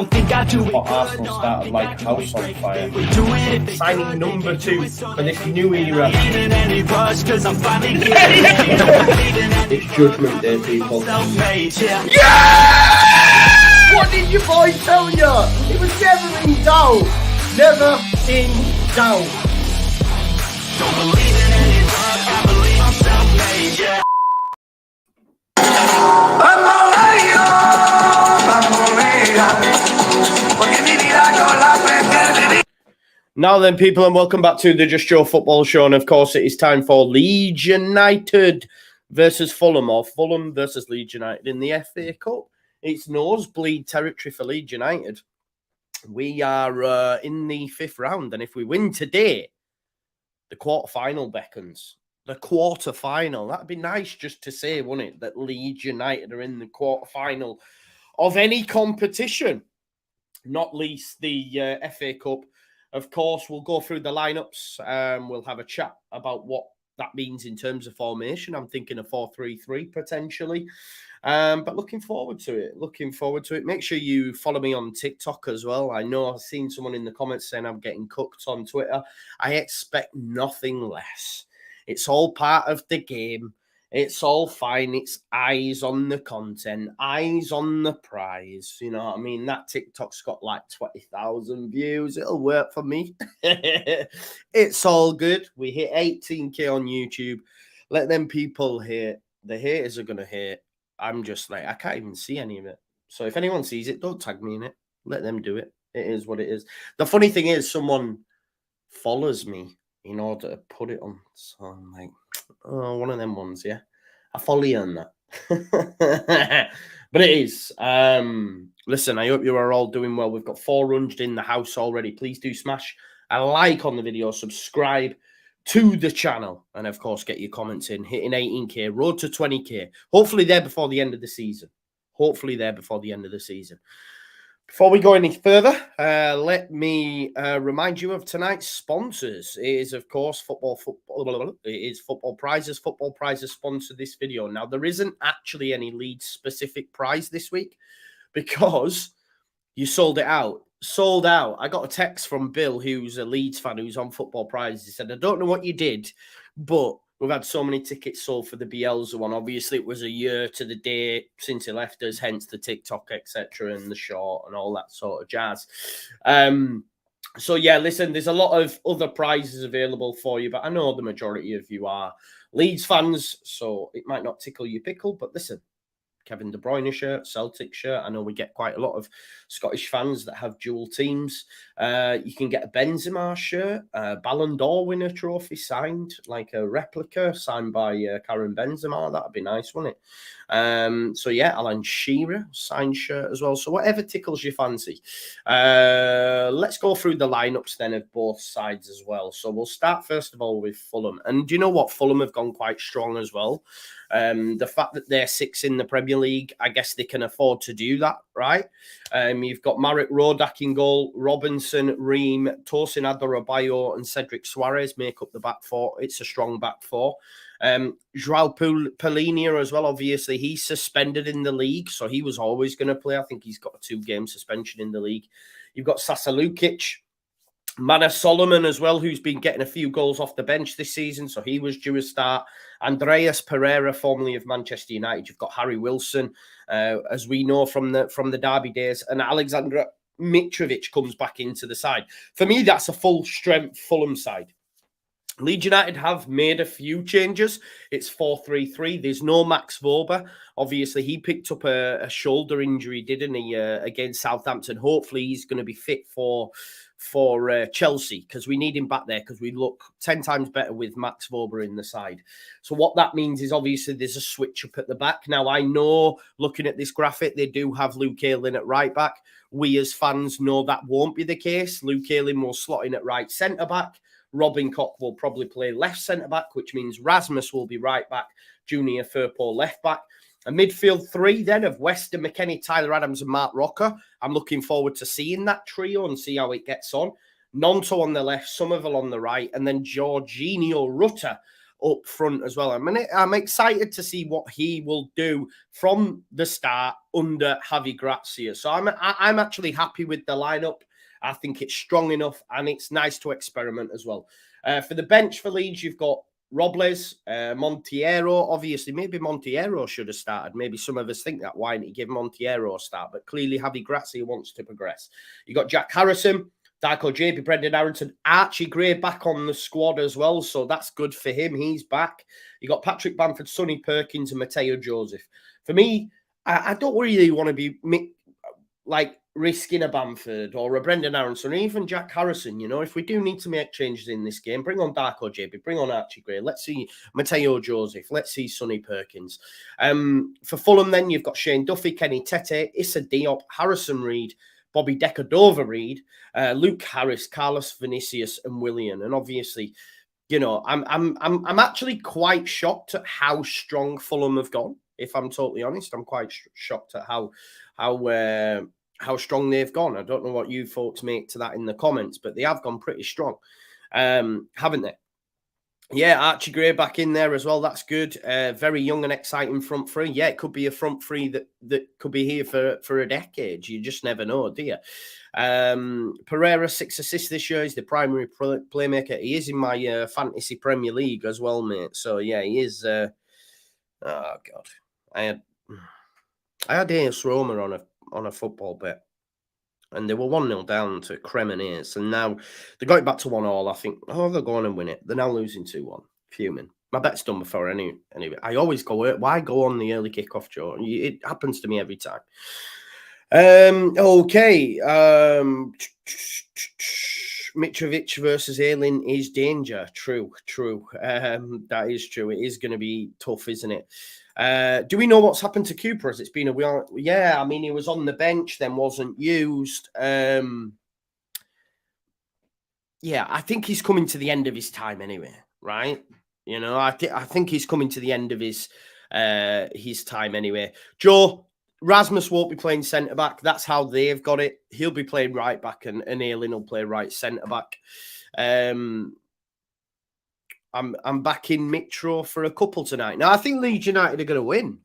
don't think I do it. Arsenal started like house on fire. Signing number 2 for this new era. It's Judgment Day, people. Yeah! What did your boy tell you? It was never in doubt. Never in doubt. Don't believe in any luck, I believe I'm self-made, yeah. Now then, people, and welcome back to the Just Joe Football Show. And of course, it is time for Leeds United versus Fulham, or Fulham versus Leeds United in the FA Cup. It's nosebleed territory for Leeds United. We are in the 5th round, and if we win today, the quarter-final beckons. The quarter-final. That'd be nice just to say, wouldn't it, that Leeds United are in the quarter-final of any competition, not least the FA Cup. Of course, we'll go through the lineups. We'll have a chat about what that means in terms of formation. I'm thinking a 4-3-3 potentially. But looking forward to it. Make sure you follow me on TikTok as well. I know I've seen someone in the comments saying I'm getting cooked on Twitter. I expect nothing less. It's all part of the game. It's all fine. It's eyes on the content, eyes on the prize. You know what I mean? That TikTok's got like 20,000 views. It'll work for me. It's all good. We hit 18K on YouTube. Let them people hate. The haters are going to hate. I'm just like, I can't even see any of it. So if anyone sees it, don't tag me in it. Let them do it. It is what it is. The funny thing is, someone follows me in order to put it on. So I'm like, oh, one of them ones, yeah. I follow you on that. But it is. Listen, I hope you are all doing well. We've got 400 in the house already. Please do smash a like on the video, subscribe to the channel, and of course, get your comments in. Hitting 18K, road to 20K. Hopefully there before the end of the season. Before we go any further, let me remind you of tonight's sponsors. It is, of course, Football Prizes. Football Prizes sponsor this video. Now, there isn't actually any Leeds-specific prize this week because you sold it out. Sold out. I got a text from Bill, who's a Leeds fan, who's on Football Prizes. He said, I don't know what you did, but we've had so many tickets sold for the Bielsa one. Obviously, it was a year to the day since he left us, hence the TikTok, etc., and the short and all that sort of jazz. So, yeah, listen, there's a lot of other prizes available for you, but I know the majority of you are Leeds fans, so it might not tickle your pickle, but listen, Kevin De Bruyne shirt, Celtic shirt. I know we get quite a lot of Scottish fans that have dual teams. You can get a Benzema shirt, a Ballon d'Or winner trophy signed, like a replica signed by Karim Benzema. That'd be nice, wouldn't it? So, yeah, Alan Shearer signed shirt as well. So, whatever tickles your fancy. Let's go through the lineups then of both sides as well. So, we'll start first of all with Fulham. And do you know what? Fulham have gone quite strong as well. The fact that they're 6th in the Premier League, I guess they can afford to do that, right? You've got Marek Rodak in goal, Robinson, Ream, Tosin Adarabioyo and Cedric Suarez make up the back four. It's a strong back four. Joao Polina as well, obviously, he's suspended in the league, so he was always going to play. I think he's got a 2-game suspension in the league. You've got Sasa Lukic, Mana Solomon as well, who's been getting a few goals off the bench this season, so he was due a start. Andreas Pereira, formerly of Manchester United. You've got Harry Wilson, as we know from the Derby days, and Alexander Mitrovic comes back into the side. For me, that's a full-strength Fulham side. Leeds United have made a few changes. It's 4-3-3. There's no Max Wober. Obviously, he picked up a shoulder injury, didn't he, against Southampton. Hopefully, he's going to be fit for Chelsea, because we need him back there, because we look 10 times better with Max Wober in the side. So what that means is obviously there's a switch up at the back. Now, I know, looking at this graphic, they do have Luke Ayling at right back. We as fans know that won't be the case. Luke Ayling will slot in at right centre-back. Robin Koch will probably play left centre-back, which means Rasmus will be right back, Junior Firpo left back. A midfield three then of Weston McKennie, Tyler Adams and Mark Rocker. I'm looking forward to seeing that trio and see how it gets on. Nonto on the left, Somerville on the right, and then Jorginho Rutter up front as well. I'm excited to see what he will do from the start under Javi Gracia. So I'm actually happy with the lineup. I think it's strong enough, and it's nice to experiment as well. For the bench for Leeds, you've got Robles, Monteiro. Obviously, maybe Monteiro should have started. Maybe some of us think that. Why didn't he give Monteiro a start? But clearly, Javi Gracia wants to progress. You got Jack Harrison, Darko JB, Brendan Arrington, Archie Gray back on the squad as well. So that's good for him. He's back. You got Patrick Bamford, Sonny Perkins, and Mateo Joseph. For me, I don't really want to be like risking a Bamford or a Brendan Aronson or even Jack Harrison. You know, if we do need to make changes in this game, bring on Darko JB, bring on Archie Gray. Let's see Mateo Joseph. Let's see Sonny Perkins. For Fulham, then you've got Shane Duffy, Kenny Tete, Issa Diop, Harrison Reed, Bobby Decordova-Reid, Luke Harris, Carlos Vinicius, and Willian. And obviously, you know, I'm actually quite shocked at how strong Fulham have gone. If I'm totally honest, I'm quite shocked at how strong they've gone. I don't know what you folks make to that in the comments, but they have gone pretty strong, haven't they? Yeah, Archie Gray back in there as well. That's good. Very young and exciting front three. Yeah, it could be a front three that could be here for a decade. You just never know, do you? Pereira, 6 assists this year. He's the primary playmaker. He is in my fantasy Premier League as well, mate. So yeah, he is. Oh God, I had AS Roma on a football bet, and they were 1-0 down to Cremonese, and now they got it back to 1-1. I think, oh, they'll go on and win it. They're now losing 2-1. Fuming. My bet's done before anyway. I always go, why go on the early kickoff, Joe? It happens to me every time. Okay. Mitrovic versus Ayling is danger. True. That is true. It is going to be tough, isn't it? Do we know what's happened to Cooper? As it's been a while? Yeah, I mean, he was on the bench, then wasn't used. Yeah, I think he's coming to the end of his time anyway, right? You know, I think he's coming to the end of his time anyway. Joe, Rasmus won't be playing centre back. That's how they've got it. He'll be playing right back, and Ayling will play right centre back. I'm backing Mitro for a couple tonight. Now, I think Leeds United are going to win.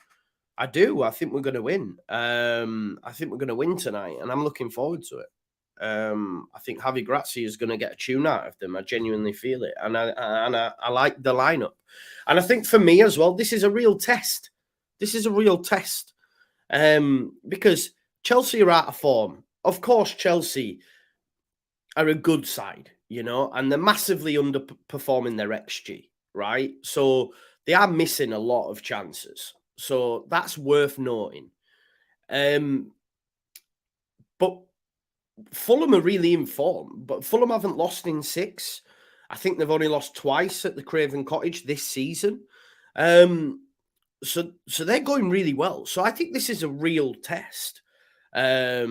I do. I think we're going to win. I think we're going to win tonight, and I'm looking forward to it. I think Javi Gracia is going to get a tune out of them. I genuinely feel it, and I like the lineup. And I think for me as well, this is a real test. This is a real test because Chelsea are out of form. Of course, Chelsea are a good side, you know, and they're massively underperforming their XG, right? So they are missing a lot of chances. So that's worth noting. But Fulham are really in form, but Fulham haven't lost in 6. I think they've only lost twice at the Craven Cottage this season. So they're going really well. So I think this is a real test. I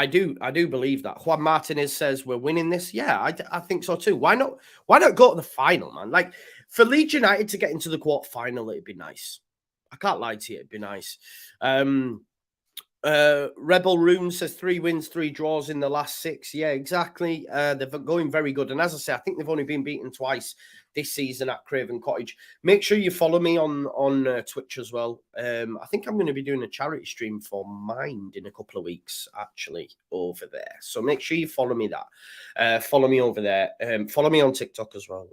do believe that. Juan Martinez says we're winning this. Yeah, I think so too. Why not go to the final, man? Like, for Leeds United to get into the quarterfinal, it'd be nice. I can't lie to you, it'd be nice. Rebel Rune says 3 wins, 3 draws in the last 6. Yeah, exactly. They're going very good. And as I say, I think they've only been beaten twice this season at Craven Cottage. Make sure you follow me on Twitch as well. I think I'm going to be doing a charity stream for Mind in a couple of weeks, actually, over there. So make sure you follow me that. Follow me over there. Follow me on TikTok as well.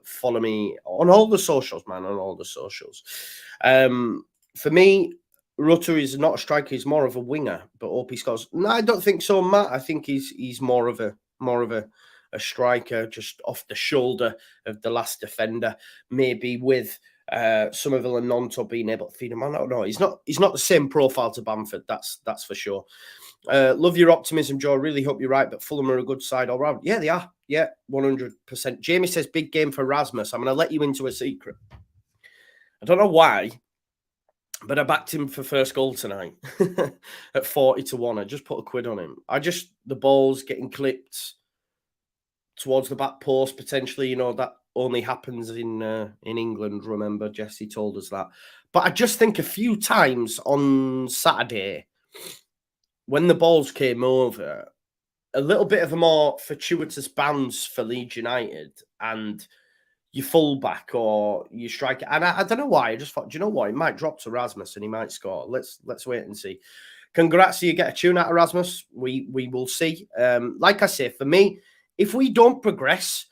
Follow me on all the socials, man, on all the socials. For me, Rutter is not a striker; he's more of a winger. But hope he scores. No, I don't think so, Matt. I think he's more of a striker, just off the shoulder of the last defender. Maybe with Somerville and Nonto being able to feed him. I don't know. He's not the same profile to Bamford. That's for sure. Love your optimism, Joe. Really hope you're right. But Fulham are a good side all round. Yeah, they are. Yeah, 100%. Jamie says big game for Rasmus. I'm going to let you into a secret. I don't know why, but I backed him for first goal tonight at 40-1. I just put a quid on him. The ball's getting clipped towards the back post, potentially. You know, that only happens in England, remember? Jesse told us that. But I just think a few times on Saturday, when the balls came over, a little bit of a more fortuitous bounce for Leeds United, and your fullback or your striker. And I don't know why. I just thought, do you know what? It might drop to Rasmus and he might score. Let's wait and see. Congrats, you get a tune out of Rasmus. We will see. Like I say, for me, if we don't progress,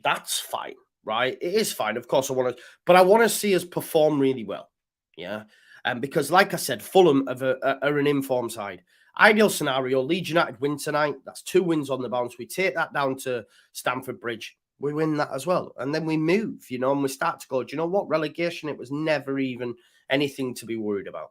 that's fine, right? It is fine. Of course, I want to, but I want to see us perform really well. Yeah. Because, like I said, Fulham are an informed side. Ideal scenario, Leeds United win tonight. That's 2 wins on the bounce. We take that down to Stamford Bridge. We win that as well. And then we move, and we start to go, do you know what? Relegation, it was never even anything to be worried about.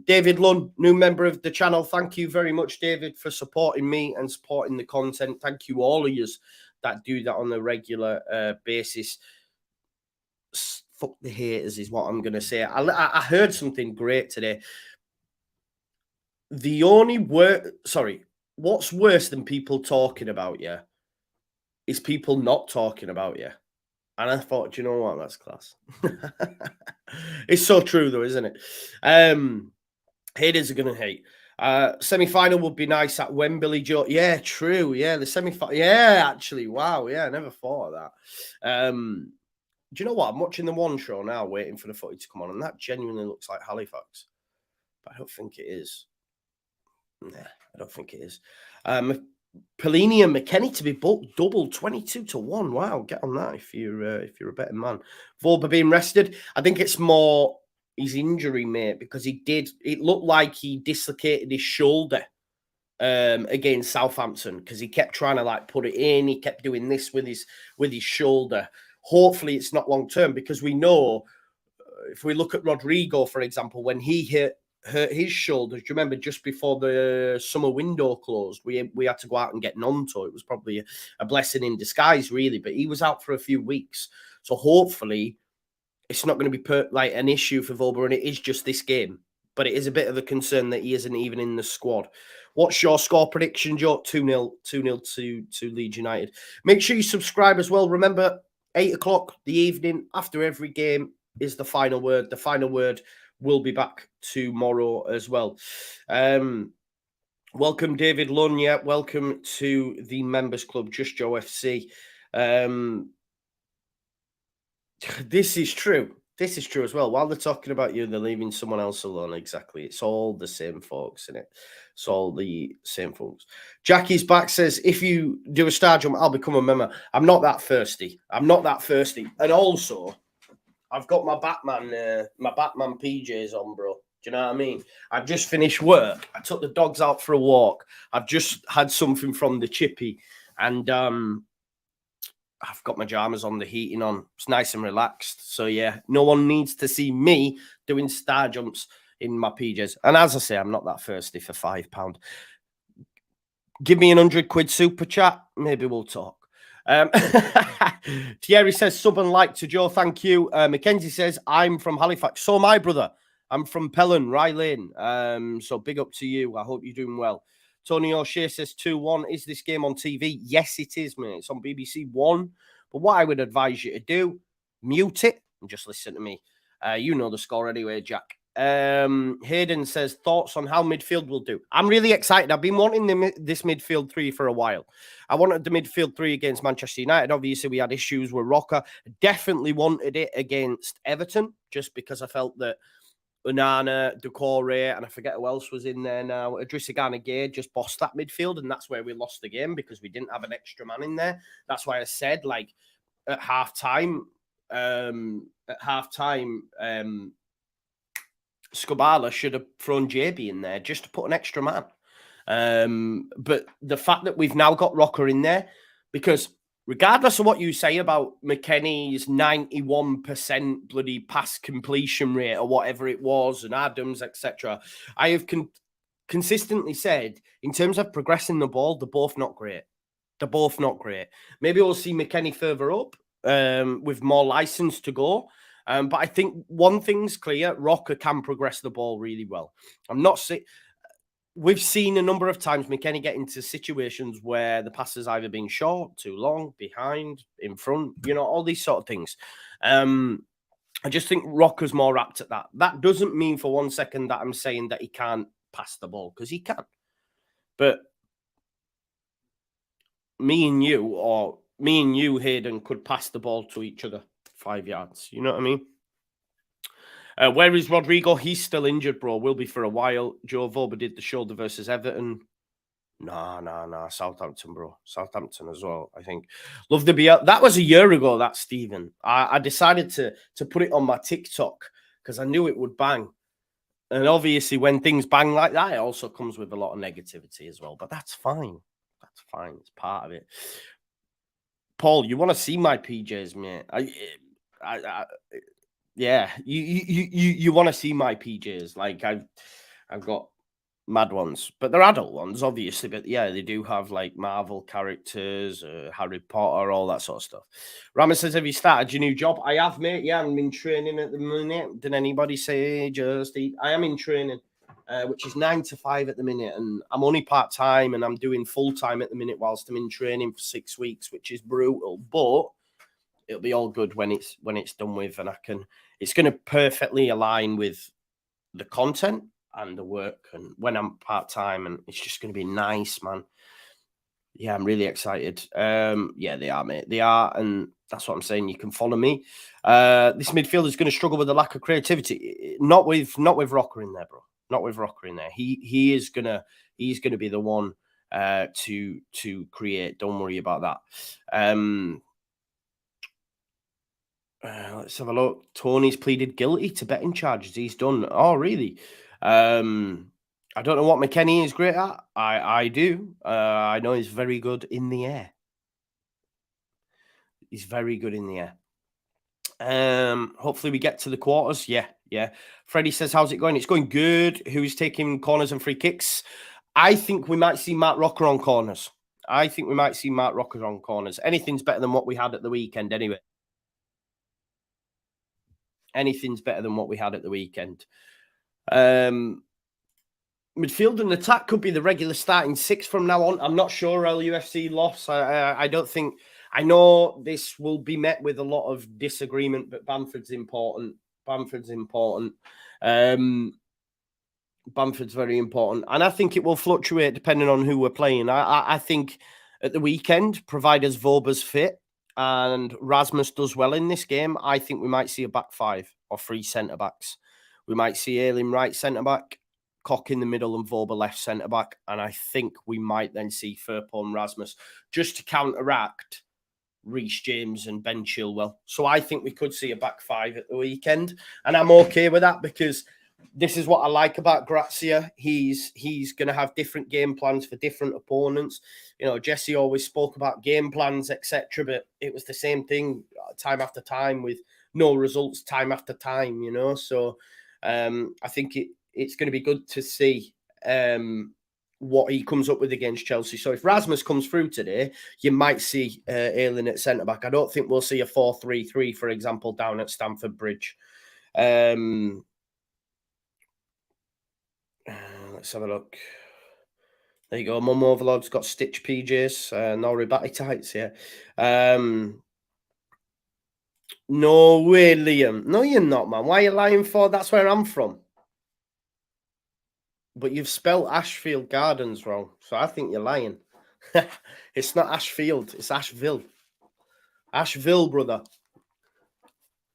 David Lunn, new member of the channel. Thank you very much, David, for supporting me and supporting the content. Thank you, all of yous that do that on a regular basis. Fuck the haters is what I'm going to say. I heard something great today. The only what's worse than people talking about you is people not talking about you. And I thought, do you know what? That's class. It's so true, though, isn't it? Haters are going to hate. Semi-final would be nice at Wembley, Joe. Yeah, true. Yeah, the semi-final. Yeah, actually. Wow. Yeah, I never thought of that. Do you know what? I'm watching the One Show now, waiting for the footy to come on, and that genuinely looks like Halifax. But I don't think it is. Nah, I don't think it is. Pellini and McKennie to be both double 22-1. Wow, get on that if you're a betting man. Volber being rested. I think it's more his injury, mate, because it looked like he dislocated his shoulder against Southampton because he kept trying to put it in. He kept doing this with his shoulder. Hopefully it's not long term, because we know if we look at Rodrigo, for example, when he hurt his shoulder, do you remember just before the summer window closed, we had to go out and get Nonto. It was probably a blessing in disguise, really, but he was out for a few weeks. So hopefully it's not going to be an issue for Volber, and it is just this game. But it is a bit of a concern that he isn't even in the squad. What's your score prediction, Joe? 2-0 to Leeds United. Make sure you subscribe as well. Remember, 8 o'clock the evening after every game is the final word. The final word will be back tomorrow as well. Welcome, David Lunn. Yeah, welcome to the members club, JUSTJOE FC. This is true. This is true as well. While they're talking about you, they're leaving someone else alone. Exactly. It's all the same folks, isn't it? It's all the same folks. Jackie's back, says, if you do a star jump, I'll become a member. I'm not that thirsty. And also, I've got my Batman PJs on, bro. Do you know what I mean? I've just finished work. I took the dogs out for a walk. I've just had something from the chippy. And I've got my pajamas on, the heating on. It's nice and relaxed. So, yeah, no one needs to see me doing star jumps in my PJs. And as I say, I'm not that thirsty for £5. Give me £100 super chat. Maybe we'll talk. Thierry says, sub and like to Joe. Thank you. Mackenzie says, I'm from Halifax. So my brother. I'm from Pelham, Rye Lane. So big up to you. I hope you're doing well. Tony O'Shea says 2-1. Is this game on TV? Yes, it is, mate. It's on BBC One. But what I would advise you to do, mute it and just listen to me. You know the score anyway, Jack. Hayden says, thoughts on how midfield will do? I'm really excited. I've been wanting this midfield three for a while. I wanted the midfield three against Manchester United. Obviously, we had issues with Rocker. Definitely wanted it against Everton, just because I felt that Onana, Doucouré, and I forget who else was in there now. Idrissa Gana Gueye just bossed that midfield, and that's where we lost the game, because we didn't have an extra man in there. That's why I said, at half-time, Skubala should have thrown JB in there just to put an extra man. But the fact that we've now got Rocker in there, because regardless of what you say about McKennie's 91% bloody pass completion rate or whatever it was, and Adams, etc., I have consistently said, in terms of progressing the ball, they're both not great. Maybe we'll see McKennie further up with more license to go. But I think one thing's clear, Rocker can progress the ball really well. We've seen a number of times McKennie get into situations where the pass has either been short, too long, behind, in front, all these sort of things. I just think Rocker's more apt at that. That doesn't mean for 1 second that I'm saying that he can't pass the ball, because he can. But me and you, or me and you, Hayden, could pass the ball to each other 5 yards. You know what I mean? Where is Rodrigo? He's still injured, bro. Will be for a while. Joe Voba did the shoulder versus Everton. No. Southampton, bro. Southampton as well, I think. Love the BL. That was a year ago, that, Stephen. I decided to put it on my TikTok because I knew it would bang. And obviously, when things bang like that, it also comes with a lot of negativity as well. But that's fine. That's fine. It's part of it. Paul, you want to see my PJs, mate? Yeah, you want to see my PJs? Like I've got mad ones, but they're adult ones, obviously. But yeah, they do have like Marvel characters, Harry Potter, all that sort of stuff. Rama says, "Have you started your new job?" I have, mate. Yeah, I'm in training at the minute. Did anybody say just eat? I am in training, which is 9 to 5 at the minute, and I'm only part time, and I'm doing full time at the minute whilst I'm in training for 6 weeks, which is brutal, but it'll be all good when it's done with, and it's going to perfectly align with the content and the work and when I'm part-time, and it's just going to be nice, man. Yeah, I'm really excited. Yeah, they are, mate. They are, and that's what I'm saying. You can follow me. This midfielder is going to struggle with the lack of creativity. Not with Rocker in there, bro. Not with Rocker in there. He's gonna be the one to create. Don't worry about that. Let's have a look. Tony's pleaded guilty to betting charges. He's done. Oh, really? I don't know what McKennie is great at. I do. I know he's very good in the air. He's very good in the air. Hopefully we get to the quarters. Yeah. Freddie says, how's it going? It's going good. Who's taking corners and free kicks? I think we might see Matt Rocker on corners. Anything's better than what we had at the weekend anyway. Anything's better than what we had at the weekend. Midfield and attack could be the regular starting 6 from now on. I'm not sure LUFC loss. I don't think. I know this will be met with a lot of disagreement, but Bamford's important. Bamford's very important. And I think it will fluctuate depending on who we're playing. I think at the weekend, providers Voba's fit and Rasmus does well in this game, I think we might see a back 5 or 3 centre-backs. We might see Ayling right centre-back, Cock in the middle and Voba left centre-back. And I think we might then see Firpo and Rasmus just to counteract Reece James and Ben Chilwell. So I think we could see a back 5 at the weekend. And I'm okay with that because this is what I like about Grazia. He's going to have different game plans for different opponents. You know, Jesse always spoke about game plans, etc., but it was the same thing time after time with no results time after time, you know. So I think it's going to be good to see what he comes up with against Chelsea. So if Rasmus comes through today, you might see Ayling at centre-back. I don't think we'll see a 4-3-3, for example, down at Stamford Bridge. Let's have a look. There you go. Mum Overlord's got Stitch PJs. No Ribati tights, yeah. No way, Liam. No, you're not, man. Why are you lying for? That's where I'm from. But you've spelled Ashfield Gardens wrong. So I think you're lying. It's not Ashfield. It's Ashville. Ashville, brother.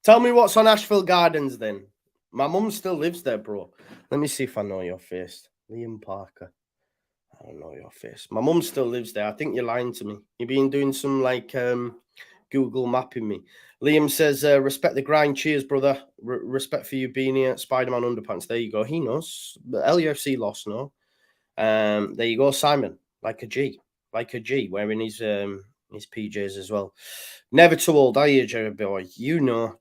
Tell me what's on Ashfield Gardens then. My mum still lives there, bro. Let me see if I know your face. Liam Parker. I don't know your face. My mum still lives there. I think you're lying to me. You've been doing some like Google mapping me. Liam says, respect the grind. Cheers, brother. Respect for you being here. Spider-Man underpants. There you go. He knows. The LUFC lost, no? There you go, Simon. Like a G, wearing his PJs as well. Never too old, are you, Jerry boy? You know.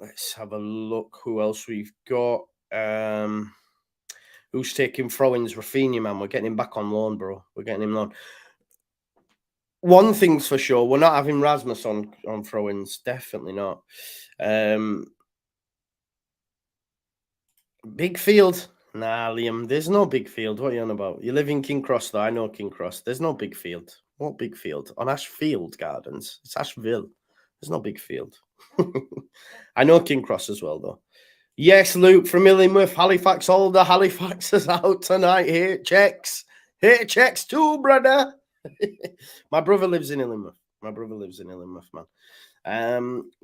Let's have a look. Who else we've got? Who's taking throw-ins? Rafinha, man. We're getting him back on loan, bro. We're getting him on. One thing's for sure, we're not having Rasmus on throw-ins. Definitely not. Big field. Nah, Liam, there's no big field. What are you on about? You live in King Cross, though. I know King Cross. There's no big field. What big field? On Ashfield Gardens. It's Ashville. There's no big field. I know King Cross as well, though. Yes, Luke from Illingworth, Halifax. All the Halifaxers out tonight. Here, checks. Here, checks too, brother. My brother lives in Illingworth. Man.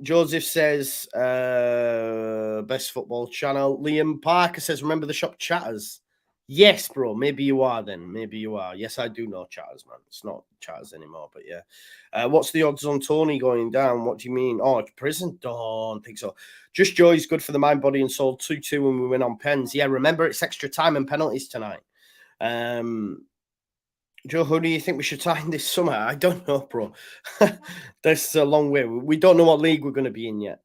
Joseph says, best football channel. Liam Parker says, remember the shop Chatters? Yes, bro. Maybe you are then. Maybe you are. Yes, I do know Chatters, man. It's not Chatters anymore, but yeah. What's the odds on Tony going down? What do you mean? Oh, prison? Don't think so. Just Joy's good for the mind, body, and soul. 2-2 when we win on pens. Yeah, remember it's extra time and penalties tonight. Joe, who do you think we should sign this summer? I don't know, bro. That's a long way. We don't know what league we're going to be in yet.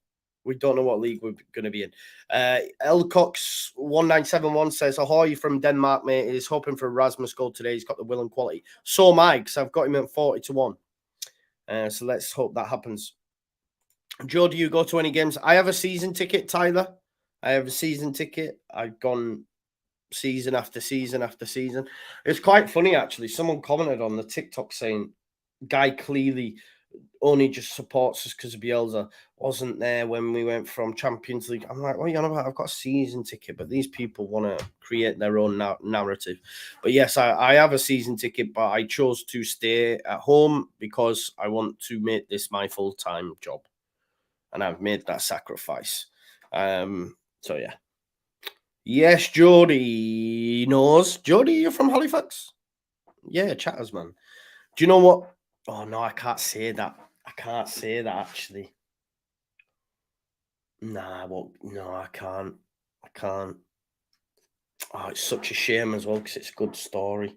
Elcox1971 says, ahoy from Denmark, mate. He's hoping for a Rasmus goal today. He's got the will and quality. So am I, because I've got him at 40-1. So let's hope that happens. Joe, do you go to any games? I have a season ticket, Tyler. I have a season ticket. I've gone season after season after season. It's quite funny, actually. Someone commented on the TikTok saying, guy clearly only just supports us because of Bielsa, wasn't there when we went from Champions League. I'm like, what are you on about? I've got a season ticket, but these people want to create their own narrative. But yes, I have a season ticket, but I chose to stay at home because I want to make this my full-time job. And I've made that sacrifice. So yeah. Yes, Jody knows. Jody, you're from Halifax? Yeah, Chatters, man. Do you know what? Oh, no, I can't say that. Actually. Nah, well, no, I can't. Oh, it's such a shame as well because it's a good story.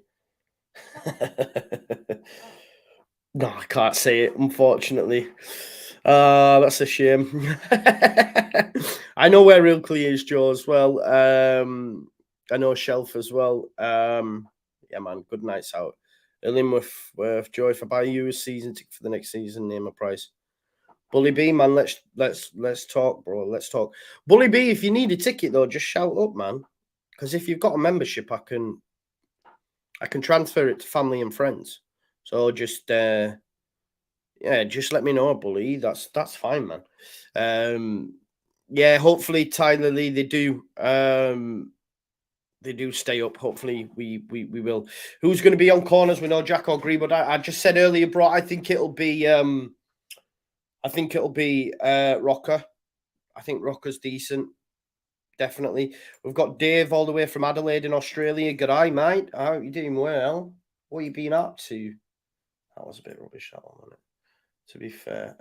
No, I can't say it, unfortunately. That's a shame. I know where Ilkley is, Joe, as well. I know Shelf as well. Yeah, man, good nights out. Illingworth, worth Joy, if I buy you a season ticket for the next season, name a price. Bully B, man, let's talk, bro. Let's talk. Bully B, if you need a ticket though, just shout up, man. Because if you've got a membership, I can transfer it to family and friends. So just just let me know, Bully. That's fine, man. Yeah, hopefully Tyler Lee, they do stay up. Hopefully we will. Who's going to be on corners? We know Jack or Greenwood. I just said earlier, bro. I think it'll be Rocker. I think Rocker's decent. Definitely. We've got Dave all the way from Adelaide in Australia. Good eye, mate. I hope you're doing well. What you been up to? That was a bit rubbish, that one, wasn't it? To be fair.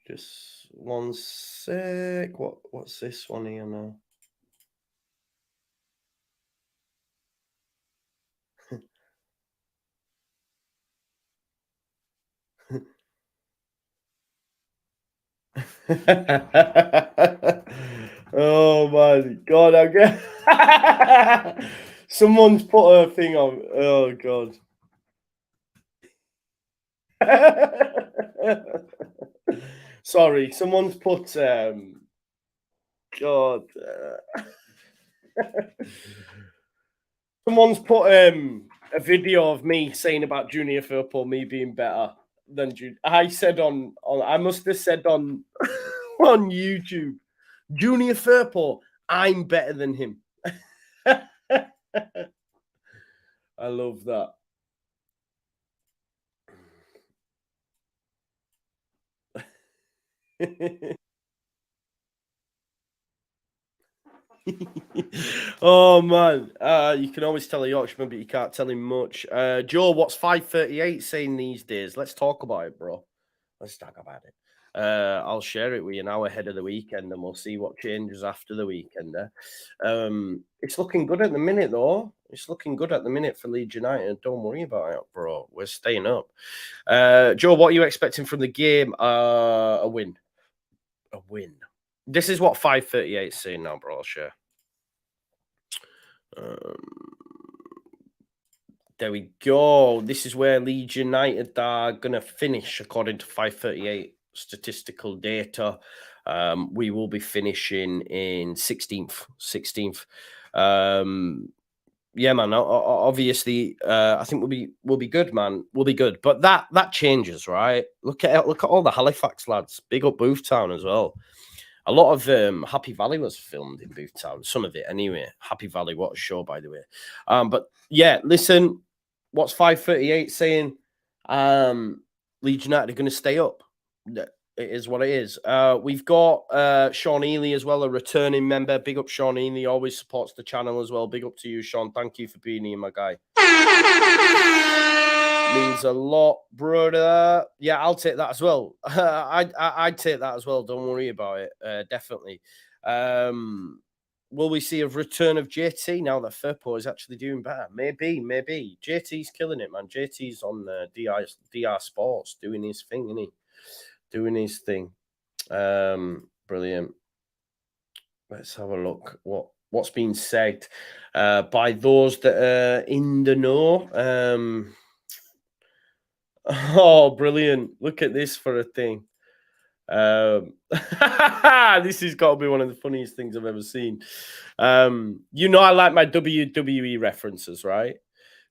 Just one sec. What's this one here now? Oh my god, okay. Someone's put a thing on. Oh god. Sorry, someone's put god. Someone's put a video of me saying about Junior Firpo, me being better than Junior. I said on I must have said on on YouTube, Junior Firpo, I'm better than him. I love that. Oh man, you can always tell a Yorkshireman, but you can't tell him much. Joe, what's 538 saying these days? Let's talk about it, bro. Let's talk about it. I'll share it with you now ahead of the weekend, and we'll see what changes after the weekend. It's looking good at the minute, though. It's looking good at the minute for Leeds United. Don't worry about it, bro. We're staying up. Joe, what are you expecting from the game? A win. A win. This is what 538 is saying now, bro. I'll share. There we go. This is where Leeds United are going to finish according to 538 statistical data. We will be finishing in 16th. 16th. Yeah, man. Obviously, I think we'll be good, man. We'll be good. But that changes, right? Look at all the Halifax lads. Big up Booth Town as well. A lot of Happy Valley was filmed in Booth Town. Some of it, anyway. Happy Valley, what a show, by the way. But yeah, listen, what's 538 saying? Leeds United are going to stay up. It is what it is. We've got Sean Ely as well, a returning member. Big up Sean Ely, always supports the channel as well. Big up to you, Sean. Thank you for being here, my guy. Means a lot, brother. Yeah, I'll take that as well. I'd take that as well. Don't worry about it. Definitely. Will we see a return of JT now that Firpo is actually doing better? Maybe. JT's killing it, man. JT's on DR Sports doing his thing, isn't he? Doing his thing. Brilliant. Let's have a look. What's been said by those that are in the know. Oh, brilliant. Look at this for a thing. This has got to be one of the funniest things I've ever seen. You know I like my WWE references, right?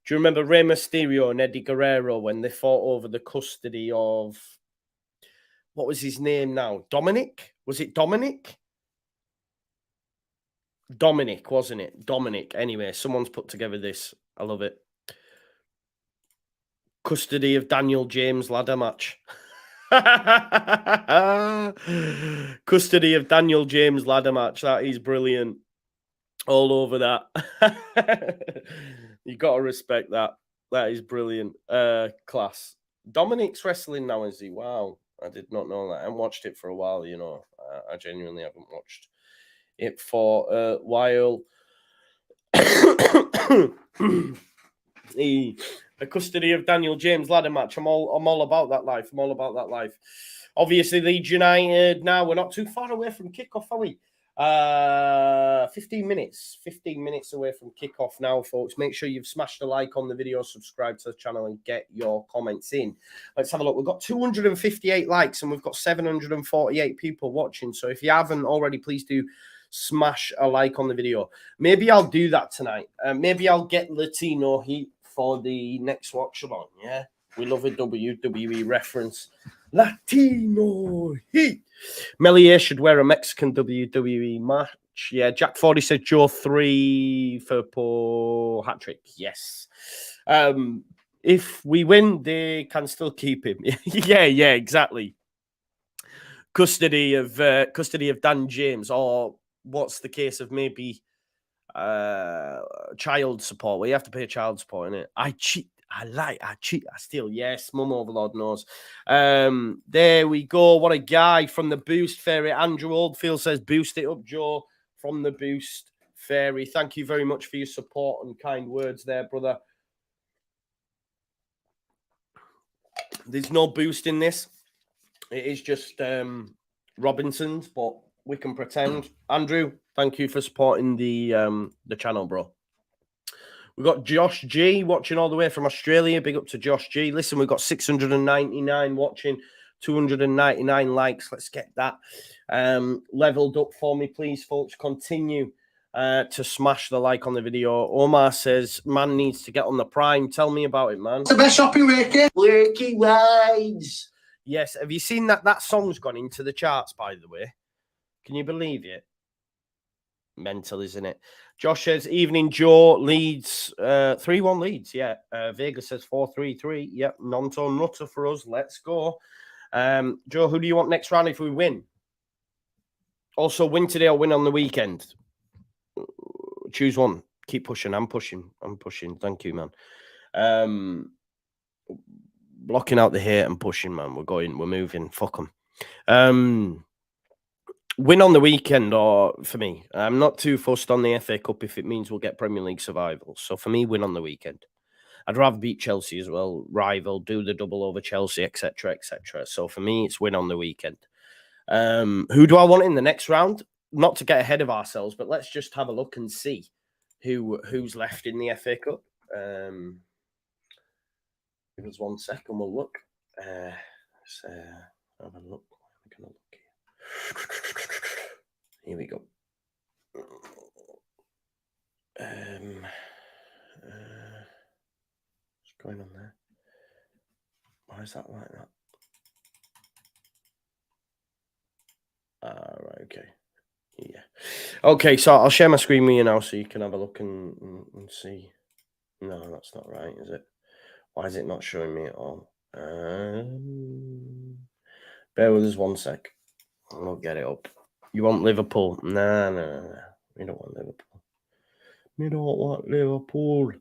Do you remember Rey Mysterio and Eddie Guerrero when they fought over the custody of... What was his name now? Dominic? Was it Dominic? Dominic, wasn't it? Dominic. Anyway, someone's put together this. I love it. Custody of Daniel James ladder match. Custody of Daniel James ladder match. That is brilliant. All over that. You got to respect that. That is brilliant. Class. Dominic's wrestling now, is he? Wow. I did not know that. I haven't watched it for a while, you know. I genuinely haven't watched it for a while. The custody of Daniel James ladder match. I'm all about that life. I'm all about that life. Obviously, Leeds United now. We're not too far away from kickoff, are we? 15 minutes. 15 minutes away from kickoff now, folks. Make sure you've smashed a like on the video, subscribe to the channel, and get your comments in. Let's have a look. We've got 258 likes and we've got 748 people watching. So if you haven't already, please do smash a like on the video. Maybe I'll do that tonight. Maybe I'll get Latino Heat for the next watch along. Yeah, we love a WWE reference. Latino Heat. Melier should wear a Mexican WWE match. Yeah, Jack 40 said Joe 3 for Poe hat trick. Yes. If we win, they can still keep him. yeah, exactly. Custody of Dan James, or what's the case of maybe child support? Well, you have to pay child support, innit? I cheat, I steal. Yes, Mum Overlord knows. There we go. What a guy from the Boost Fairy. Andrew Oldfield says, boost it up, Joe, from the Boost Fairy. Thank you very much for your support and kind words there, brother. There's no boost in this. It is just Robinson's, but we can pretend. Andrew, thank you for supporting the channel, bro. We've got Josh G watching all the way from Australia. Big up to Josh G. Listen, we've got 699 watching, 299 likes. Let's get that leveled up for me, please, folks. Continue to smash the like on the video. Omar says, man needs to get on the Prime. Tell me about it, man. It's the best shopping weekend. Working rides. Yes, have you seen that? That song's gone into the charts, by the way. Can you believe it? Mental, isn't it? Josh says, evening, Joe. Leeds, 3-1 Leeds. Yeah. Vega says 4-3-3. Yep. Non-tone nutter for us. Let's go. Joe, who do you want next round if we win? Also, win today or win on the weekend? Choose one. Keep pushing. I'm pushing. Thank you, man. Blocking out the hate and pushing, man. We're moving. Fuck them. Win on the weekend, or for me, I'm not too fussed on the FA Cup if it means we'll get Premier League survival. So for me, win on the weekend. I'd rather beat Chelsea as well, rival, do the double over Chelsea, etc., etc. So for me, it's win on the weekend. Who do I want in the next round? Not to get ahead of ourselves, but let's just have a look and see who's left in the FA Cup. Give us 1 second, we'll look. Let's have a look. We're gonna look here. Here we go. What's going on there? Why is that like that? All right, okay. Yeah. Okay, so I'll share my screen with you now so you can have a look and see. No, that's not right, is it? Why is it not showing me at all? Bear with us 1 sec. We'll get it up. You want Liverpool? Nah. We don't want Liverpool. We don't want Liverpool.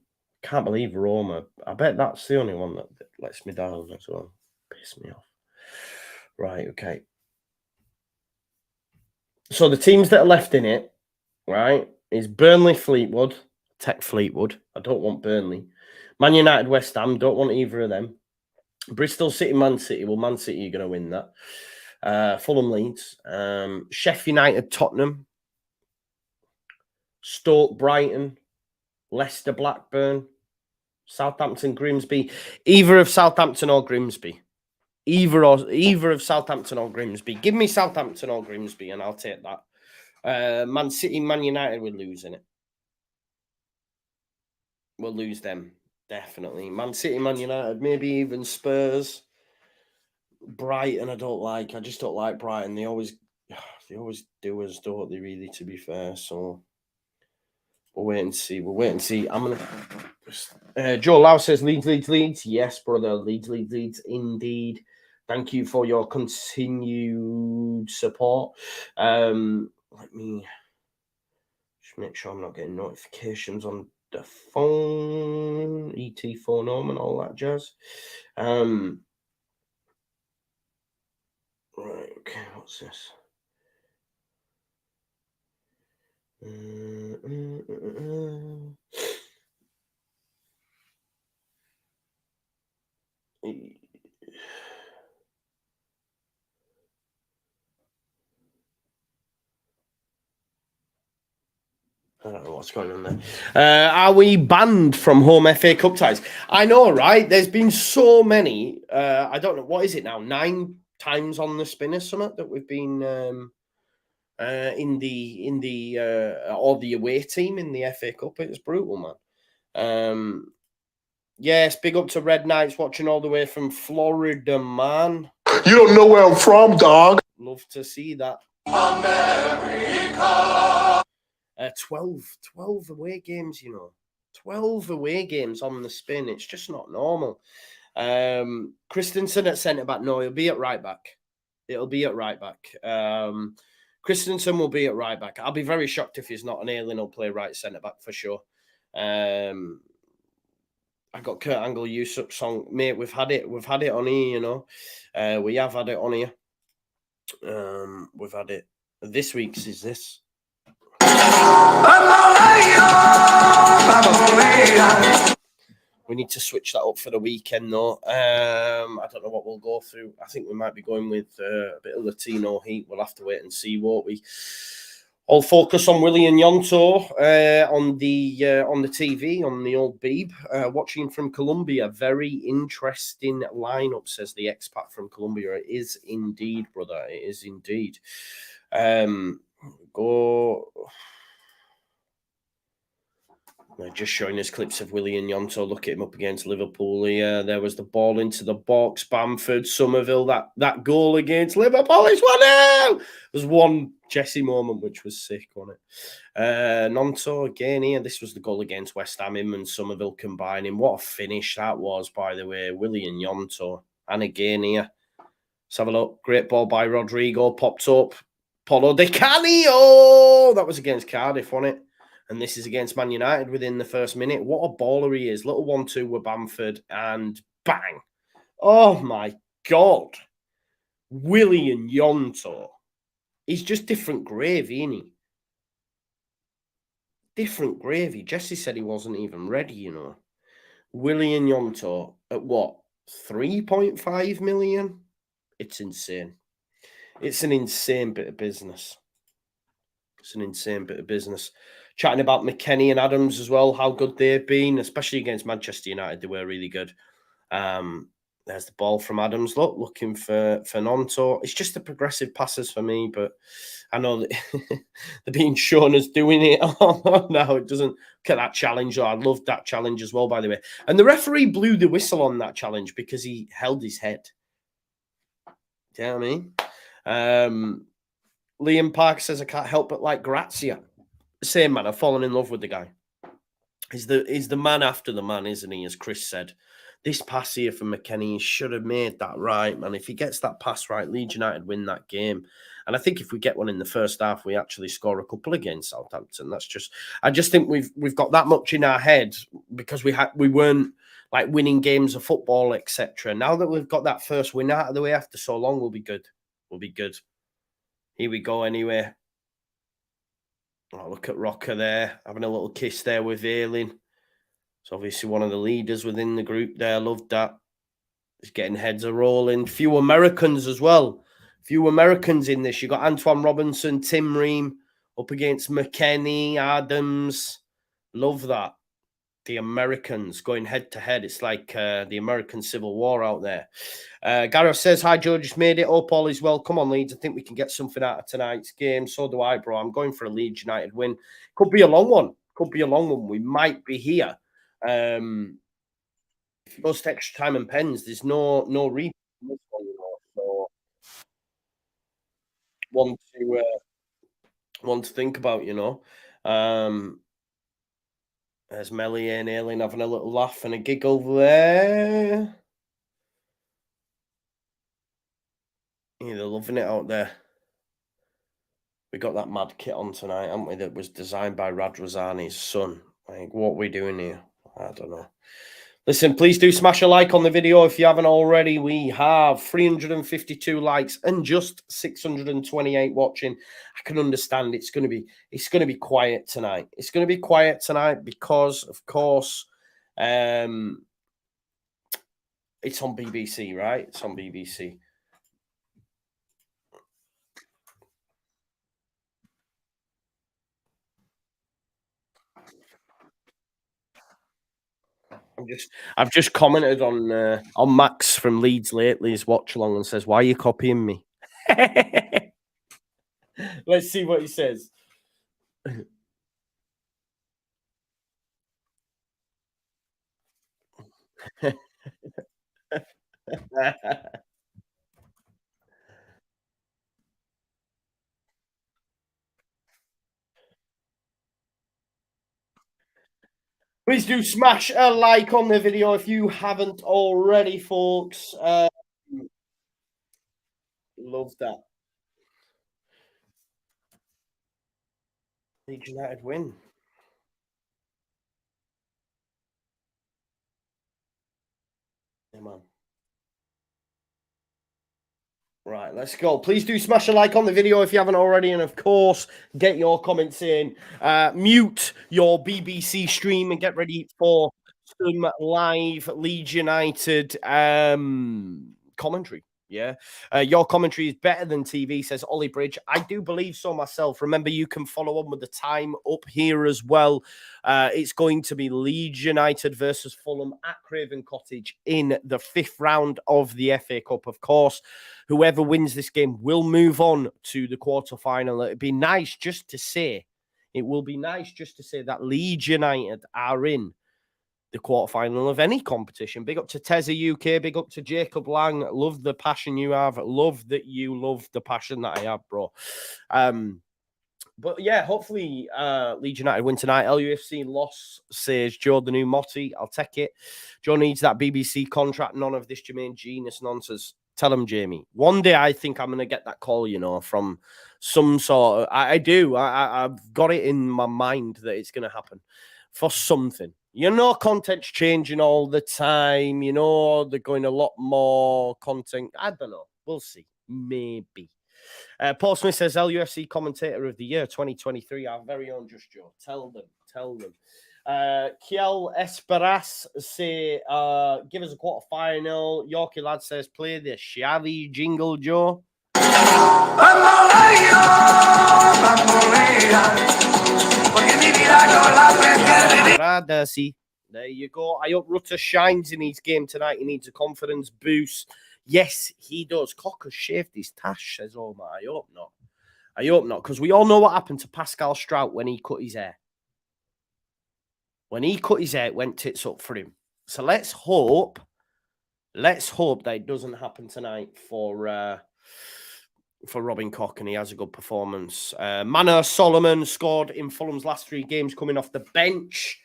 Can't believe Roma. I bet that's the only one that lets me down as well. Piss me off. Right, okay. So the teams that are left in it, right, is Burnley, Fleetwood. Tech Fleetwood. I don't want Burnley. Man United, West Ham. Don't want either of them. Bristol City, Man City. Well, Man City are going to win that. Fulham, Leeds. Sheffield United, Tottenham. Stoke, Brighton. Leicester, Blackburn. Southampton, Grimsby. Either of Southampton or Grimsby. Either of Southampton or Grimsby. Give me Southampton or Grimsby, and I'll take that. Man City, Man United, we're losing it. We'll lose them, definitely. Man City, Man United, maybe even Spurs. Brighton, I don't like. I just don't like Brighton. They always do us, don't they? Really, to be fair. So we'll wait and see. I'm gonna. Joe Lau says Leeds. Yes, brother. Leeds. Indeed. Thank you for your continued support. Let me just make sure I'm not getting notifications on the phone, ET phone home and all that jazz. Right, okay, what's this? I don't know what's going on there. Are we banned from home FA Cup ties? I know, right? There's been so many. I don't know. What is it now? 9 times on the spinner summit that we've been in the or the away team in the FA Cup. It's brutal, man. Yes, big up to Red Knights watching all the way from Florida, man. You don't know where I'm from, dog. Love to see that. America. 12 away games, 12 away games on the spin. It's just not normal. Christensen at centre-back. No, he'll be at right-back. Christensen will be at right-back. I'll be very shocked if he's not. An Ailing will play right centre-back for sure. I got Kurt Angle Yusuf song. Mate, we've had it on here, we have had it on here. We've had it. This week's is this. We need to switch that up for the weekend, though. I don't know what we'll go through. I think we might be going with a bit of Latino heat. We'll have to wait and see, won't we? I'll focus on Willie and Yonto on the TV, on the old Beeb. Watching from Colombia. Very interesting lineup, says the expat from Colombia. It is indeed, brother. It is indeed. Just showing us clips of Willie and Yonto. Look at him up against Liverpool here. There was the ball into the box. Bamford, Somerville, that goal against Liverpool is 1-0. There's one Jesse moment which was sick on it. Nonto again here. This was the goal against West Ham. Him and Somerville combining. What a finish that was, by the way. Willie and Yonto. And again here. Let's have a look. Great ball by Rodrigo. Popped up. Paulo Di Canio. That was against Cardiff, wasn't it? And this is against Man United within the first minute. What a baller he is. Little 1-2 with Bamford and bang. Oh, my God. Willie and Yonto. He's just different gravy, isn't he? Different gravy. Jesse said he wasn't even ready, Willie and Yonto at what? 3.5 million? It's insane. It's an insane bit of business. Chatting about McKennie and Adams as well, how good they've been, especially against Manchester United. They were really good. There's the ball from Adams. Looking for Nonto. It's just the progressive passes for me, but I know that they're being shown as doing it. No, it doesn't. Look at that challenge. I loved that challenge as well, by the way. And the referee blew the whistle on that challenge because he held his head. Do you know what I mean? Liam Park says, I can't help but like Grazia. Same man, I've fallen in love with the guy. He's the man after the man, isn't he? As Chris said. This pass here from McKennie, he should have made that right, man. If he gets that pass right, Leeds United win that game. And I think if we get one in the first half, we actually score a couple against Southampton. I just think we've got that much in our head because we weren't like winning games of football, etc. Now that we've got that first win out of the way after so long, we'll be good. We'll be good. Here we go anyway. Oh, look at Rocker there, having a little kiss there with Ayling. It's obviously one of the leaders within the group there. Loved that. He's getting heads a rolling. Few Americans as well. Few Americans in this. You got Antoine Robinson, Tim Ream up against McKennie, Adams. Love that. The Americans going head to head. It's like the American Civil War out there. Gareth says, hi, Joe. Just made it up. All is well. Come on, Leeds. I think we can get something out of tonight's game. So do I, bro. I'm going for a Leeds United win. Could be a long one. Could be a long one. We might be here. If it goes to extra time and pens, there's no replay. So one to think about, There's Melly and Aileen having a little laugh and a giggle there. Yeah, they're loving it out there. We got that mad kit on tonight, haven't we? That was designed by Radrazani's son. Like, what are we doing here? I don't know. Listen, please do smash a like on the video if you haven't already. We have 352 likes and just 628 watching. I can understand it's going to be quiet tonight. It's going to be quiet tonight because, of course, it's on BBC, right? It's on BBC. I've just commented on Max from Leeds lately's watch along and says, "Why are you copying me?" Let's see what he says. Please do smash a like on the video if you haven't already, folks. Love that. Leeds United win. Yeah, man. Right, let's go. Please do smash a like on the video if you haven't already. And, of course, get your comments in. Mute your BBC stream and get ready for some live Leeds United commentary. Yeah. Your commentary is better than TV, says Ollie Bridge. I do believe so myself. Remember, you can follow on with the time up here as well. It's going to be Leeds United versus Fulham at Craven Cottage in the 5th round of the FA Cup, of course. Whoever wins this game will move on to the quarterfinal. It'd be nice just to say, that Leeds United are in the quarterfinal of any competition. Big up to Tezza UK, big up to Jacob Lang. Love the passion you have. Love that you love the passion that I have, bro. But yeah, hopefully Leeds United win tonight. LUFC loss, says Joe, the new Motti. I'll take it. Joe needs that BBC contract. None of this Jermaine Genius nonsense. Tell him, Jamie. One day I think I'm going to get that call, from some sort of... I do. I've got it in my mind that it's going to happen for something. Content's changing all the time. They're going a lot more content. I don't know. We'll see. Maybe. Paul Smith says, LUFC Commentator of the Year 2023, our very own Just Joe. Tell them. Kiel Esperas say, give us a quarter final. Yorkie Lad says, play the Xavi jingle, Joe. There you go. I hope Rutter shines in his game tonight. He needs a confidence boost. Yes, he does. Cocker shaved his tash, says Omar. I hope not, because we all know what happened to Pascal Strout when he cut his hair. When he cut his hair, it went tits up for him. So let's hope that it doesn't happen tonight for for Robin Koch, and he has a good performance. Manor Solomon scored in Fulham's last 3 games coming off the bench.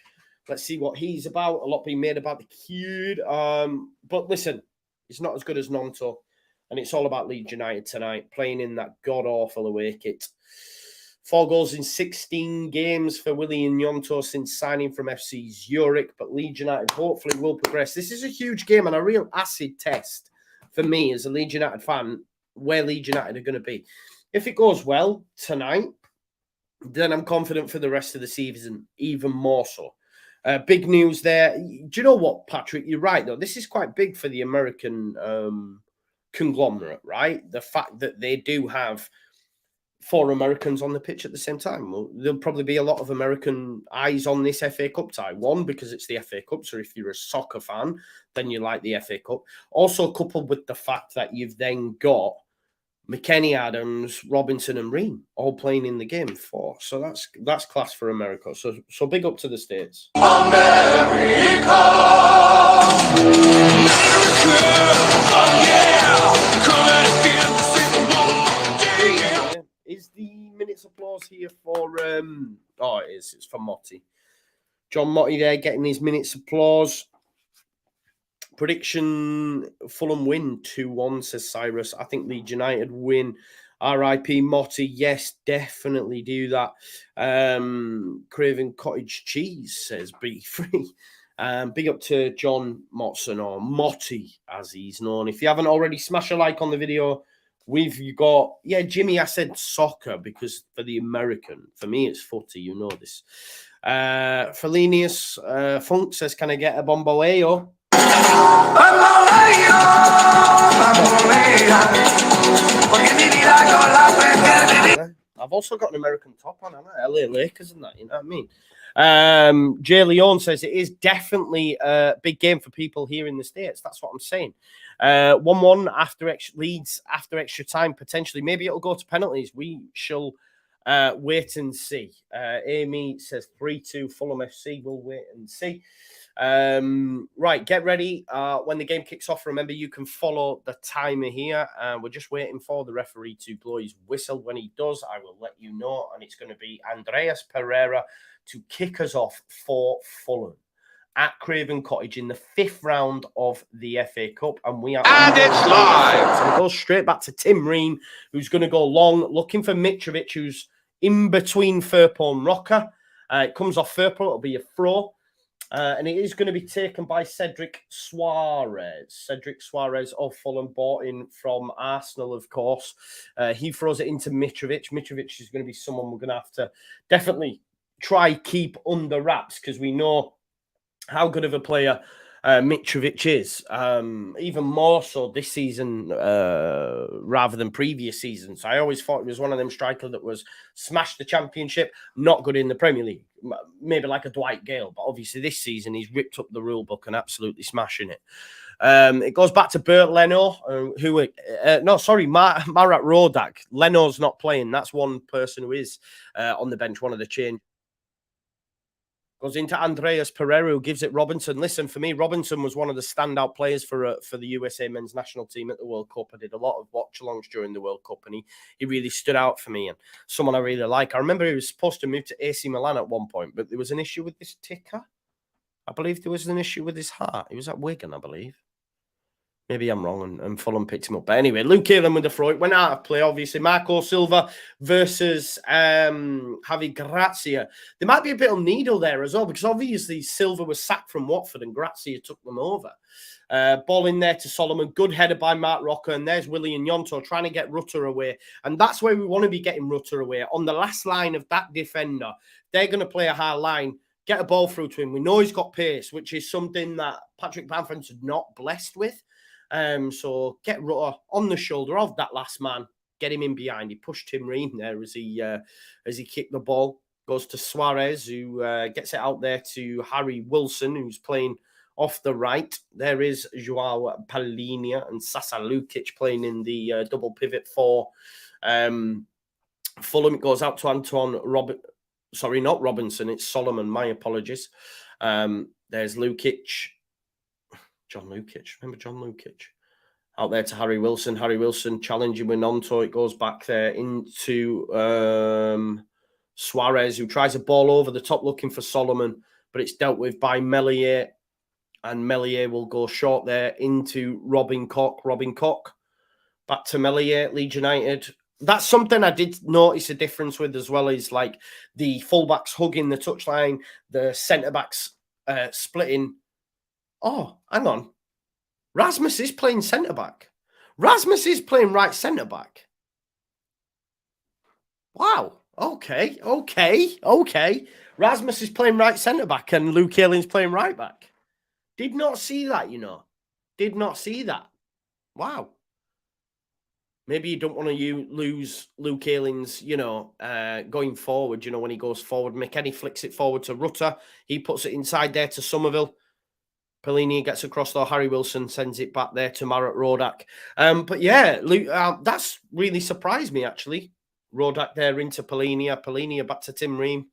Let's see what he's about. A lot being made about the kid. But listen, it's not as good as Nonto. And it's all about Leeds United tonight, playing in that god-awful away kit. 4 goals in 16 games for Willy Gnonto since signing from FC Zurich. But Leeds United hopefully will progress. This is a huge game and a real acid test for me as a Leeds United fan, where Leeds United are going to be. If it goes well tonight, then I'm confident for the rest of the season, even more so. Big news there. Do you know what, Patrick? You're right, though. This is quite big for the American conglomerate, right? The fact that they do have 4 Americans on the pitch at the same time. Well, there'll probably be a lot of American eyes on this FA Cup tie. One, because it's the FA Cup, so if you're a soccer fan, then you like the FA Cup. Also coupled with the fact that you've then got McKennie, Adams, Robinson and Ream all playing in the game for. So that's class for America. So big up to the States. America! Is the minutes applause here for oh, it is. It's for Motti. John Motti there getting his minutes applause. Prediction: Fulham win 2-1, says Cyrus. I think Leeds United win. R.I.P. Motti. Yes, definitely do that. Craven Cottage Cheese says B3. Big up to John Motson, or Motti as he's known. If you haven't already, smash a like on the video. We've got, Jimmy, I said soccer because for the American, for me it's footy, you know this. Felinius Funk says, can I get a Bomboleo? I've also got an American top on, haven't I? LA Lakers and that, you know what I mean? Jay Leon says it is definitely a big game for people here in the States. That's what I'm saying. 1-1 after Leeds after extra time, potentially. Maybe it'll go to penalties. We shall wait and see. Amy says 3-2 Fulham FC. We'll wait and see. Right, get ready. When the game kicks off, remember you can follow the timer here. We're just waiting for the referee to blow his whistle. When he does, I will let you know. And it's going to be Andreas Pereira to kick us off for Fulham at Craven Cottage in the 5th round of the FA Cup. And we are... And it's live! So it goes straight back to Tim Ream, who's going to go long, looking for Mitrovic, who's in between Firpo and Rocker. It comes off Firpo. It'll be a throw. And it is going to be taken by Cedric Suarez. Cedric Suarez of Fulham, bought in from Arsenal, of course. He throws it into Mitrovic. Mitrovic is going to be someone we're going to have to definitely try keep under wraps, because we know how good of a player Mitrovic is. Even more so this season rather than previous seasons. I always thought he was one of them strikers that was smashed the Championship, not good in the Premier League. Maybe like a Dwight Gale, but obviously this season he's ripped up the rule book and absolutely smashing it. It goes back to Bert Leno, Marat Rodak. Leno's not playing. That's one person who is on the bench, one of the change. Goes into Andreas Pereira, who gives it Robinson. Listen, for me, Robinson was one of the standout players for the USA men's national team at the World Cup. I did a lot of watch-alongs during the World Cup, and he really stood out for me, and someone I really like. I remember he was supposed to move to AC Milan at one point, but there was an issue with this ticker. I believe there was an issue with his heart. He was at Wigan, I believe. Maybe I'm wrong, and Fulham picked him up. But anyway, Luke Keelan with the throw. It went out of play, obviously. Marco Silva versus Javi Grazia. There might be a bit of needle there as well, because obviously Silva was sacked from Watford and Grazia took them over. Ball in there to Solomon. Good header by Mark Rocker. And there's Willy Gnonto trying to get Rutter away. And that's where we want to be getting Rutter away. On the last line of that defender, they're going to play a high line, get a ball through to him. We know he's got pace, which is something that Patrick Bamford's not blessed with. So get Rutter on the shoulder of that last man, get him in behind. He pushed Tim Ream there as he kicked the ball. Goes to Suarez, who gets it out there to Harry Wilson, who's playing off the right. There is Joao Palhinha and Sasa Lukic playing in the double pivot for Fulham. It goes out to not Robinson, it's Solomon. My apologies. There's Lukic. John Lukic. Remember John Lukic? Out there to Harry Wilson. Harry Wilson challenging with Nonto. It goes back there into Suarez, who tries a ball over the top looking for Solomon, but it's dealt with by Meslier. And Meslier will go short there into Robin Koch. Robin Koch back to Meslier, Leeds United. That's something I did notice a difference with as well, is like the fullbacks hugging the touchline, the centre-backs splitting. Oh, hang on. Rasmus is playing centre-back. Rasmus is playing right centre-back. Wow. Okay. Rasmus is playing right centre-back and Luke Ayling's playing right back. Did not see that, you know. Did not see that. Wow. Maybe you don't want to lose Luke Ayling's, you know, going forward, you know, when he goes forward. McKennie flicks it forward to Rutter. He puts it inside there to Somerville. Pellini gets across though. Harry Wilson sends it back there to Marat Rodak. But yeah, Luke, that's really surprised me, actually. Rodak there into Pellini. Pellini back to Tim Ream.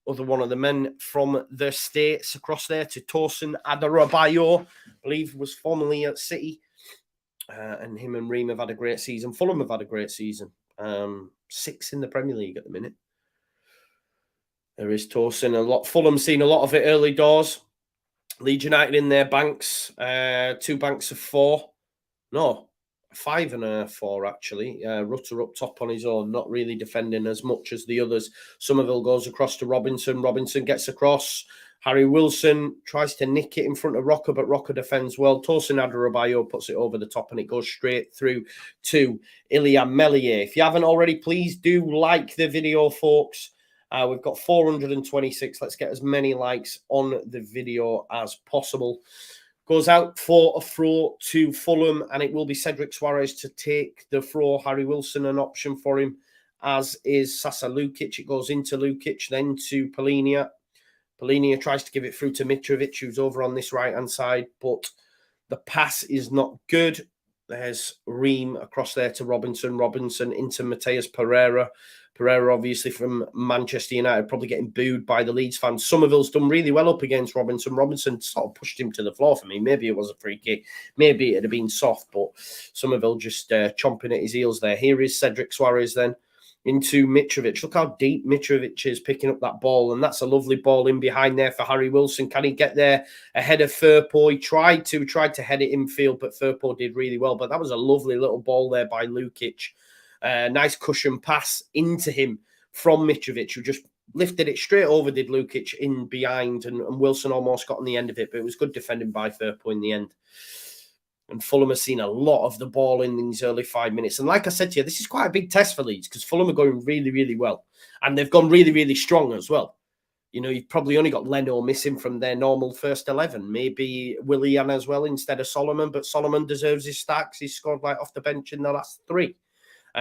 Other one of the men from the States across there to Torsen Adarabioyo. I believe was formerly at City. And him and Ream have had a great season. Fulham have had a great season. 6 in the Premier League at the minute. There is Torsen. Fulham seen a lot of it early doors. Leeds United in their banks, 2 banks of 4. No, 5 and a 4 actually. Rutter up top on his own, not really defending as much as the others. Somerville goes across to Robinson. Robinson gets across. Harry Wilson tries to nick it in front of Rocker, but Rocker defends well. Torsen Adarabioyo puts it over the top and it goes straight through to Ilya Meslier. If you haven't already, please do like the video, folks. We've got 426. Let's get as many likes on the video as possible. Goes out for a throw to Fulham, and it will be Cedric Suarez to take the throw. Harry Wilson, an option for him, as is Sasa Lukic. It goes into Lukic, then to Pellini. Pellini tries to give it through to Mitrovic, who's over on this right-hand side, but the pass is not good. There's Ream across there to Robinson. Robinson into Mateus Pereira. Pereira, obviously, from Manchester United, probably getting booed by the Leeds fans. Somerville's done really well up against Robinson. Robinson sort of pushed him to the floor for me. Maybe it was a free kick. Maybe it'd have been soft, but Somerville just chomping at his heels there. Here is Cedric Suarez then into Mitrovic. Look how deep Mitrovic is picking up that ball, and that's a lovely ball in behind there for Harry Wilson. Can he get there ahead of Firpo? He tried to head it infield, but Firpo did really well. But that was a lovely little ball there by Lukic. Nice cushion pass into him from Mitrovic, who just lifted it straight over, did Lukic in behind, and Wilson almost got on the end of it, but it was good defending by Firpo in the end. And Fulham has seen a lot of the ball in these early 5 minutes. And like I said to you, this is quite a big test for Leeds because Fulham are going really, really well. And they've gone really, really strong as well. You know, you've probably only got Leno missing from their normal first 11. Maybe Willian as well instead of Solomon. But Solomon deserves his stacks. He's scored like off the bench in the last 3.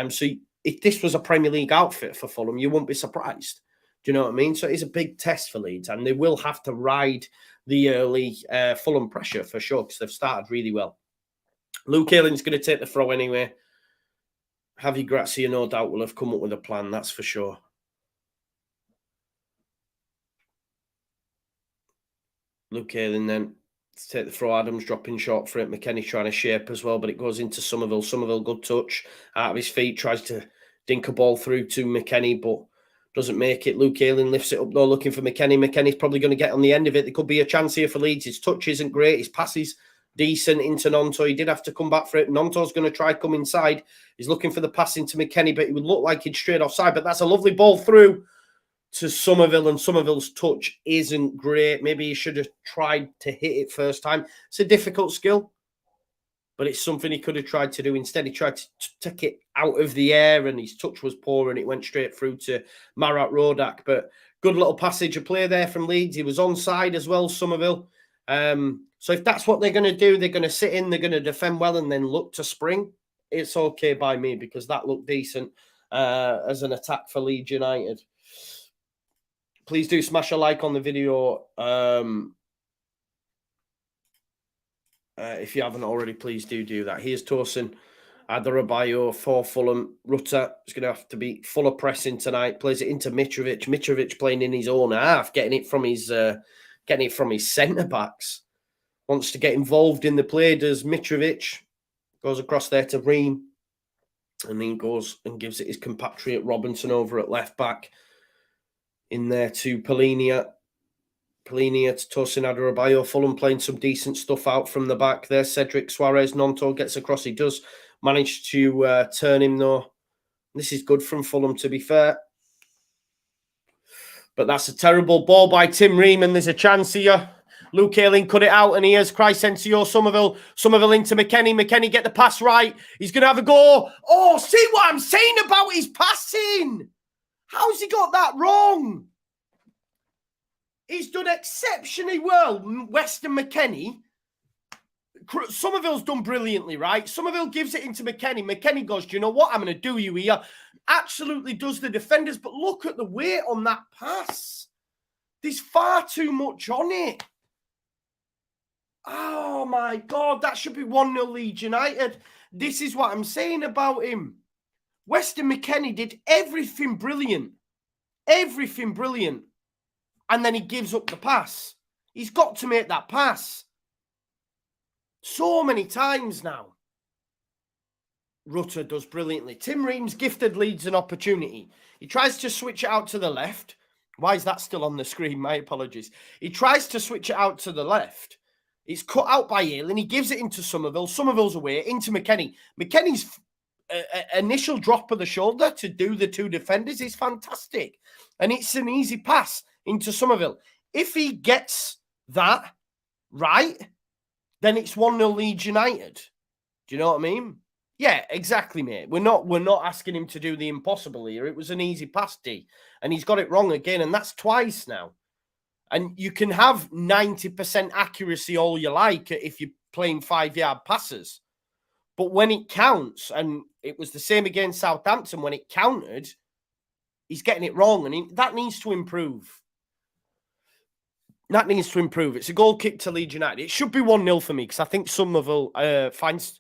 So if this was a Premier League outfit for Fulham, you wouldn't be surprised. Do you know what I mean? So it's a big test for Leeds. And they will have to ride the early Fulham pressure for sure because they've started really well. Luke Ayling's going to take the throw anyway. Javi Gracia, no doubt, will have come up with a plan, that's for sure. Luke Ayling then to take the throw. Adams dropping short for it. McKennie trying to shape as well, but it goes into Somerville. Somerville, good touch. Out of his feet, tries to dink a ball through to McKennie, but doesn't make it. Luke Ayling lifts it up though, looking for McKennie. McKennie's probably going to get on the end of it. There could be a chance here for Leeds. His touch isn't great. His passes decent into Nonto. He did have to come back for it. Nonto's going to try come inside. He's looking for the pass into McKennie, but it would look like he'd straight offside. But that's a lovely ball through to Somerville, and Somerville's touch isn't great. Maybe he should have tried to hit it first time. It's a difficult skill, but it's something he could have tried to do. Instead, he tried to take it out of the air, and his touch was poor, and it went straight through to Marat Rodak. But good little passage of play there from Leeds. He was onside as well, Somerville. So if that's what they're going to do, they're going to sit in, they're going to defend well, and then look to spring. It's okay by me because that looked decent as an attack for Leeds United. Please do smash a like on the video. If you haven't already, please do that. Here's Torsen Adarabioyo for Fulham. Rutter is going to have to be full of pressing tonight. Plays it into Mitrovic. Mitrovic playing in his own half, getting it from his centre backs. Wants to get involved in the play, does Mitrovic. Goes across there to Ream. And then goes and gives it his compatriot Robinson over at left back. In there to Polinia. Polinia to Tosin Adarabioyo. Fulham playing some decent stuff out from the back there. Cedric Suarez, Nonto gets across. He does manage to turn him, though. This is good from Fulham, to be fair. But that's a terrible ball by Tim Ream, and there's a chance here. Luke Ayling cut it out, and here's Crysencio Somerville. Somerville into McKennie. McKennie get the pass right. He's going to have a go. Oh, see what I'm saying about his passing. How's he got that wrong? He's done exceptionally well, Weston McKennie. Somerville's done brilliantly, right? Somerville gives it into McKennie. McKennie goes, do you know what? I'm going to do you here. Absolutely does the defenders, but look at the weight on that pass. There's far too much on it. Oh, my God. That should be 1-0 Leeds United. This is what I'm saying about him. Weston McKennie did everything brilliant. Everything brilliant. And then he gives up the pass. He's got to make that pass. So many times now. Rutter does brilliantly. Tim Ream's gifted Leeds an opportunity. He tries to switch it out to the left. Why is that still on the screen? My apologies. He tries to switch it out to the left. It's cut out by Ayling. He gives it into Somerville. Somerville's away into McKennie. McKennie's initial drop of the shoulder to do the two defenders is fantastic. And it's an easy pass into Somerville. If he gets that right, then it's 1-0 Leeds United. Do you know what I mean? Yeah, exactly, mate. We're not asking him to do the impossible here. It was an easy pass, D. And he's got it wrong again, and that's twice now. And you can have 90% accuracy all you like if you're playing 5-yard passes. But when it counts, and it was the same against Southampton, when it counted, he's getting it wrong, and that needs to improve. That needs to improve. It's a goal kick to Leeds United. It should be 1-0 for me, because I think Somerville finds...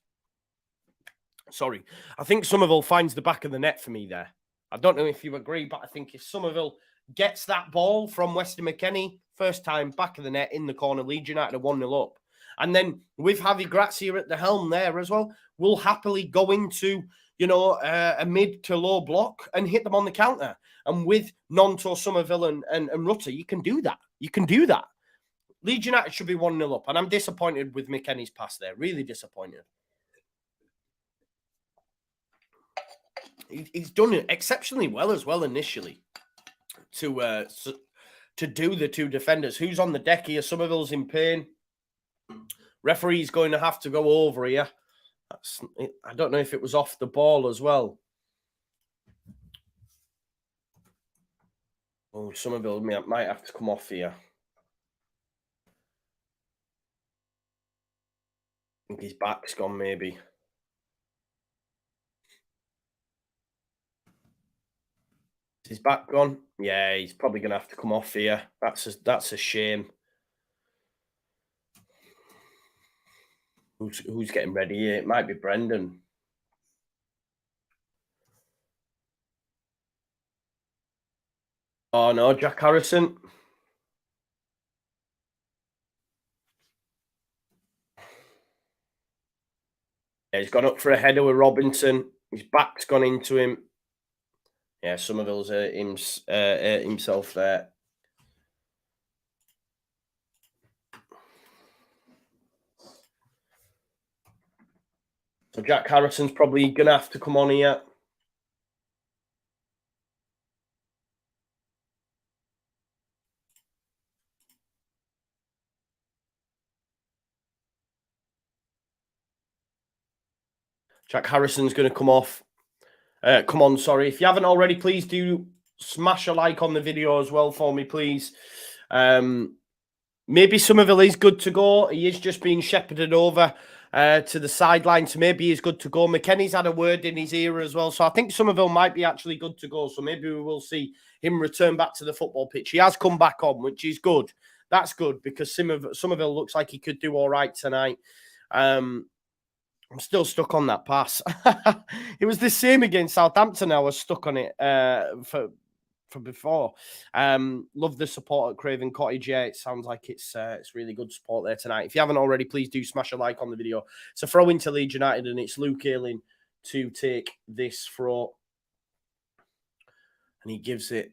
Sorry. I think Somerville finds the back of the net for me there. I don't know if you agree, but I think if Somerville gets that ball from Weston McKennie, first time, back of the net, in the corner, Leeds United are 1-0 up. And then with Javi Gracia at the helm there as well, we'll happily go into, you know, a mid to low block and hit them on the counter. And with Nonto, Somerville and Rutter, you can do that. You can do that. Leeds United should be 1-0 up. And I'm disappointed with McKennie's pass there. Really disappointed. He's done it exceptionally well as well initially to do the two defenders. Who's on the deck here? Somerville's in pain. Referee's going to have to go over here. I don't know if it was off the ball as well. Oh, Somerville might have to come off here. I think his back's gone, maybe. Is his back gone? Yeah, he's probably going to have to come off here. That's a shame. Who's getting ready here? It might be Brendan. Oh, no, Jack Harrison. Yeah, he's gone up for a header with Robinson. His back's gone into him. Yeah, Somerville's himself there. So Jack Harrison's probably going to have to come on here. Jack Harrison's going to come off. Come on, sorry. If you haven't already, please do smash a like on the video as well for me, please. Maybe Somerville is good to go. He is just being shepherded over to the sideline, so maybe he's good to go. McKennie's had a word in his ear as well, so I think Somerville might be actually good to go. So maybe we will see him return back to the football pitch. He has come back on, which is good. That's good because Somerville looks like he could do all right tonight. I'm still stuck on that pass. It was the same against Southampton. I was stuck on it for from before. Love the support at Craven Cottage. Yeah, it sounds like it's really good support there tonight. If you haven't already, please do smash a like on the video. It's a throw into Leeds United, and it's Luke Ayling to take this throw. And he gives it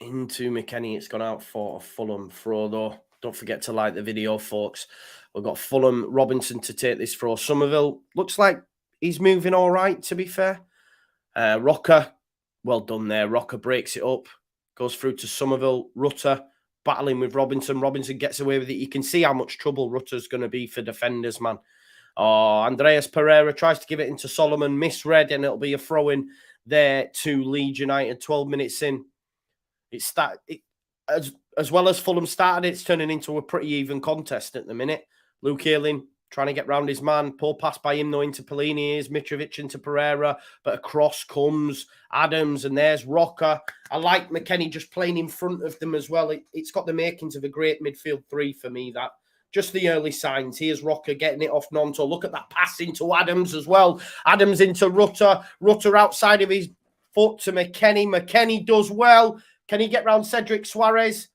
into McKennie. It's gone out for a Fulham throw, though. Don't forget to like the video, folks. We've got Fulham Robinson to take this throw. Somerville looks like he's moving all right, to be fair. Rocker, well done there. Rocker breaks it up, goes through to Somerville. Rutter battling with Robinson. Robinson gets away with it. You can see how much trouble Rutter's going to be for defenders, man. Oh, Andreas Pereira tries to give it into Solomon. Misread, and it'll be a throw-in there to Leeds United. 12 minutes in. As well as Fulham started, it's turning into a pretty even contest at the minute. Luke Ayling trying to get round his man. Poor pass by him, though, into Pelini. Here's Mitrovic into Pereira. But across comes Adams, and there's Rocker. I like McKennie just playing in front of them as well. It's got the makings of a great midfield three for me, that. Just the early signs. Here's Rocker getting it off Nonto. Look at that pass into Adams as well. Adams into Rutter. Rutter outside of his foot to McKennie. McKennie does well. Can he get round Cedric Suarez?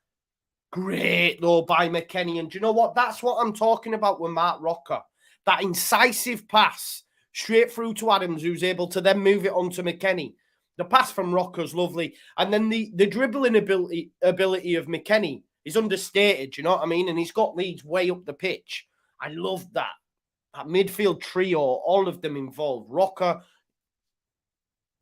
Great, though, by McKennie. And do you know what? That's what I'm talking about with Mark Rocker. That incisive pass straight through to Adams, who's able to then move it on to McKennie. The pass from Rocker's lovely. And then the dribbling ability of McKennie is understated, you know what I mean? And he's got Leeds way up the pitch. I love that. That midfield trio, all of them involved. Rocker,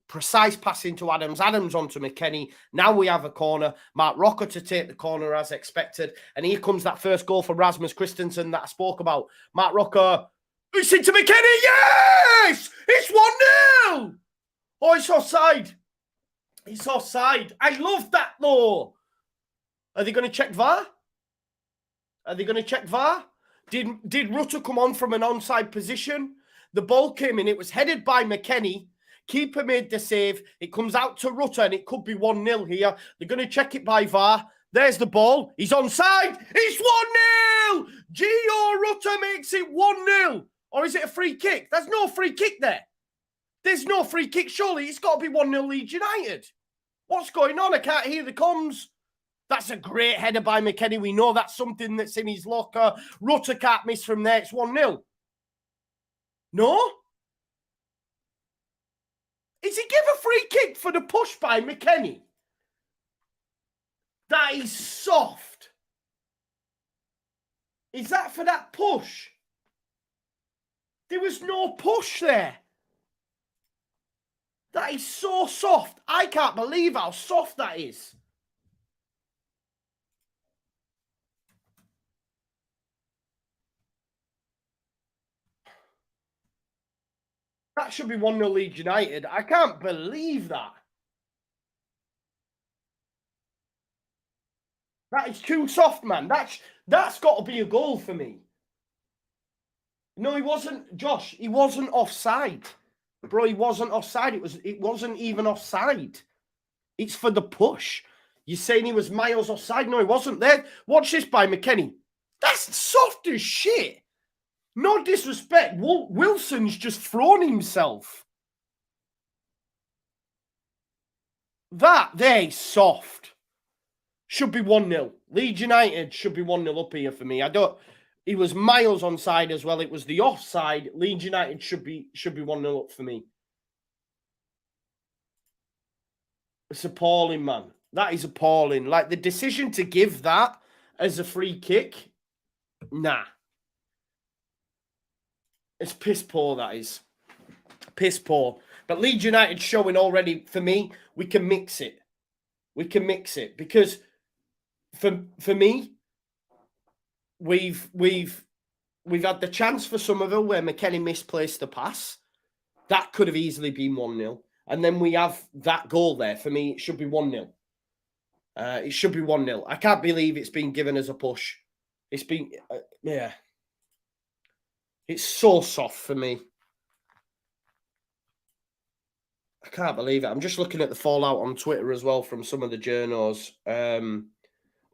precise passing to Adams. Adams onto McKennie. Now we have a corner. Mark Rocker to take the corner as expected. And here comes that first goal for Rasmus Christensen that I spoke about. Mark Rocker. It's into McKennie. Yes! It's 1-0. Oh, it's offside. It's offside. I love that, though. Are they going to check VAR? Are they going to check VAR? Did Rutter come on from an onside position? The ball came in. It was headed by McKennie. Keeper made the save. It comes out to Rutter, and it could be 1-0 here. They're going to check it by VAR. There's the ball. He's onside. It's 1-0. Gio Rutter makes it 1-0. Or is it a free kick? There's no free kick there. There's no free kick. Surely it's got to be 1-0 Leeds United. What's going on? I can't hear the comms. That's a great header by McKennie. We know that's something that's in his locker. Rutter can't miss from there. It's 1-0. No? Is he give a free kick for the push by McKennie? That is soft. Is that for that push? There was no push there. That is so soft. I can't believe how soft that is. That should be 1-0 Leeds United. I can't believe that. That is too soft, man. That's got to be a goal for me. No, he wasn't, Josh. He wasn't offside. Bro, he wasn't offside. It wasn't even offside. It's for the push. You're saying he was miles offside? No, he wasn't there. Watch this by McKennie. That's soft as shit. No disrespect. Wilson's just thrown himself. That there is soft. Should be 1-0. Leeds United should be 1-0 up here for me. He was miles onside as well. It was the offside. Leeds United should be 1-0 up for me. It's appalling, man. That is appalling. Like, the decision to give that as a free kick, nah. It's piss poor, that is. Piss poor. But Leeds United showing already, for me, we can mix it. We can mix it. Because for me, we've had the chance for Somerville where McKennie misplaced the pass. That could have easily been 1-0. And then we have that goal there. For me, it should be 1-0. It should be 1-0. I can't believe it's been given as a push. It's been, yeah. It's so soft for me. I can't believe it. I'm just looking at the fallout on Twitter as well from some of the journos.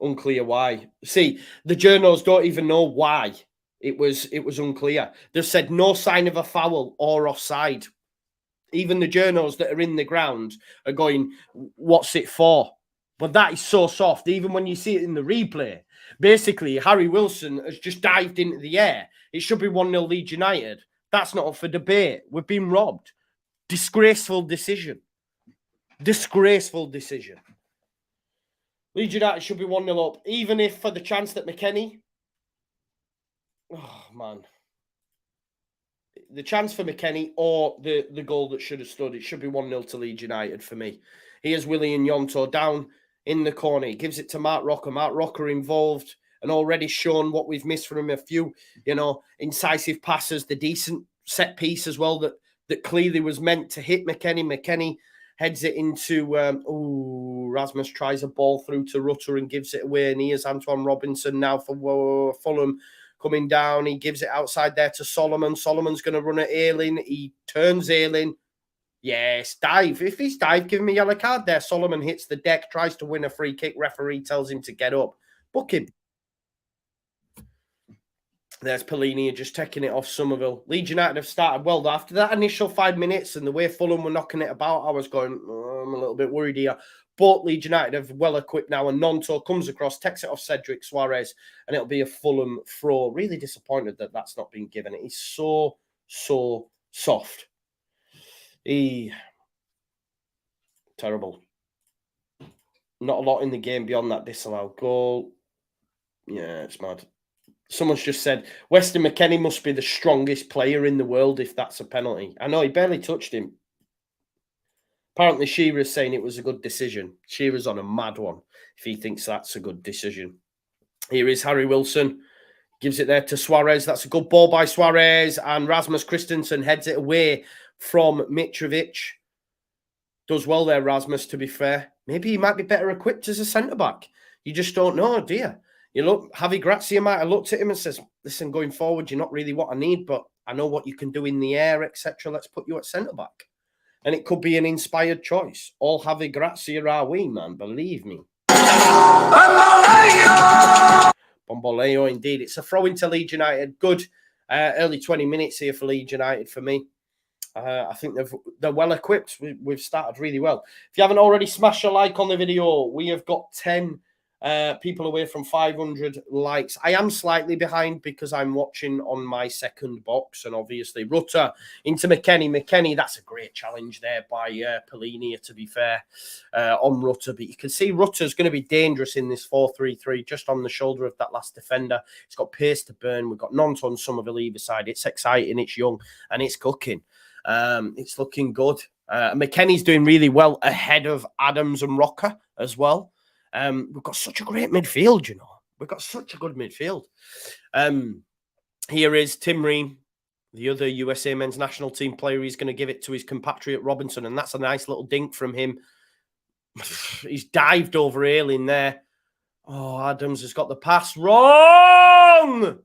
Unclear why. See, the journos don't even know why it was unclear. They've said no sign of a foul or offside. Even the journos that are in the ground are going, what's it for? But that is so soft. Even when you see it in the replay, basically, Harry Wilson has just dived into the air. It should be 1-0 Leeds United. That's not up for debate. We've been robbed. Disgraceful decision. Disgraceful decision. Leeds United should be 1-0 up, even if for the chance that McKennie... Oh, man. The chance for McKennie or the goal that should have stood, it should be 1-0 to Leeds United for me. Here's Willian Yonto down in the corner. He gives it to Mark Rocker. Mark Rocker involved and already shown what we've missed from him. A few, incisive passes, the decent set piece as well that clearly was meant to hit McKennie. McKennie heads it into, Rasmus tries a ball through to Rutter and gives it away. And here's Antoine Robinson now for Fulham. Coming down, he gives it outside there to Solomon. Solomon's going to run at Ayling. He turns Ayling. Yes, dive. If he's dive, give him a yellow card there. Solomon hits the deck, tries to win a free kick. Referee tells him to get up. Book him. There's Pelini just taking it off Somerville. Leeds United have started well. After that initial 5 minutes and the way Fulham were knocking it about, I was going, I'm a little bit worried here. But Leeds United have well equipped now, and Nonto comes across, takes it off Cedric Suarez, and it'll be a Fulham throw. Really disappointed that that's not been given. He's so soft. Terrible. Not a lot in the game beyond that disallowed goal. Yeah, it's mad. Someone's just said, Weston McKennie must be the strongest player in the world if that's a penalty. I know, he barely touched him. Apparently, Shearer's saying it was a good decision. Shearer's on a mad one if he thinks that's a good decision. Here is Harry Wilson. Gives it there to Suarez. That's a good ball by Suarez. And Rasmus Christensen heads it away from Mitrovic. Does well there, Rasmus, to be fair. Maybe he might be better equipped as a centre-back. You just don't know, do you? You look, Javi Gracia might have looked at him and says, listen, going forward, you're not really what I need, but I know what you can do in the air, etc. Let's put you at centre-back. And it could be an inspired choice. All Javi Gracia are we, man. Believe me. Bomboleo, indeed. It's a throw into Leeds United. Good early 20 minutes here for Leeds United for me. I think they're well equipped. We've started really well. If you haven't already smashed a like on the video, we have got 10 people away from 500 likes. I am slightly behind because I'm watching on my second box, and obviously Rutter into McKennie. McKennie, that's a great challenge there by Pelini, to be fair, on Rutter. But you can see Rutter's going to be dangerous in this 4-3-3, just on the shoulder of that last defender. It's got pace to burn. We've got Nonton Somerville either side. It's exciting, it's young, and it's cooking. It's looking good. McKennie's doing really well ahead of Adams and Rocker as well. We've got such a great midfield, We've got such a good midfield. Here is Tim Ream, the other USA men's national team player. He's going to give it to his compatriot Robinson, and that's a nice little dink from him. He's dived over Ayling there. Oh, Adams has got the pass wrong.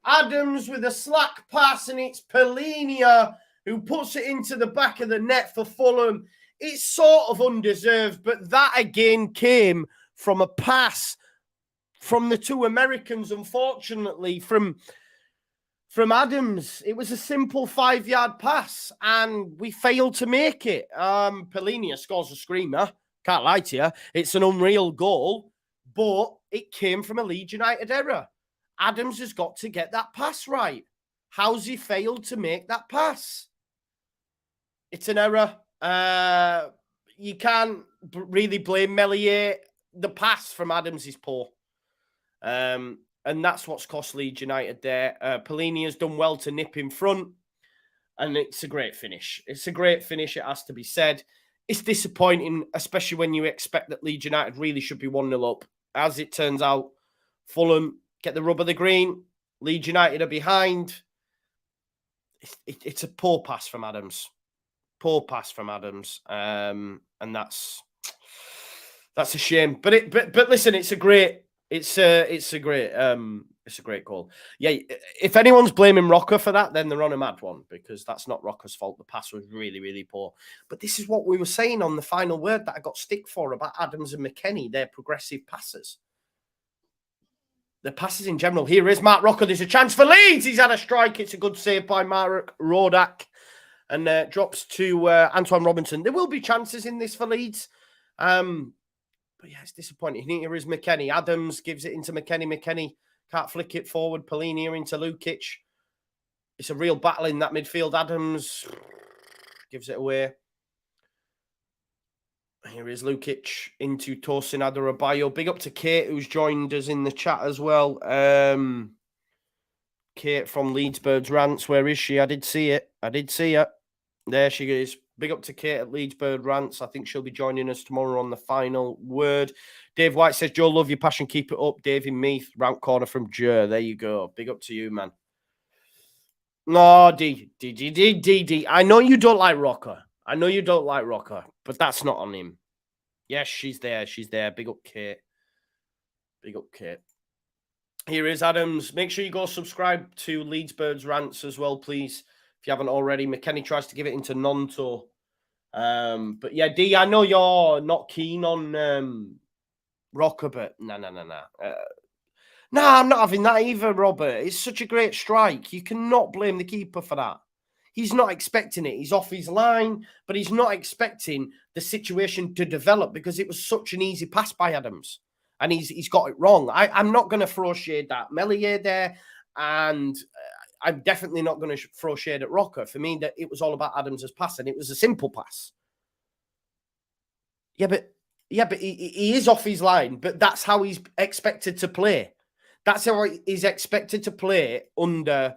Adams with a slack pass, and it's Pelini who puts it into the back of the net for Fulham. It's sort of undeserved, but that again came from a pass from the two Americans, unfortunately, from Adams. It was a simple 5-yard pass, and we failed to make it. Pelini scores a screamer. Can't lie to you. It's an unreal goal, but it came from a Leeds United error. Adams has got to get that pass right. How's he failed to make that pass? It's an error. You can't really blame Melier. The pass from Adams is poor. And that's what's cost Leeds United there. Pelini has done well to nip in front. And it's a great finish. It's a great finish, it has to be said. It's disappointing, especially when you expect that Leeds United really should be 1-0 up. As it turns out, Fulham get the rub of the green. Leeds United are behind. It's a poor pass from Adams. Poor pass from Adams, and that's a shame. But listen, it's a great goal. Yeah, if anyone's blaming Rocker for that, then they're on a mad one, because that's not Rocker's fault. The pass was really, really poor. But this is what we were saying on the final word that I got stick for about Adams and McKennie. They're progressive passers. The passes in general. Here is Mark Rocker. There's a chance for Leeds. He's had a strike. It's a good save by Mark Rodak. and drops to Antoine Robinson. There will be chances in this for Leeds. But yeah, it's disappointing. Here is McKennie. Adams gives it into McKennie. McKennie can't flick it forward. Polina into Lukic. It's a real battle in that midfield. Adams gives it away. Here is Lukic into Tosin Adarabioyo. Big up to Kate, who's joined us in the chat as well. Kate from Leeds Birds Rants. Where is she? I did see it. I did see her. There she is. Big up to Kate at Leeds Bird Rants. I think she'll be joining us tomorrow on the final word. Dave White says, Joe, love your passion. Keep it up. Davey Meath, round corner from Jer. There you go. Big up to you, man. No, D. I know you don't like Rocker. I know you don't like Rocker, but that's not on him. Yes, she's there. She's there. Big up, Kate. Big up, Kate. Here is Adams. Make sure you go subscribe to Leeds Birds Rants as well, please. If you haven't already. McKennie tries to give it into Nonto. But yeah, D, I know you're not keen on Rocker, but no. No, I'm not having that either, Robert. It's such a great strike. You cannot blame the keeper for that. He's not expecting it. He's off his line, but he's not expecting the situation to develop because it was such an easy pass by Adams. And he's got it wrong. I'm not going to throw shade at Melier there, and I'm definitely not going to throw shade at Rocker. For me, that it was all about Adams' pass, and it was a simple pass. Yeah, but he is off his line, but that's how he's expected to play. That's how he's expected to play under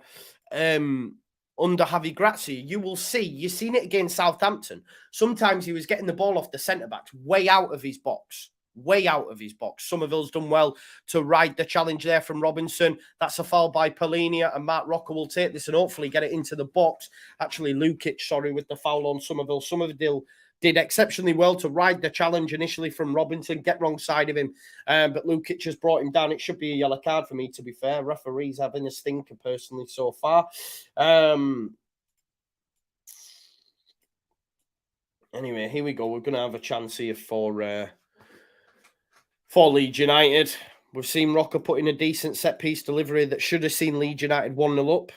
Javi Gracia. You will see. You've seen it against Southampton. Sometimes he was getting the ball off the centre-backs way out of his box. Way out of his box. Somerville's done well to ride the challenge there from Robinson. That's a foul by Polina, and Matt Rocker will take this and hopefully get it into the box. Actually, Lukic, with the foul on Somerville. Somerville did exceptionally well to ride the challenge initially from Robinson, get wrong side of him. But Lukic has brought him down. It should be a yellow card for me, to be fair. Referee's having a stinker personally so far. Anyway, here we go. We're going to have a chance here for Leeds United. We've seen Rocker put in a decent set-piece delivery that should have seen Leeds United 1-0 up.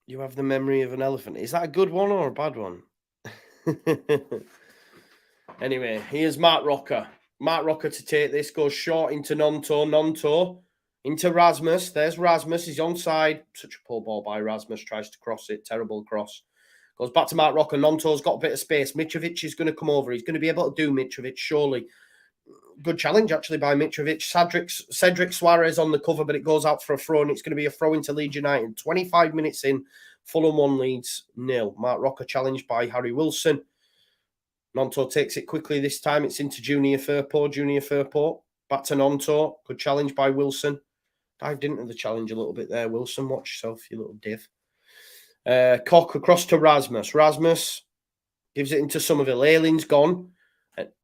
You have the memory of an elephant. Is that a good one or a bad one? Anyway, here's Mark Rocker. Mark Rocker to take this. Goes short into Nonto. Nonto into Rasmus. There's Rasmus. He's onside. Such a poor ball by Rasmus. Tries to cross it. Terrible cross. Goes back to Mark Rocker. Nonto's got a bit of space. Mitrovic is going to come over. He's going to be able to do Mitrovic, surely. Good challenge, actually, by Mitrovic. Cedric Suarez on the cover, but it goes out for a throw, and it's going to be a throw into Leeds United. 25 minutes in, Fulham 1, Leeds 0. Mark Rocker challenged by Harry Wilson. Nonto takes it quickly this time. It's into Junior Firpo. Back to Nonto. Good challenge by Wilson. Dived into the challenge a little bit there, Wilson. Watch yourself, you little div. Cock across to Rasmus. Rasmus gives it into Somerville. Ayling's gone.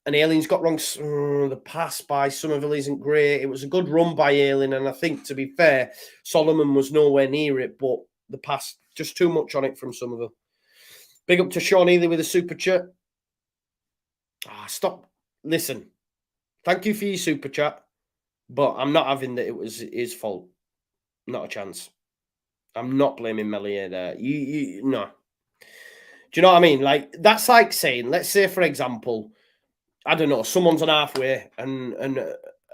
And Ayling's got wrong. The pass by Somerville isn't great. It was a good run by Ayling. And I think, to be fair, Solomon was nowhere near it. But the pass, just too much on it from Somerville. Big up to Sean Ely with a super chat. Stop. Listen. Thank you for your super chat. But I'm not having that it was his fault. Not a chance. I'm not blaming Melier there. No. Do you know what I mean? Like, that's like saying, let's say, for example, I don't know, someone's on halfway and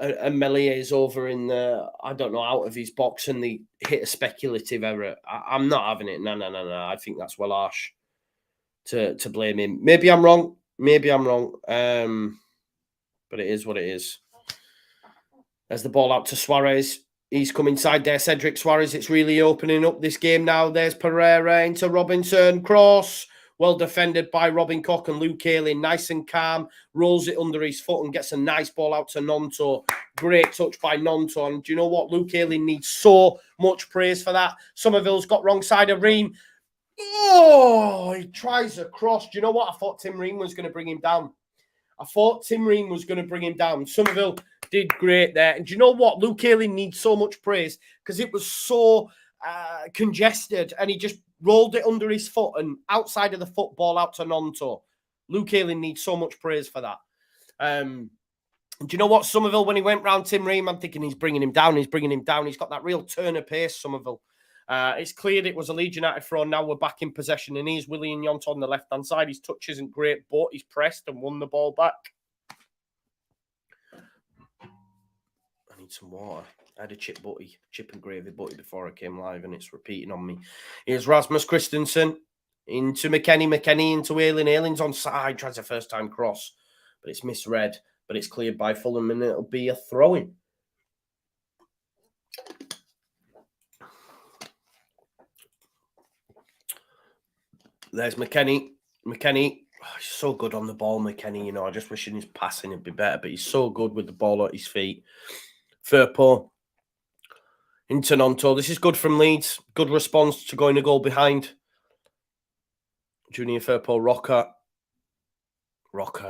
Melier is over in the, I don't know, out of his box and they hit a speculative error. I'm not having it. No. I think that's well harsh to blame him. Maybe I'm wrong. But it is what it is. There's the ball out to Suarez. He's come inside there, Cedric Suarez. It's really opening up this game now. There's Pereira into Robinson. Cross. Well defended by Robin Koch and Luke Ayling. Nice and calm. Rolls it under his foot and gets a nice ball out to Nonto. Great touch by Nonto. And do you know what? Luke Ayling needs so much praise for that. Somerville's got wrong side of Ream. Oh, he tries a cross. Do you know what? I thought Tim Ream was going to bring him down. Somerville did great there. And do you know what? Luke Ayling needs so much praise because it was so congested and he just rolled it under his foot and outside of the football out to Nonto. Luke Ayling needs so much praise for that. Do you know what, Somerville, when he went round Tim Ream, I'm thinking he's bringing him down. He's got that real turn of pace, Somerville. It's cleared. It was a Leeds United throw. Now we're back in possession. And here's William Yont on the left-hand side. His touch isn't great, but he's pressed and won the ball back. I need some water. I had a chip and gravy butty before I came live, and it's repeating on me. Here's Rasmus Christensen into McKennie into Ayling. Ayling's on side, tries a first-time cross, but it's misread. But it's cleared by Fulham, and it'll be a throw-in. There's McKennie. Oh, he's so good on the ball, McKennie. You know, I just wishing his passing would be better, but he's so good with the ball at his feet. Firpo into Nonto. This is good from Leeds. Good response to going a goal behind. Junior Firpo, Rocker,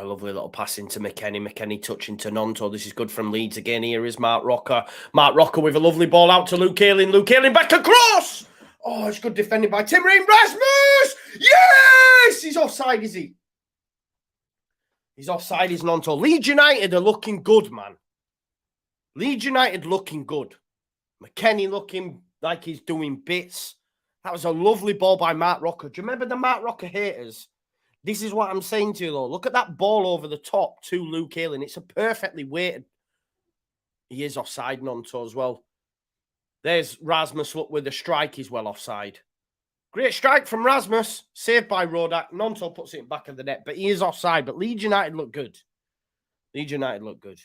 lovely little pass into McKennie. McKennie touching to Nonto. This is good from Leeds again. Here is Mark Rocker. Mark Rocker with a lovely ball out to Luke Ayling. Luke Ayling back across. Oh, it's good defended by Tim Ream. Rasmus! Yes! He's offside, is he? He's offside, is Nonto. Leeds United are looking good, man. Leeds United looking good. McKennie looking like he's doing bits. That was a lovely ball by Mark Rocker. Do you remember the Mark Rocker haters? This is what I'm saying to you, though. Look at that ball over the top to Luke Ayling. It's a perfectly weighted. He is offside, Nonto, as well. There's Rasmus, look, with the strike. He's well offside. Great strike from Rasmus. Saved by Rodak. Nonto puts it in back of the net, but he is offside. But Leeds United look good. Leeds United look good.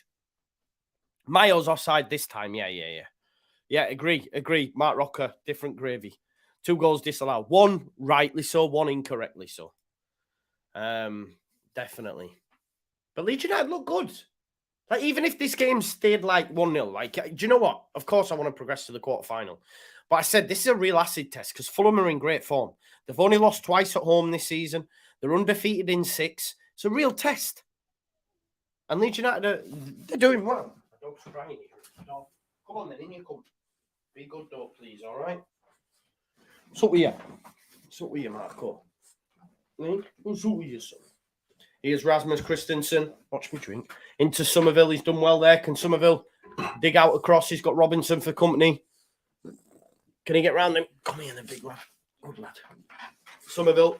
Mayo's offside this time. Yeah, agree. Mark Rocker, different gravy. 2 goals disallowed. 1 rightly so, 1 incorrectly so. Definitely. But Leeds United look good. Like, even if this game stayed like 1-0, like, do you know what? Of course I want to progress to the quarterfinal. But I said this is a real acid test because Fulham are in great form. They've only lost twice at home this season. They're undefeated in 6. It's a real test. And Leeds United, they're doing well. My dog's crying. Come on then, in you come. Be good, dog, please, all right? What's up with you? What's up with you, Marco? What's up with you, son? Here's Rasmus Christensen. Watch me drink. Into Somerville. He's done well there. Can Somerville dig out across? He's got Robinson for company. Can he get round him? Come here, the big lad. Good lad. Somerville.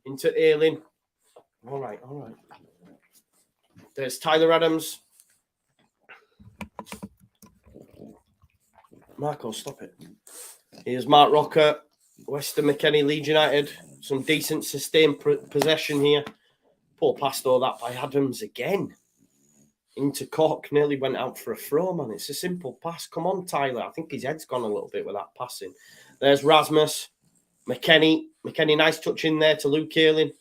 Into Ayling. All right. There's Tyler Adams. Marco, stop it. Here's Mark Rocker. Weston McKennie, Leeds United. Some decent sustained possession here. Poor pass though, that by Adams again. Into Cork. Nearly went out for a throw, man. It's a simple pass. Come on, Tyler. I think his head's gone a little bit with that passing. There's Rasmus. McKennie. Nice touch in there to Luke Ayling.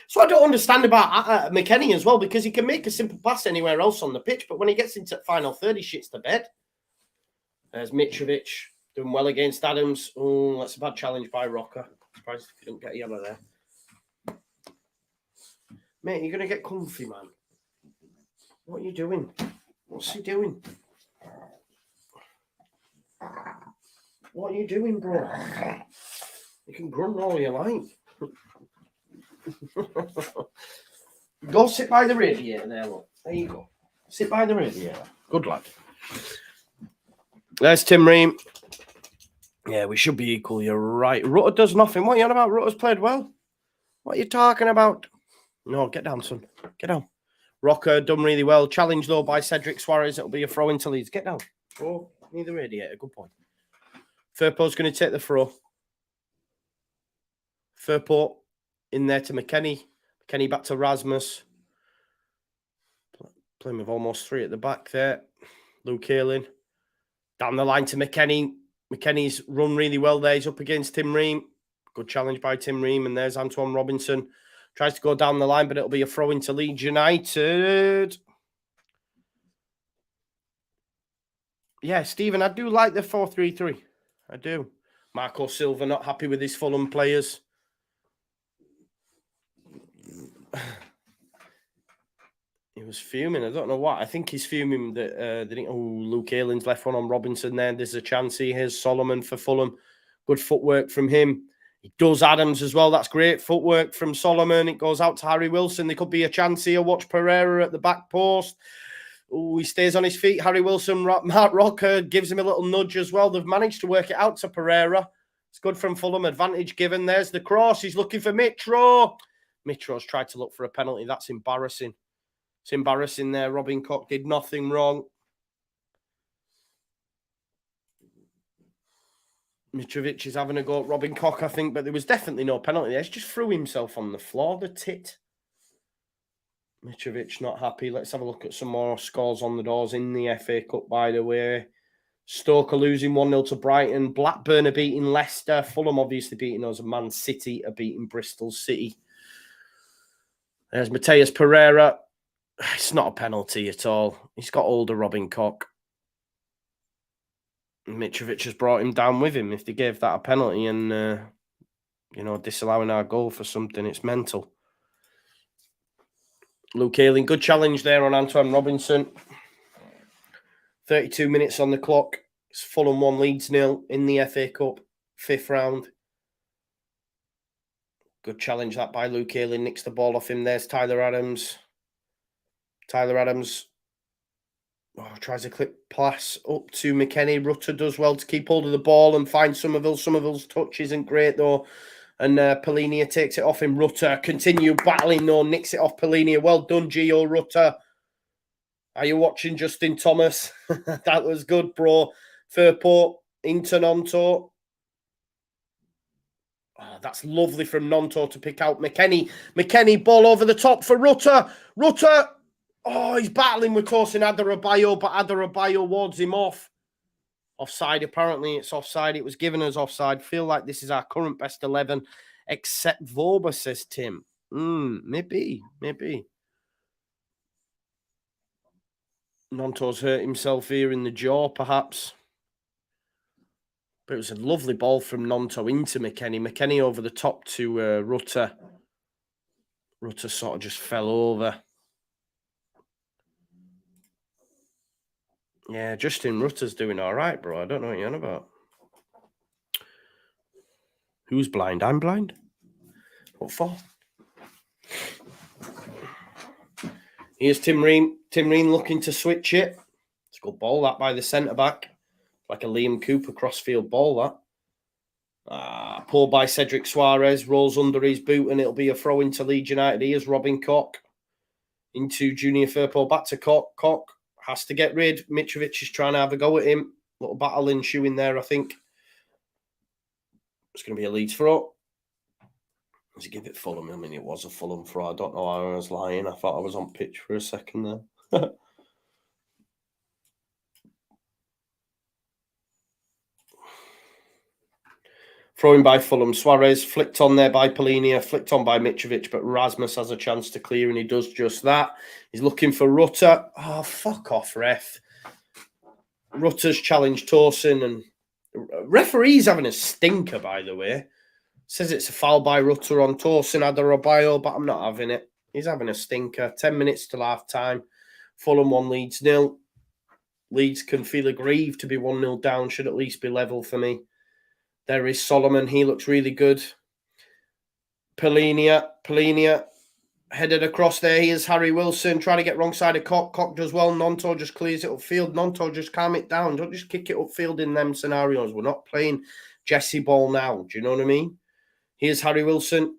So I don't understand about McKennie as well, because he can make a simple pass anywhere else on the pitch, but when he gets into final third, he shits the bed. There's Mitrovic. Doing well against Adams. Oh, that's a bad challenge by Rocker. Surprised if you don't get a yellow there. Mate, you're going to get comfy, man. What are you doing? What's he doing? What are you doing, bro? You can grunt all you like. Go sit by the radiator there, look. There you go. Sit by the radiator. Good lad. There's Tim Ream. Yeah, we should be equal. You're right. Rutter does nothing. What are you on about? Rutter's played well. What are you talking about? No, get down, son. Get down. Rocker done really well. Challenged, though, by Cedric Suarez. It'll be a throw into Leeds. Get down. Oh, need the radiator. Good point. Firpo's going to take the throw. Firpo in there to McKennie. McKennie back to Rasmus. Playing with almost 3 at the back there. Luke Ayling. Down the line to McKennie. McKennie's run really well there. He's up against Tim Ream. Good challenge by Tim Ream. And there's Antoine Robinson. Tries to go down the line, but it'll be a throw into Leeds United. Yeah, Stephen, I do like the 4-3-3. I do. Marco Silva not happy with his Fulham players. He was fuming. I don't know what. I think he's fuming that Luke Ayling's left one on Robinson there. There's a chance. Here's Solomon for Fulham. Good footwork from him. He does Adams as well. That's great footwork from Solomon. It goes out to Harry Wilson. There could be a chance here. Watch Pereira at the back post. Oh, he stays on his feet. Harry Wilson, Mark Rocker gives him a little nudge as well. They've managed to work it out to Pereira. It's good from Fulham. Advantage given. There's the cross. He's looking for Mitro. Mitro's tried to look for a penalty. That's embarrassing. It's embarrassing there. Robin Koch did nothing wrong. Mitrovic is having a go at Robin Koch, I think, but there was definitely no penalty there. He just threw himself on the floor, the tit. Mitrovic not happy. Let's have a look at some more scores on the doors in the FA Cup, by the way. Stoke are losing 1-0 to Brighton. Blackburn are beating Leicester. Fulham obviously beating us. Man City are beating Bristol City. There's Mateus Pereira. It's not a penalty at all. He's got older Robin Koch. Mitrovic has brought him down with him. If they gave that a penalty and, disallowing our goal for something, it's mental. Luke Ayling, good challenge there on Antoine Robinson. 32 minutes on the clock. It's Fulham 1, Leeds 0 in the FA Cup, 5th round. Good challenge that by Luke Ayling. Nicks the ball off him. There's Tyler Adams. Tries a clip pass up to McKennie. Rutter does well to keep hold of the ball and find Somerville. Somerville's touch isn't great though. And Polinia takes it off him. Rutter continue battling though. Nicks it off Polinia. Well done, Gio Rutter. Are you watching Justin Thomas? That was good, bro. Firpo into Nonto. Oh, that's lovely from Nonto to pick out McKennie. McKennie, ball over the top for Rutter. Rutter. Oh, he's battling with Tosin Adarabioyo, but Adarabioyo wards him off. Offside, apparently it's offside. It was given as offside. Feel like this is our current best 11, except Voba, says Tim. Maybe. Nonto's hurt himself here in the jaw, perhaps. But it was a lovely ball from Nonto into McKennie. McKennie over the top to Rutter. Rutter sort of just fell over. Yeah, Justin Rutter's doing all right, bro. I don't know what you're on about. Who's blind? I'm blind. What for? Here's Tim Ream. Tim Ream looking to switch it. It's a good ball, that, by the centre-back. Like a Liam Cooper crossfield ball, that. Pulled by Cedric Suarez. Rolls under his boot, and it'll be a throw into Leeds United. Here's Robin Koch. Into Junior Firpo. Back to Koch. Koch has to get rid. Mitrovic is trying to have a go at him. Little battle ensuing there, I think. It's going to be a Leeds throw. Does he give it Fulham? I mean, it was a Fulham throw. I don't know how I was lying. I thought I was on pitch for a second there. Throwing by Fulham. Suarez flicked on there by Polinia, flicked on by Mitrovic, but Rasmus has a chance to clear, and he does just that. He's looking for Rutter. Oh, fuck off, ref. Rutter's challenged Tosin, and referee's having a stinker, by the way. Says it's a foul by Rutter on Tosin Adarabioyo, but I'm not having it. He's having a stinker. 10 minutes till half time. Fulham 1, Leeds 0. Leeds can feel aggrieved to be 1-0 down, should at least be level for me. There is Solomon. He looks really good. Polinia headed across there. Here's Harry Wilson trying to get wrong side of Koch. Koch does well. Nonto just clears it upfield. Nonto, just calm it down. Don't just kick it upfield in them scenarios. We're not playing Jesse ball now. Do you know what I mean? Here's Harry Wilson.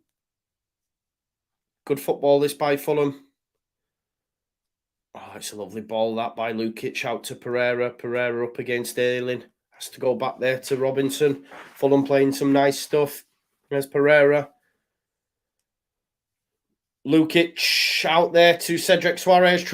Good football this by Fulham. Oh, it's a lovely ball, that, by Lukic out to Pereira. Pereira up against Ayling. Has to go back there to Robinson. Fulham playing some nice stuff. There's Pereira. Lukic out there to Cedric Suarez.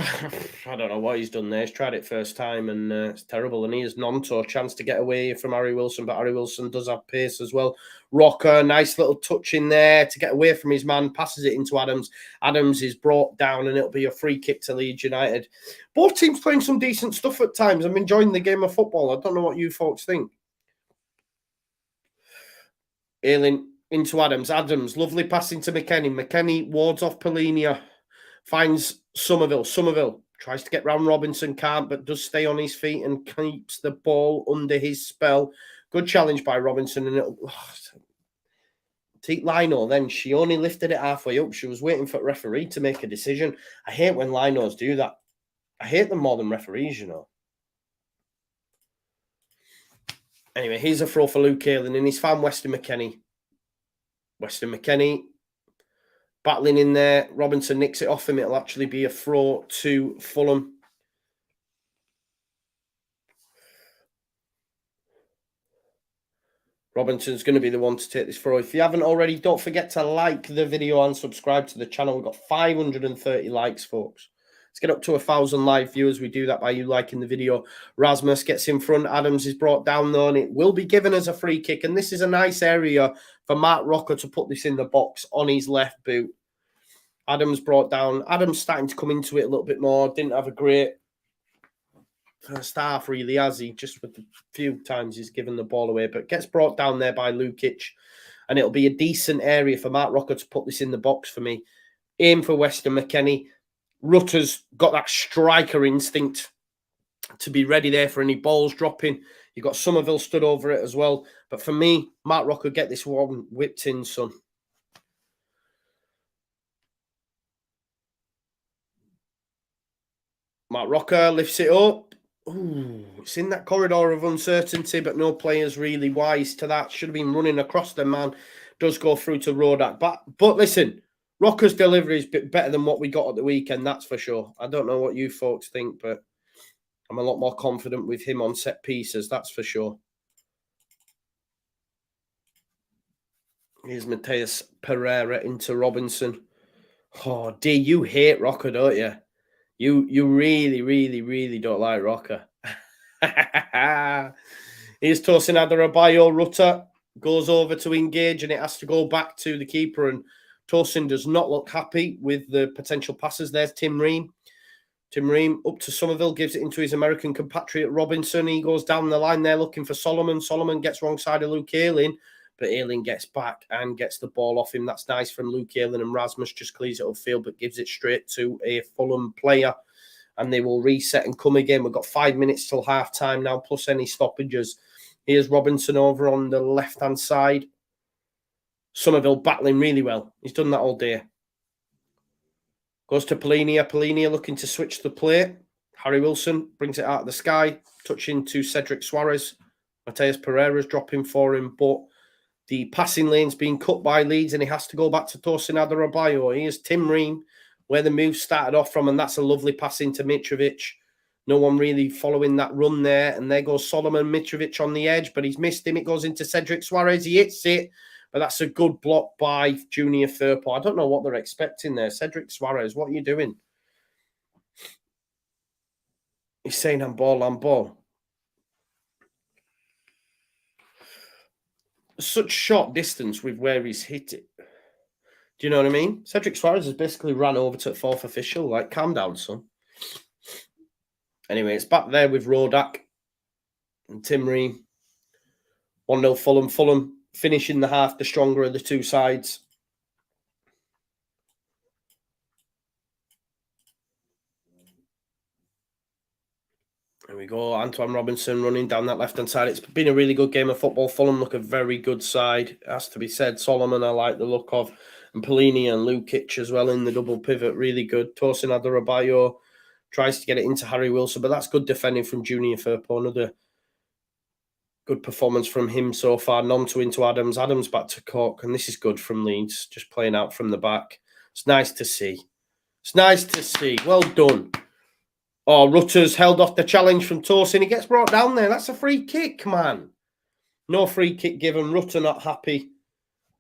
I don't know what he's done there. He's tried it first time, and it's terrible. And here's Nonto, chance to get away from Harry Wilson, but Harry Wilson does have pace as well. Rocker, nice little touch in there to get away from his man. Passes it into Adams. Adams is brought down, and it'll be a free kick to Leeds United. Both teams playing some decent stuff at times. I'm enjoying the game of football. I don't know what you folks think. Ayling into Adams. Adams, lovely passing to McKennie. McKennie wards off Polinia. Finds Somerville. Somerville tries to get round Robinson. Can't, but does stay on his feet and keeps the ball under his spell. Good challenge by Robinson. And it'll... Take Lino then. She only lifted it halfway up. She was waiting for the referee to make a decision. I hate when Linos do that. I hate them more than referees, you know. Anyway, here's a throw for Luke Ayling, and he's found Weston McKennie. Weston McKennie battling in there. Robinson nicks it off him. It'll actually be a throw to Fulham. Robinson's going to be the one to take this throw. If you haven't already, don't forget to like the video and subscribe to the channel. We've got 530 likes, folks. Let's get up to 1,000 live viewers. We do that by you liking the video. Rasmus gets in front. Adams is brought down, though, and it will be given as a free kick. And this is a nice area for Mark Rocker to put this in the box on his left boot. Adams brought down. Adams starting to come into it a little bit more. Didn't have a great first half, really, has he? Just with the few times he's given the ball away, but gets brought down there by Lukic, and it'll be a decent area for Mark Rocker to put this in the box for me. Aim for Weston McKennie. Rutter's got that striker instinct to be ready there for any balls dropping. You've got Somerville stood over it as well. But for me, Mark Rocker, get this one whipped in, son. Mark Rocker lifts it up. Ooh, it's in that corridor of uncertainty, but no player's really wise to that. Should have been running across them, man. Does go through to Rodak. But listen, Rocker's delivery is a bit better than what we got at the weekend, that's for sure. I don't know what you folks think, but I'm a lot more confident with him on set pieces, that's for sure. Here's Mateus Pereira into Robinson. Oh, D, you hate Rocker, don't you? You really, really, really don't like Rocker. Here's Tosin Adarabioyo. Rutter goes over to engage, and it has to go back to the keeper. And Tosin does not look happy with the potential passes. There's Tim Ream. Tim Ream up to Somerville, gives it into his American compatriot Robinson. He goes down the line there looking for Solomon. Solomon gets wrong side of Luke Ayling, but Ayling gets back and gets the ball off him. That's nice from Luke Ayling, and Rasmus just clears it upfield but gives it straight to a Fulham player, and they will reset and come again. We've got 5 minutes till half-time now, plus any stoppages. Here's Robinson over on the left-hand side. Somerville battling really well. He's done that all day. Goes to Polinia. Polinia looking to switch the play. Harry Wilson brings it out of the sky, touching to Cedric Suarez. Mateus Pereira's dropping for him, but the passing lane's being cut by Leeds, and he has to go back to Tosin Adarabioyo. Here's Tim Ream, where the move started off from, and that's a lovely pass into Mitrovic. No one really following that run there, and there goes Solomon. Mitrovic on the edge, but he's missed him. It goes into Cedric Suarez. He hits it, but that's a good block by Junior Firpo. I don't know what they're expecting there. Cedric Suarez, what are you doing? He's saying handball, handball. Such short distance with where he's hit it. Do you know what I mean? Cedric Suarez has basically ran over to the fourth official. Like, calm down, son. Anyway, it's back there with Rodak and Tim Ream. 1-0 Fulham. Fulham finishing the half, the stronger of the two sides. There we go. Antoine Robinson running down that left-hand side. It's been a really good game of football. Fulham look a very good side. It has to be said. Solomon, I like the look of. And Polini and Lukic as well in the double pivot. Really good. Tosin Adarabioyo tries to get it into Harry Wilson, but that's good defending from Junior Firpo. Another good performance from him so far. Nonto into Adams. Adams back to Cook. And this is good from Leeds. Just playing out from the back. It's nice to see. It's nice to see. Well done. Oh, Rutter's held off the challenge from Tosin. He gets brought down there. That's a free kick, man. No free kick given. Rutter not happy.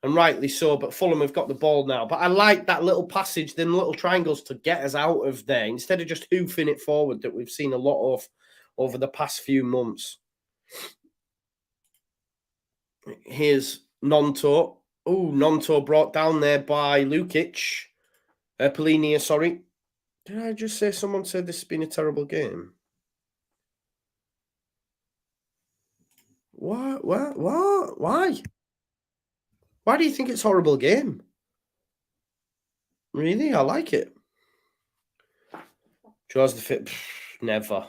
And rightly so. But Fulham have got the ball now. But I like that little passage, them little triangles to get us out of there instead of just hoofing it forward that we've seen a lot of over the past few months. Here's Nonto. Oh, Nonto brought down there by Lukic. Polinia, sorry. Did I just say someone said this has been a terrible game? What? Why? Why do you think it's a horrible game? Really? I like it. Draws the fit. Never.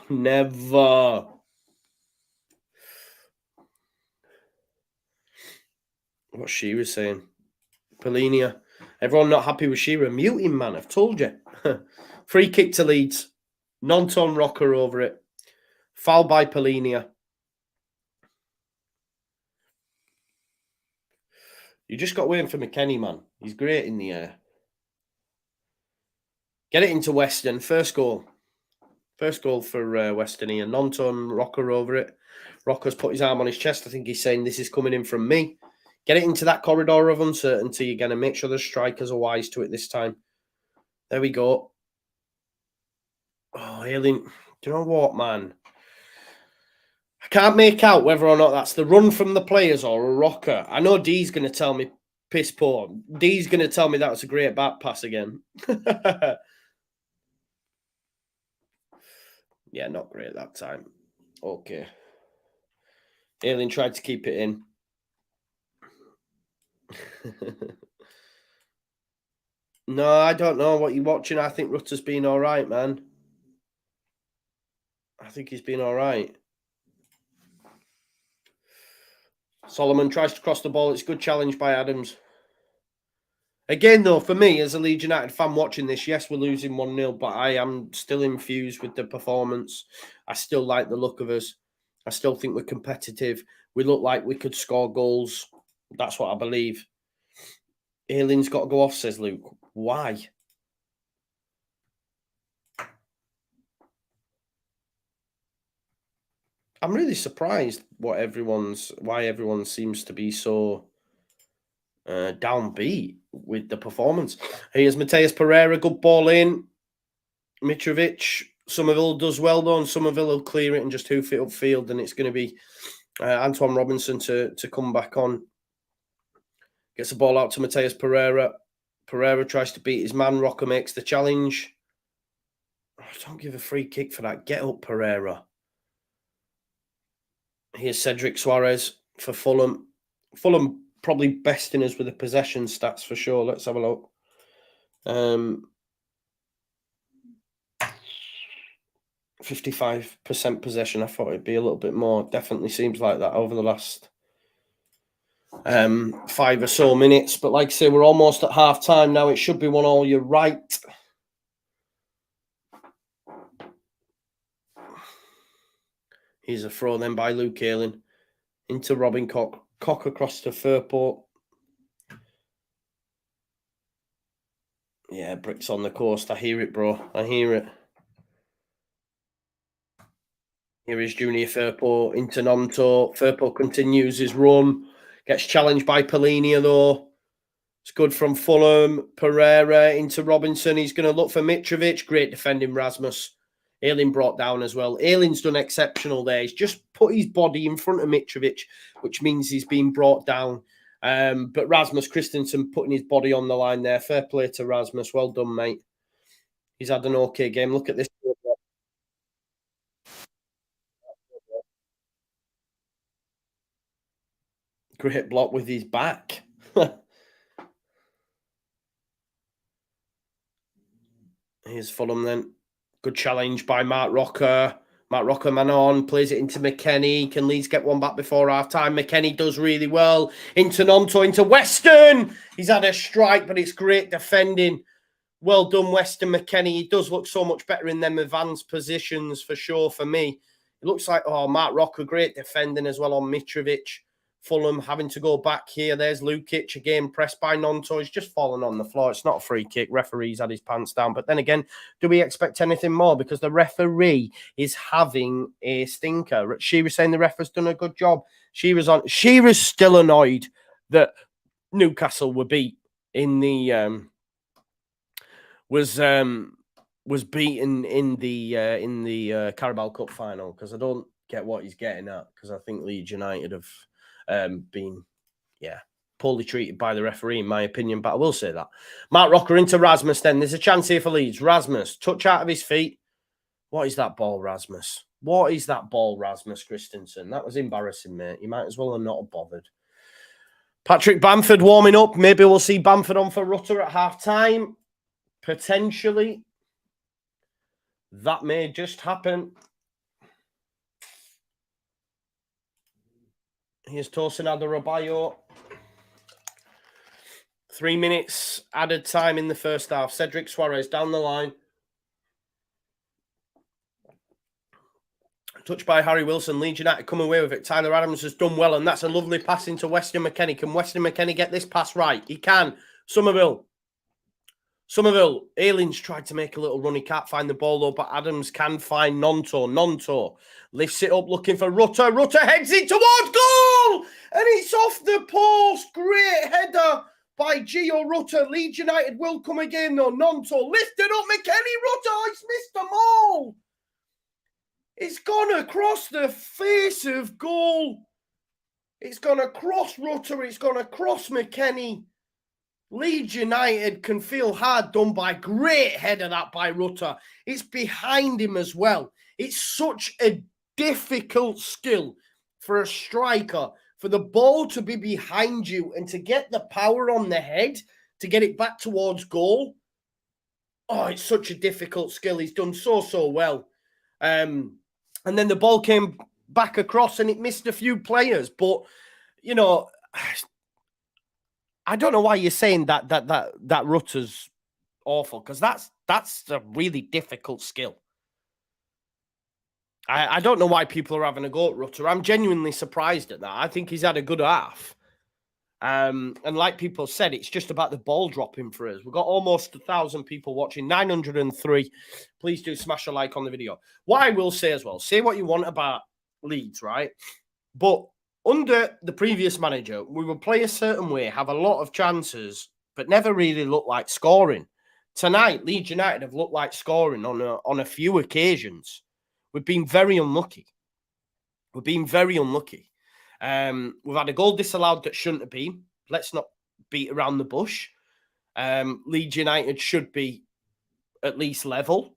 What she was saying. Polinia. Everyone not happy with Shearer. Mute him, man. I've told you. Free kick to Leeds. Non-ton rocker over it. Foul by Polinia. You just got waiting for McKennie, man. He's great in the air. Get it into Weston. First goal. First goal for Weston here. Non-ton rocker over it. Rocker's put his arm on his chest. I think he's saying, this is coming in from me. Get it into that corridor of uncertainty again and make sure the strikers are wise to it this time. There we go. Oh, Ailing. Do you know what, man? I can't make out whether or not that's the run from the players or a rocker. I know D's going to tell me piss poor. D's going to tell me that was a great back pass again. Yeah, not great that time. Okay. Ailing tried to keep it in. No, I don't know what you're watching. I think Rutter's been all right, man. I think he's been all right. Solomon tries to cross the ball. It's a good challenge by Adams. Again, though, for me, as a Leeds United fan watching this, yes, we're losing 1-0, but I am still infused with the performance. I still like the look of us. I still think we're competitive. We look like we could score goals. That's what I believe. Ailing's got to go off, says Luke. Why? I'm really surprised why everyone seems to be so downbeat with the performance. Here's Mateus Pereira, good ball in. Mitrovic, Somerville does well though, and Somerville will clear it and just hoof it upfield, and it's going to be Antoine Robinson to come back on. Gets the ball out to Mateus Pereira. Pereira tries to beat his man. Rocker makes the challenge. Oh, don't give a free kick for that. Get up, Pereira. Here's Cedric Suarez for Fulham. Fulham probably besting us with the possession stats for sure. Let's have a look. 55% possession. I thought it'd be a little bit more. Definitely seems like that over the last 5 or so minutes. But like I say, we're almost at half time now. It should be 1-1. You're right. Here's a throw then by Luke Ayling into Robin Koch. Koch across to Fairport. Yeah, bricks on the coast. I hear it, bro. I hear it. Here is Junior Fairport into Nonto. Fairport continues his run. Gets challenged by Polinia, though. It's good from Fulham. Pereira into Robinson. He's going to look for Mitrovic. Great defending, Rasmus. Ayling brought down as well. Ayling's done exceptional there. He's just put his body in front of Mitrovic, which means he's been brought down. But Rasmus Christensen putting his body on the line there. Fair play to Rasmus. Well done, mate. He's had an okay game. Look at this. Great block with his back. Here's Fulham then. Good challenge by Mark Rocker. Mark Rocker, man on, plays it into McKennie. Can Leeds get one back before half-time? McKennie does really well. Into Nonto, into Weston. He's had a strike, but it's great defending. Well done, Weston McKennie. He does look so much better in them advanced positions for sure for me. It looks like, Mark Rocker, great defending as well on Mitrovic. Fulham having to go back here. There's Lukic again, pressed by Nonto. He's just fallen on the floor. It's not a free kick. Referee's had his pants down. But then again, do we expect anything more? Because the referee is having a stinker. She was saying the ref has done a good job. She was still annoyed that Newcastle were beat in the was beaten in the Carabao Cup final, because I don't get what he's getting at, because I think Leeds United have been poorly treated by the referee, in my opinion. But I will say that. Mark Rocker into Rasmus then. There's a chance here for Leeds. Rasmus, touch out of his feet. What is that ball, Rasmus? What is that ball, Rasmus Christensen? That was embarrassing, mate. You might as well have not have bothered. Patrick Bamford warming up. Maybe we'll see Bamford on for Rutter at half-time. Potentially. That may just happen. Here's Tosin Adarabioyo. 3 minutes added time in the first half. Cedric Suarez down the line. Touched by Harry Wilson. Leeds United come away with it. Tyler Adams has done well, and that's a lovely pass into Weston McKennie. Can Weston McKennie get this pass right? He can. Somerville. Aylins tried to make a little run. He can't find the ball, though, but Adams can find Nonto. Nonto lifts it up, looking for Rutter. Rutter heads it towards goal! And it's off the post. Great header by Gio Rutter. Leeds United will come again, though. Nonto lifted up. McKennie Rutter. He's missed them all. It's gone across the face of goal. It's gone across Rutter. It's gone across McKennie. Leeds United can feel hard done by. Great header that by Rutter. It's behind him as well. It's such a difficult skill for a striker, for the ball to be behind you and to get the power on the head to get it back towards goal. Oh, it's such a difficult skill. He's done so well. And then the ball came back across and it missed a few players. But, you know, I don't know why you're saying that Rutter's awful, because that's a really difficult skill. I don't know why people are having a go at Rutter. I'm genuinely surprised at that. I think he's had a good half. And like people said, it's just about the ball dropping for us. We've got almost 1,000 people watching, 903. Please do smash a like on the video. What I will say as well, say what you want about Leeds, right? But under the previous manager, we would play a certain way, have a lot of chances, but never really look like scoring. Tonight, Leeds United have looked like scoring on a few occasions. We've been very unlucky. We've had a goal disallowed that shouldn't have been. Let's not beat around the bush. Leeds United should be at least level.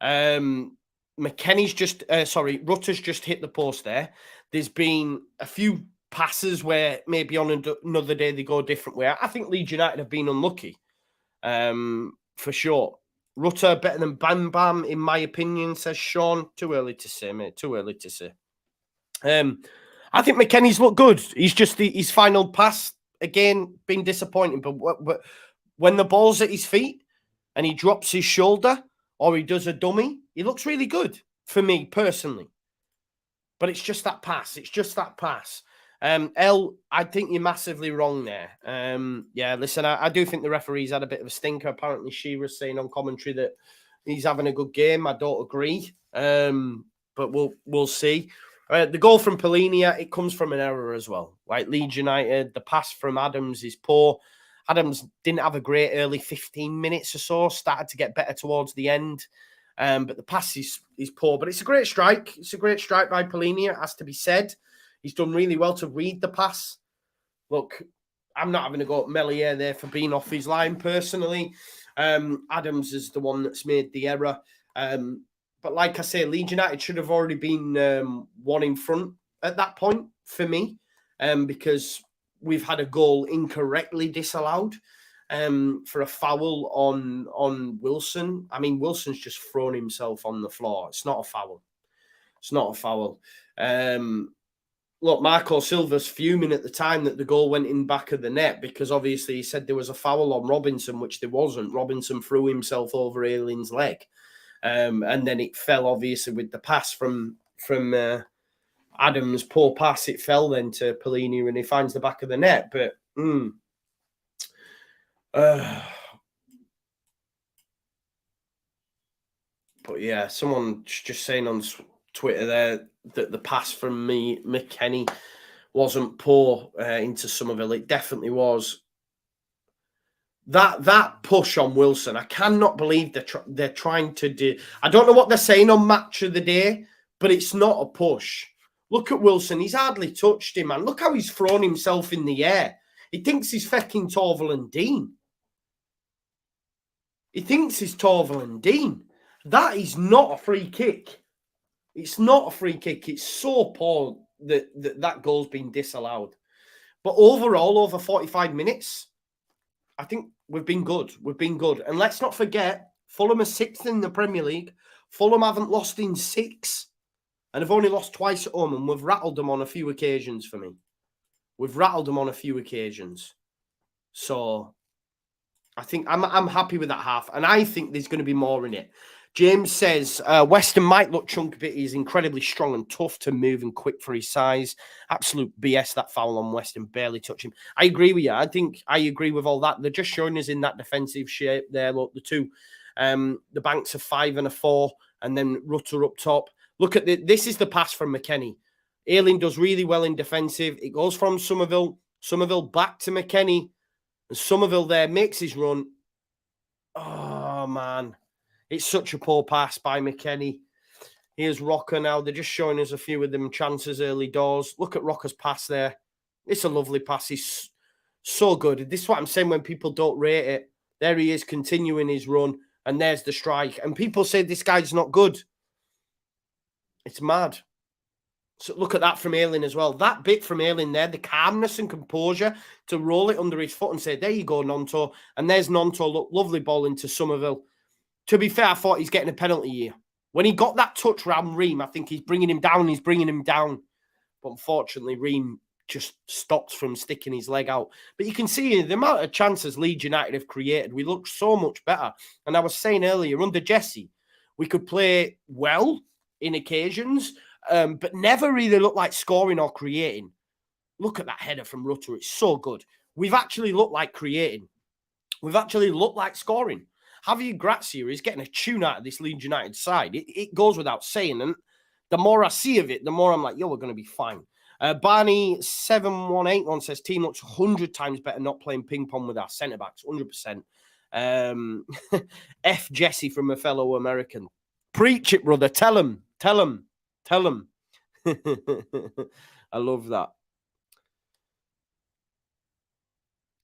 Rutter's just hit the post there. There's been a few passes where maybe on another day they go a different way. I think Leeds United have been unlucky, for sure. Rutter better than Bam Bam, in my opinion, says Sean. Too early to say, mate. Too early to say. I think McKennie's looked good. He's just his final pass, again, been disappointing. But when the ball's at his feet and he drops his shoulder or he does a dummy, he looks really good for me personally. But it's just that pass. I think you're massively wrong there. Listen, I do think the referee's had a bit of a stinker. Apparently, Shearer's saying on commentary that he's having a good game. I don't agree. But we'll see. The goal from Polina, it comes from an error as well. Like Leeds United, the pass from Adams is poor. Adams didn't have a great early 15 minutes or so, started to get better towards the end. But the pass is poor. But it's a great strike. It's a great strike by Polina, it has to be said. He's done really well to read the pass. Look, I'm not having a go at Melier there for being off his line personally. Adams is the one that's made the error. But like I say, Leeds United should have already been one in front at that point for me, because we've had a goal incorrectly disallowed for a foul on Wilson. I mean, Wilson's just thrown himself on the floor. It's not a foul. Look, Marco Silva's fuming at the time that the goal went in back of the net, because obviously he said there was a foul on Robinson, which there wasn't. Robinson threw himself over Aylin's leg. And then it fell, obviously, with the pass from Adams, poor pass. It fell then to Polina, and he finds the back of the net. But yeah, someone just saying on Twitter there that the pass from McKennie wasn't poor into Somerville. It definitely was. That push on Wilson, I cannot believe they're trying to do. I don't know what they're saying on Match of the Day, but it's not a push. Look at Wilson. He's hardly touched him, man. Look how he's thrown himself in the air. He thinks he's fucking Torval and Dean. That is not a free kick. It's not a free kick. It's so poor that goal's been disallowed. But overall, over 45 minutes, I think we've been good. And let's not forget, Fulham are 6th in the Premier League. Fulham haven't lost in 6 and have only lost twice at home, and we've rattled them on a few occasions for me. So I think I'm happy with that half, and I think there's going to be more in it. James says, Weston might look chunky, but he's incredibly strong and tough to move and quick for his size. Absolute BS, that foul on Weston, barely touch him. I agree with you. I think I agree with all that. They're just showing us in that defensive shape there. Look, the two, the Banks are 5 and a 4, and then Rutter up top. Look at this is the pass from McKennie. Ayling does really well in defensive. It goes from Somerville back to McKennie, and Somerville there makes his run. Oh, man. It's such a poor pass by McKennie. Here's Rocker now. They're just showing us a few of them chances early doors. Look at Rocker's pass there. It's a lovely pass. He's so good. This is what I'm saying when people don't rate it. There he is continuing his run, and there's the strike. And people say this guy's not good. It's mad. So look at that from Ayling as well. That bit from Ayling there, the calmness and composure to roll it under his foot and say, there you go, Nonto. And there's Nonto. Look, lovely ball into Somerville. To be fair, I thought he's getting a penalty here. When he got that touch round Ream, I think he's bringing him down. But unfortunately, Ream just stops from sticking his leg out. But you can see the amount of chances Leeds United have created. We look so much better. And I was saying earlier, under Jesse, we could play well in occasions, but never really look like scoring or creating. Look at that header from Rutter. It's so good. We've actually looked like creating. We've actually looked like scoring. Javier Grazia is getting a tune out of this Leeds United side. It goes without saying. And the more I see of it, the more I'm like, yo, we're going to be fine. Barney7181 says, team looks 100 times better not playing ping pong with our centre-backs, 100%. F. Jesse from a fellow American. Preach it, brother. Tell him. I love that.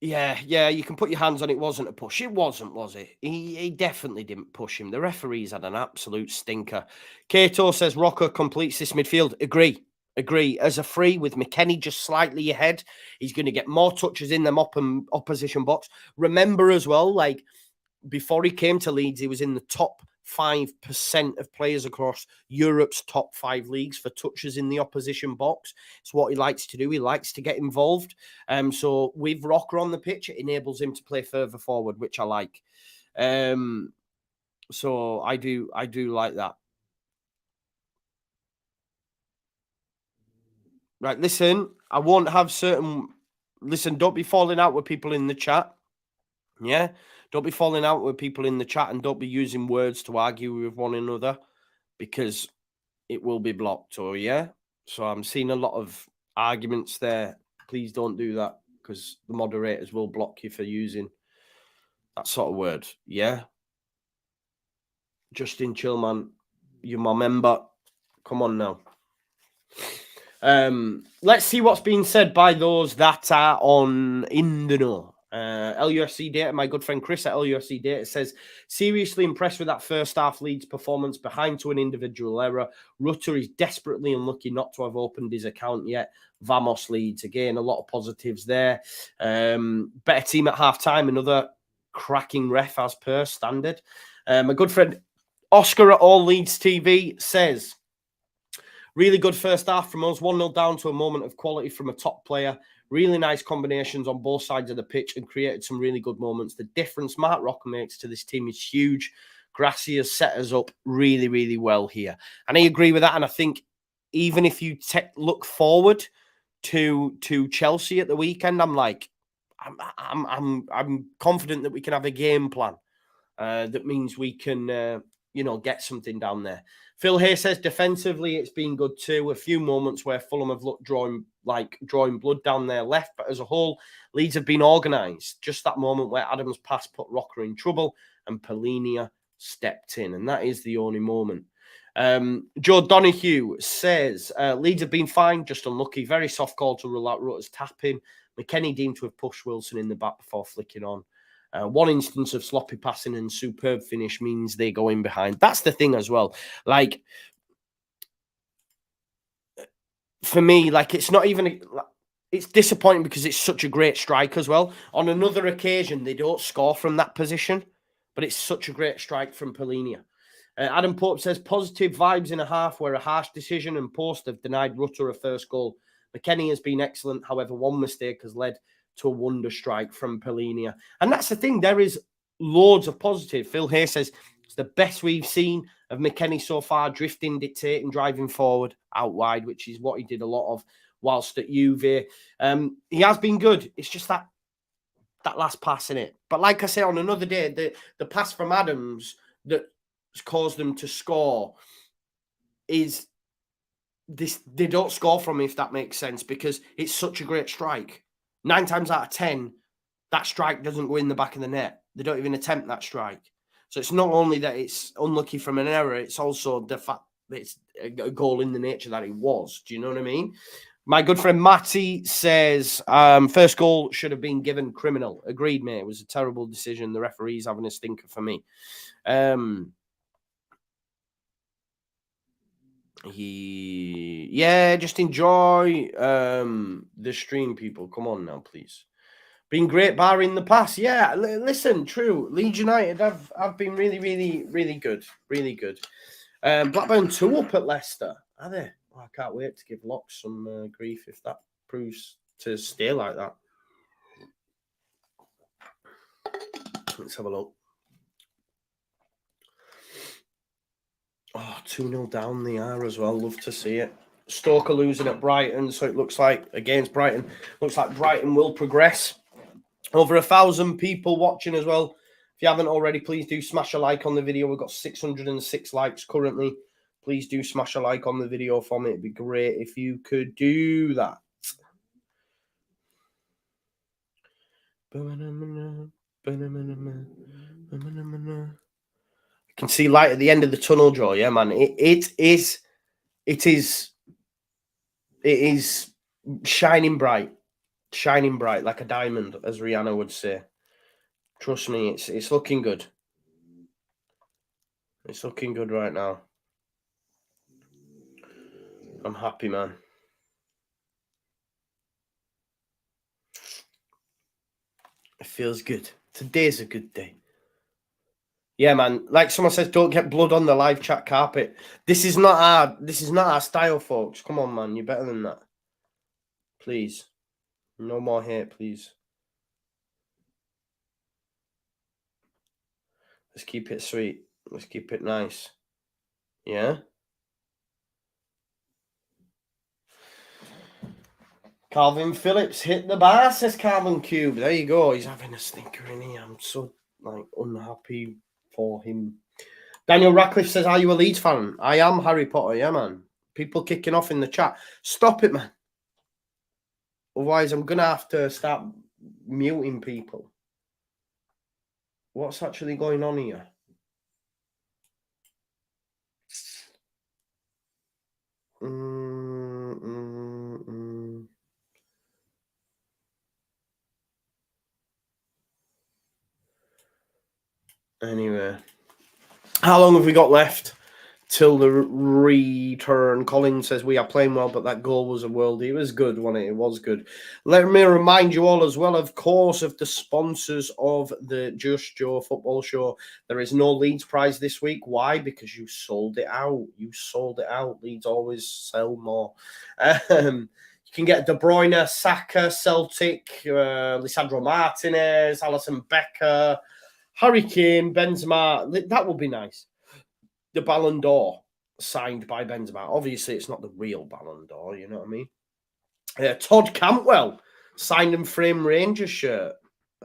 Yeah, you can put your hands on it. Wasn't a push. It wasn't, was it? He definitely didn't push him. The referees had an absolute stinker. Kato says, Rocker completes this midfield. Agree. As a free with McKennie just slightly ahead, he's going to get more touches in them opposition box. Remember as well, like, before he came to Leeds, he was in the top 5% of players across Europe's top 5 leagues for touches in the opposition box. It's what he likes to do. He likes to get involved. So with Rocker on the pitch, it enables him to play further forward, which I like. So I do like that. Right, listen, I won't have certain... Listen, don't be falling out with people in the chat. Yeah? Don't be falling out with people in the chat, and don't be using words to argue with one another, because it will be blocked. Or yeah, so I'm seeing a lot of arguments there. Please don't do that, because the moderators will block you for using that sort of word. Yeah, Justin Chillman, you're my member. Come on now. Let's see what's being said by those that are in the know. LUFC Data, my good friend Chris at LUFC Data says, seriously impressed with that first half Leeds performance, behind to an individual error. Rutter is desperately unlucky not to have opened his account yet. Vamos Leeds. Again, a lot of positives there. Better team at half-time, another cracking ref as per standard. My good friend Oscar at All Leeds TV says, really good first half from us, 1-0 down to a moment of quality from a top player. Really nice combinations on both sides of the pitch and created some really good moments. The difference Mark Rocker makes to this team is huge. Gracia's set us up really, really well here. And I agree with that. And I think even if you look forward to Chelsea at the weekend, I'm like, I'm confident that we can have a game plan. That means we can, get something down there. Phil here says, defensively, it's been good too. A few moments where Fulham have looked drawing blood down their left, but as a whole, Leeds have been organised. Just that moment where Adams' pass put Rocker in trouble and Polinia stepped in, and that is the only moment. Joe Donahue says, Leeds have been fine, just unlucky. Very soft call to rule out Rutter's tapping. McKennie deemed to have pushed Wilson in the back before flicking on. One instance of sloppy passing and superb finish means they go in behind. That's the thing as well. Like, for me, like, it's not even... It's disappointing because it's such a great strike as well. On another occasion, they don't score from that position, but it's such a great strike from Polinia. Adam Pope says, positive vibes in a half where a harsh decision and post have denied Rutter a first goal. McKennie has been excellent. However, one mistake has led to a wonder strike from Polinia. And that's the thing. There is loads of positive. Phil here says, It's the best we've seen of McKennie so far, drifting, dictating, driving forward, out wide, which is what he did a lot of whilst at Juve. He has been good. It's just that last pass in it. But like I say, on another day, the pass from Adams that caused them to score is this. They don't score from me, if that makes sense, because it's such a great strike. 9 times out of 10, that strike doesn't go in the back of the net. They don't even attempt that strike. So it's not only that it's unlucky from an error, it's also the fact that it's a goal in the nature that it was. Do you know what I mean? My good friend Matty says, first goal should have been given criminal. Agreed, mate. It was a terrible decision. The referee's having a stinker for me. Yeah, just enjoy the stream, people. Come on now, please. Been great barring the pass. Yeah, listen, true. Leeds United have been really, really, really good. Really good. Blackburn 2 up at Leicester. Are they? Oh, I can't wait to give Locke some grief if that proves to stay like that. Let's have a look. Oh, 2-0 down they are as well. Love to see it. Stoke are losing at Brighton, so it looks like, against Brighton, looks like Brighton will progress. Over 1,000 people watching as well. If you haven't already, please do smash a like on the video. We've got 606 likes currently. Please do smash a like on the video for me. It'd be great if you could do that. I can see light at the end of the tunnel, Joe. Yeah, man. It is shining bright like a diamond, as Rihanna would say. Trust me, it's looking good. It's looking good right now. I'm happy, man. It feels good. Today's a good day. Yeah, man. Like someone says, don't get blood on the live chat carpet. This is not our style, folks. Come on, man. You're better than that. Please. No more hate, please. Let's keep it sweet. Let's keep it nice. Yeah? Calvin Phillips hit the bar, says Calvin Cube. There you go. He's having a stinker in here. I'm so unhappy for him. Daniel Radcliffe says, are you a Leeds fan? I am, Harry Potter. Yeah, man. People kicking off in the chat. Stop it, man. Otherwise, I'm going to have to start muting people. What's actually going on here? Anyway, how long have we got left till the return? Colin says we are playing well, but that goal was a worldie. It was good, wasn't it? It was good. Let me remind you all as well, of course, of the sponsors of the Just Joe football show. There is no Leeds prize this week. Why? Because you sold it out. You sold it out. Leeds always sell more. You can get De Bruyne, Saka, Celtic, Lisandro Martinez, Alisson Becker, Harry Kane, Benzema. That would be nice. The Ballon d'Or signed by Benzema. Obviously, it's not the real Ballon d'Or, you know what I mean? Todd Cantwell signed and framed Rangers shirt.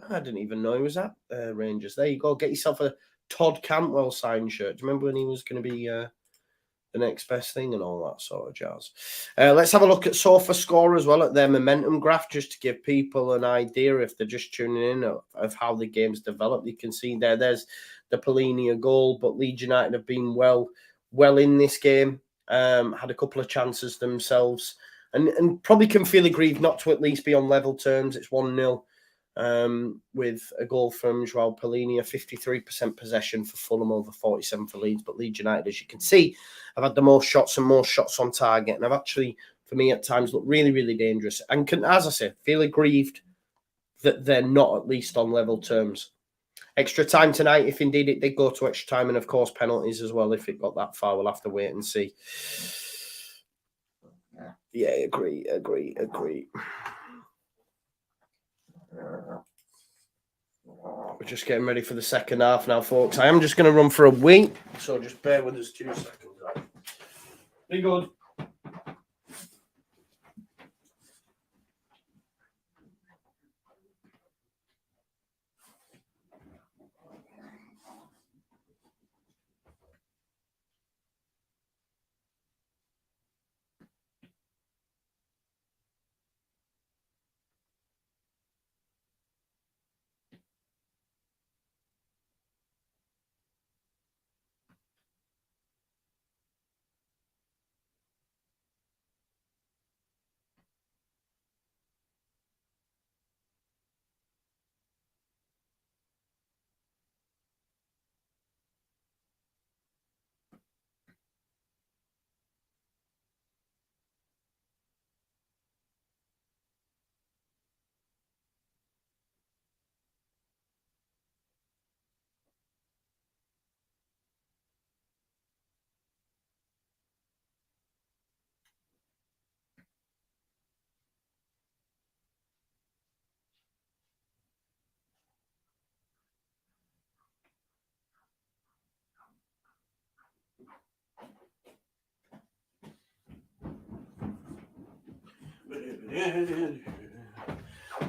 I didn't even know he was at Rangers. There you go. Get yourself a Todd Cantwell signed shirt. Do you remember when he was going to be the next best thing and all that sort of jazz? Let's have a look at SofaScore as well, at their momentum graph, just to give people an idea, if they're just tuning in, of how the game's developed. You can see there's the Polini goal, but Leeds United have been well in this game, had a couple of chances themselves, and probably can feel aggrieved not to at least be on level terms. It's 1-0 with a goal from Joao Polini, a 53% possession for Fulham, over 47 for Leeds. But Leeds United, as you can see, have had the most shots and more shots on target, and have actually, for me, at times looked really, really dangerous. And can, as I say, feel aggrieved that they're not at least on level terms. Extra time tonight, if indeed it did go to extra time, and of course penalties as well. If it got that far, we'll have to wait and see. Yeah, agree. We're just getting ready for the second half now, folks. I am just going to run for a wee, so just bear with us 2 seconds. Be good.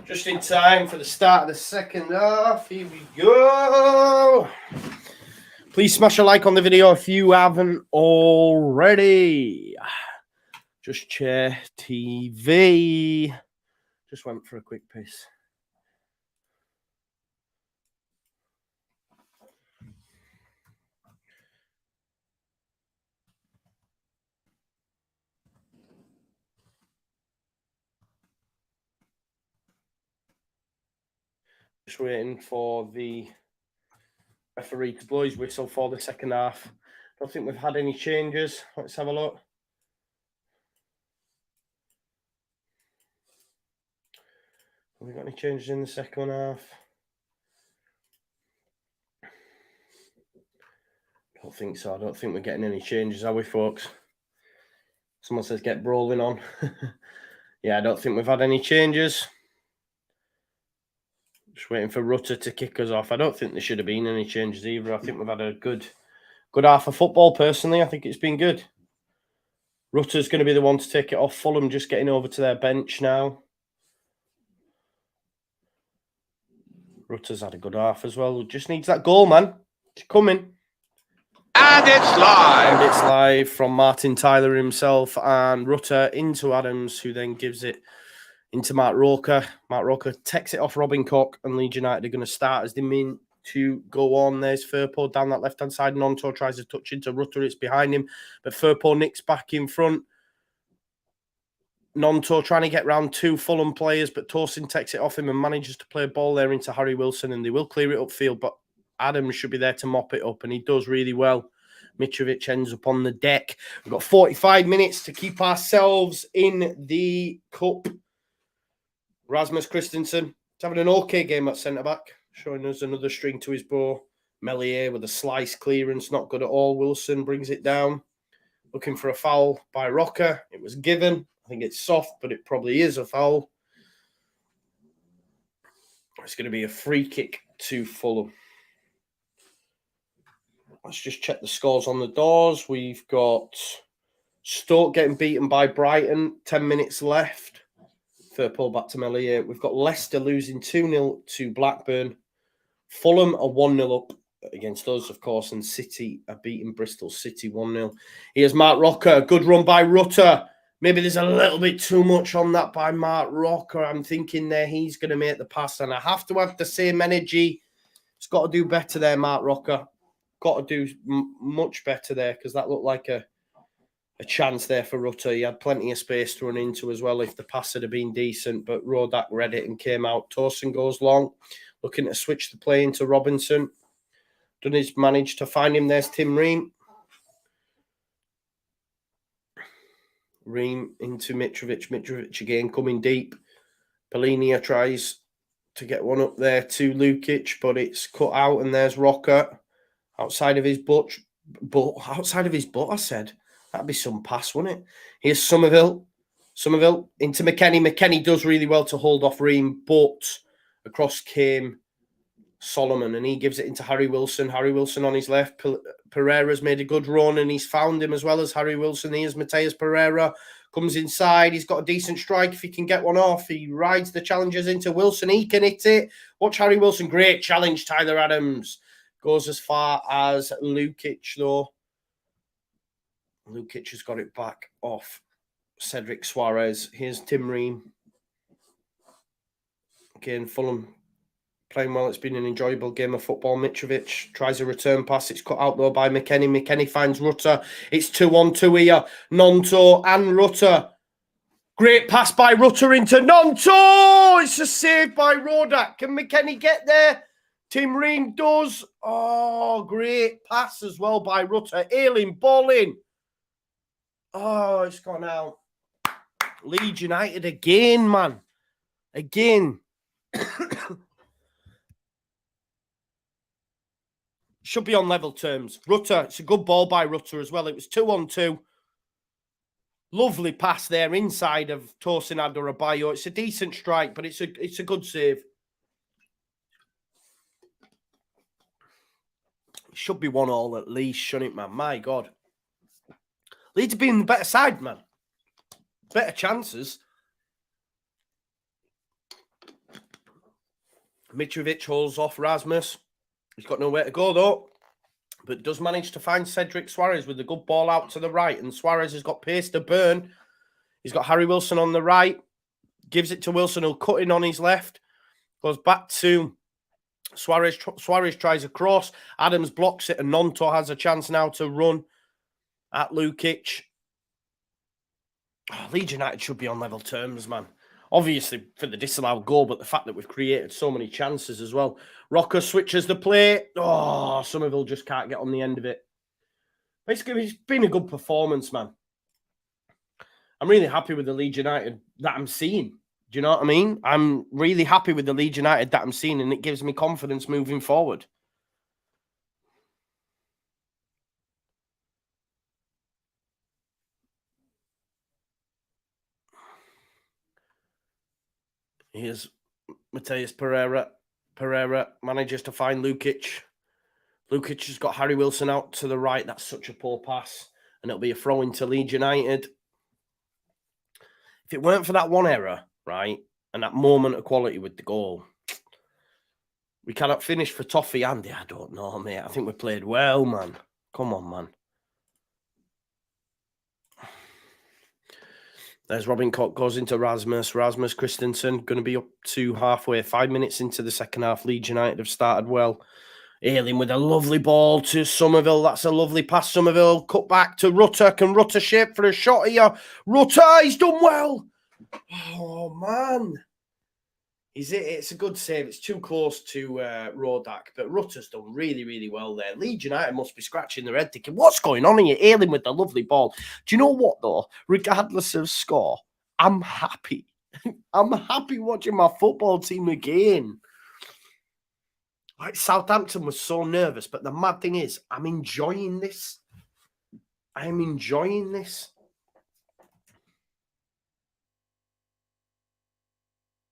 Just in time for the start of the second half. Here we go. Please smash a like on the video if you haven't already. Just Chair TV. Just went for a quick piss. Just waiting for the referee to blow his whistle for the second half. Don't think we've had any changes. Let's have a look. Have we got any changes in the second half? Don't think so. I don't think we're getting any changes, are we, folks? Someone says get brawling on. Yeah, I don't think we've had any changes. Just waiting for Rutter to kick us off. I don't think there should have been any changes either. I think we've had a good half of football, personally. I think it's been good. Rutter's going to be the one to take it off. Fulham just getting over to their bench now. Rutter's had a good half as well. Just needs that goal, man. It's coming. And it's live. And it's live from Martin Tyler himself and Rutter into Adams, who then gives it into Mark Roker. Mark Roker takes it off Robin Koch, and Leeds United are going to start as they mean to go on. There's Firpo down that left-hand side. Nonto tries to touch into Rutter. It's behind him, but Firpo nicks back in front. Nonto trying to get round 2 Fulham players, but Torsin takes it off him and manages to play a ball there into Harry Wilson, and they will clear it upfield, but Adams should be there to mop it up, and he does really well. Mitrovic ends up on the deck. We've got 45 minutes to keep ourselves in the cup. Rasmus Christensen is having an okay game at centre-back, showing us another string to his bow. Melier with a slice clearance, not good at all. Wilson brings it down. Looking for a foul by Rocker. It was given. I think it's soft, but it probably is a foul. It's going to be a free kick to Fulham. Let's just check the scores on the doors. We've got Stoke getting beaten by Brighton. 10 minutes left. Third pull back to Melier. We've got Leicester losing 2-0 to Blackburn. Fulham are 1-0 up against us, of course, and City are beating Bristol City 1-0. Here's Mark Rocker. Good run by Rutter. Maybe there's a little bit too much on that by Mark Rocker. I'm thinking there he's going to make the pass, and I have to have the same energy. It's got to do better there, Mark Rocker. Got to do much better there, because that looked like a chance there for Rutter. He had plenty of space to run into as well if the pass had been decent, but Rodak read it and came out. Torsen goes long, looking to switch the play into Robinson. Dunnes managed to find him. There's Tim Ream. Ream into Mitrovic. Mitrovic again coming deep. Polinia tries to get one up there to Lukic, but it's cut out, and there's Rocker outside of his butt. Outside of his butt, I said. That'd be some pass, wouldn't it? Here's Somerville. Somerville into McKennie. McKennie does really well to hold off Ream, but across came Solomon, and he gives it into Harry Wilson. Harry Wilson on his left. Pereira's made a good run, and he's found him as well as Harry Wilson. Here's Mateus Pereira. Comes inside. He's got a decent strike if he can get one off. He rides the challengers into Wilson. He can hit it. Watch Harry Wilson. Great challenge, Tyler Adams. Goes as far as Lukic, though. Lukic has got it back off Cedric Suarez. Here's Tim Ream. Again, Fulham playing well. It's been an enjoyable game of football. Mitrovic tries a return pass. It's cut out, though, by McKennie. McKennie finds Rutter. It's 2-on-2 here. Nonto and Rutter. Great pass by Rutter into Nonto. It's a save by Rodak. Can McKennie get there? Tim Ream does. Oh, great pass as well by Rutter. Ailing, ball in. Oh, it's gone out. Leeds United again, man. Again. Should be on level terms. Rutter, it's a good ball by Rutter as well. It was 2-on-2. Lovely pass there inside of Tosin Adarabioyo. It's a decent strike, but it's a good save. It should be 1-1 at least, shouldn't it, man? My God. Leeds have been the better side, man. Better chances. Mitrovic holds off Rasmus. He's got nowhere to go, though, but does manage to find Cedric Suarez with a good ball out to the right, and Suarez has got pace to burn. He's got Harry Wilson on the right, gives it to Wilson, who'll cut in on his left, goes back to Suarez. Suarez tries a cross. Adams blocks it, and Nonto has a chance now to run at Lukic. Oh, Leeds United should be on level terms, man. Obviously, for the disallowed goal, but the fact that we've created so many chances as well. Rocker switches the play. Oh, Somerville just can't get on the end of it. Basically, it's been a good performance, man. I'm really happy with the Leeds United that I'm seeing. Do you know what I mean? I'm really happy with the Leeds United that I'm seeing, and it gives me confidence moving forward. Here's Mateus Pereira. Pereira manages to find Lukic. Lukic has got Harry Wilson out to the right. That's such a poor pass. And it'll be a throw into Leeds United. If it weren't for that one error, right, and that moment of quality with the goal, we cannot finish for Toffee Andy. I don't know, mate. I think we played well, man. Come on, man. There's Robin Koch, goes into Rasmus. Rasmus Christensen going to be up to halfway. 5 minutes into the second half. Leeds United have started well. Ailing with a lovely ball to Somerville. That's a lovely pass. Somerville cut back to Rutter. Can Rutter shape for a shot here? Rutter, he's done well. Oh, man. It's a good save. It's too close to Rodak, but Rutter's done really, really well there. Leeds United must be scratching their head thinking, what's going on here? Ailing with the lovely ball. Do you know what, though? Regardless of score, I'm happy. I'm happy watching my football team again. Like, Southampton was so nervous, but the mad thing is, I'm enjoying this. I'm enjoying this.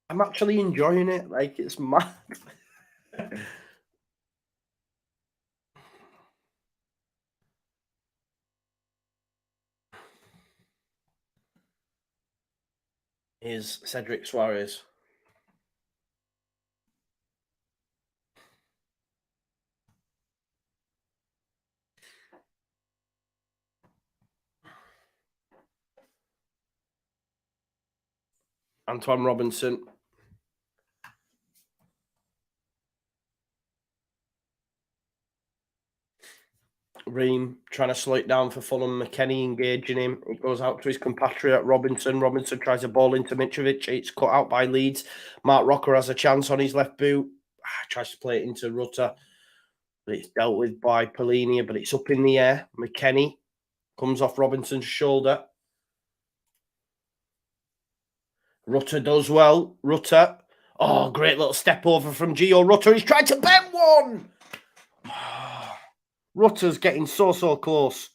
I'm actually enjoying it. Like, it's mad. Here's Cedric Suarez. Antoine Robinson. Ream trying to slow it down for Fulham. McKennie engaging him. It goes out to his compatriot Robinson. Robinson tries a ball into Mitrovic. It's cut out by Leeds. Mark Rocker has a chance on his left boot. Tries to play it into Rutter. But it's dealt with by Polinia, but it's up in the air. McKennie comes off Robinson's shoulder. Rutter does well. Rutter. Oh, great little step over from Gio Rutter. He's tried to bend one. Rutter's getting so close.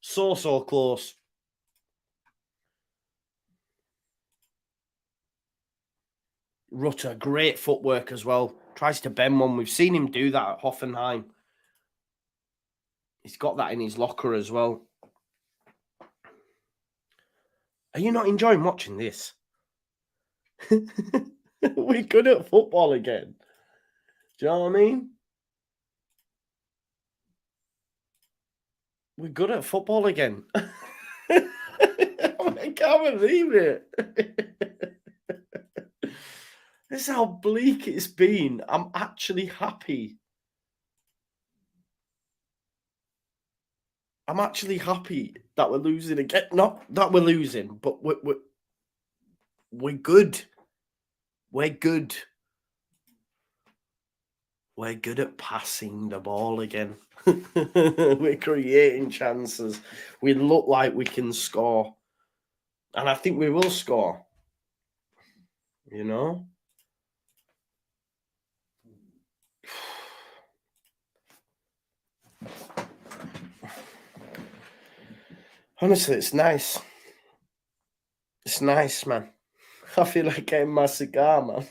So close. Rutter, great footwork as well. Tries to bend one. We've seen him do that at Hoffenheim. He's got that in his locker as well. Are you not enjoying watching this? We're good at football again. Do you know what I mean? We're good at football again. I can't believe it. This is how bleak it's been. I'm actually happy. I'm actually happy that we're losing again. Not that we're losing, but we're good. We're good. We're good at passing the ball again. We're creating chances. We look like we can score. And I think we will score. You know? Honestly, it's nice. It's nice, man. I feel like getting my cigar, man.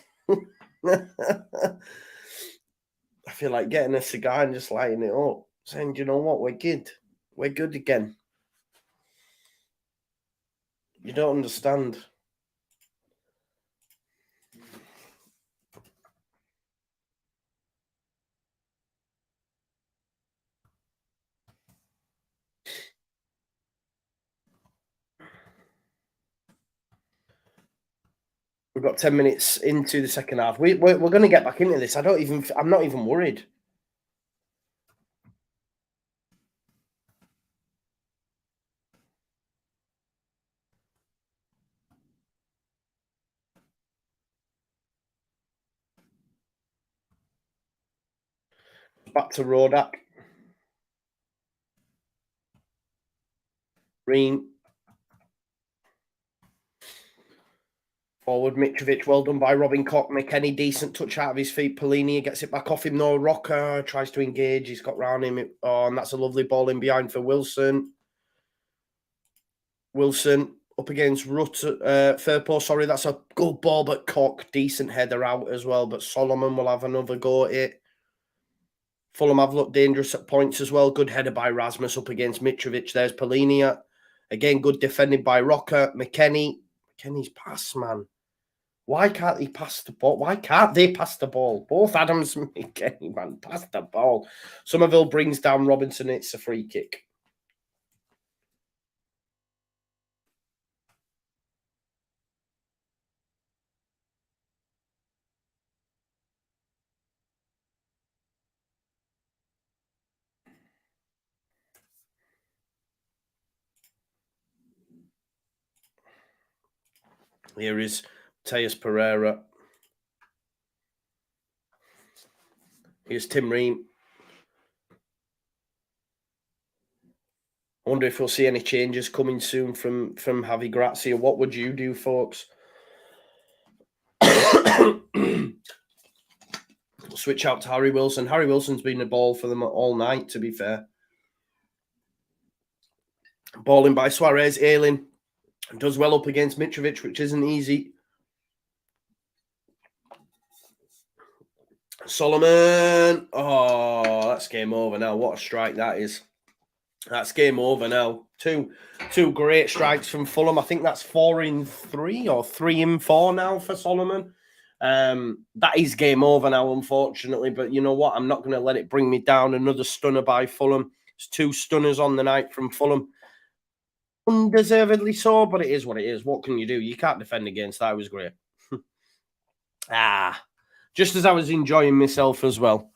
I feel like getting a cigar and just lighting it up. Saying, you know what? We're good. We're good again. You don't understand. We've got 10 minutes into the second half. We're going to get back into this. I'm not even worried. Back to Rodak. Green. Forward, Mitrovic, well done by Robin Koch. McKennie, decent touch out of his feet. Polini gets it back off him. No, Rocker tries to engage. He's got round him. Oh, and that's a lovely ball in behind for Wilson. Wilson up against Firpo. Sorry, that's a good ball, but Koch, decent header out as well. But Solomon will have another go at it. Fulham have looked dangerous at points as well. Good header by Rasmus up against Mitrovic. There's Polini. Again, good defending by Rocker. McKennie's pass, man. Why can't he pass the ball? Why can't they pass the ball? Both Adams and McKennie, man, pass the ball. Somerville brings down Robinson. It's a free kick. Here is Tejas Pereira. Here's Tim Ream. I wonder if we'll see any changes coming soon from Javi Gracia. What would you do, folks? Switch out to Harry Wilson. Harry Wilson's been the ball for them all night, to be fair. Balling by Suarez. Ayling does well up against Mitrovic, which isn't easy. Solomon. Oh, that's game over now. What a strike that is. That's game over now. Two great strikes from Fulham. I think that's 4 in 3 or 3 in 4 now for Solomon. That is game over now, unfortunately. But you know what? I'm not going to let it bring me down. Another stunner by Fulham. It's 2 stunners on the night from Fulham. Undeservedly so, but it is what it is. What can you do? You can't defend against that. It was great. Just as I was enjoying myself as well.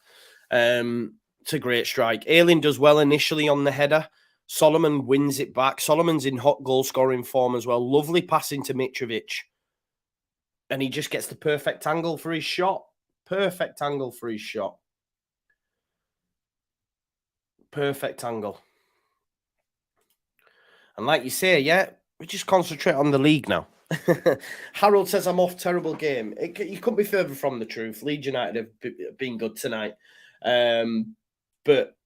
It's a great strike. Ayling does well initially on the header. Solomon wins it back. Solomon's in hot goal-scoring form as well. Lovely passing to Mitrovic. And he just gets the perfect angle for his shot. Perfect angle for his shot. Perfect angle. And like you say, yeah, we just concentrate on the league now. Harold says, I'm off, terrible game. You couldn't be further from the truth. Leeds United have been good tonight. But,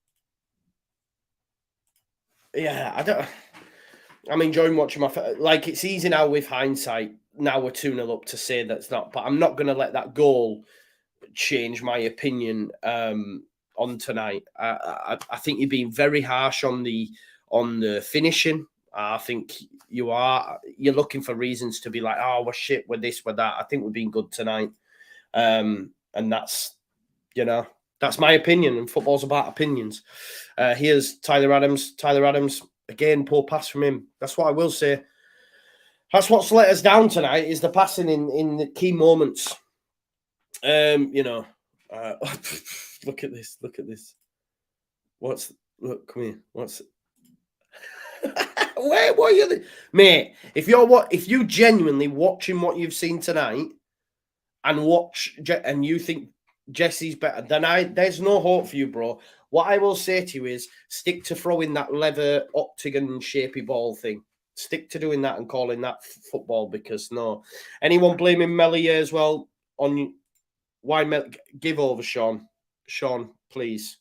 yeah, I'm enjoying watching like, it's easy now with hindsight. Now we're 2-0 up to say that's not, but I'm not going to let that goal change my opinion on tonight. I think you're being very harsh on the finishing. I think you're looking for reasons to be like, oh, we're shit, we're this, we're that. I think we've been good tonight. And that's, that's my opinion, and football's about opinions. Here's Tyler Adams. Tyler Adams, again, poor pass from him. That's what I will say. That's what's let us down tonight, is the passing in the key moments. Look at this. Look at this. Look, come here. What are you, mate? If you genuinely watching what you've seen tonight and you think Jesse's better, then there's no hope for you, bro. What I will say to you is stick to throwing that leather octagon shapy ball thing. Stick to doing that and calling that football, because no. Anyone blaming Meslier as well on why give over, Sean. Sean, please.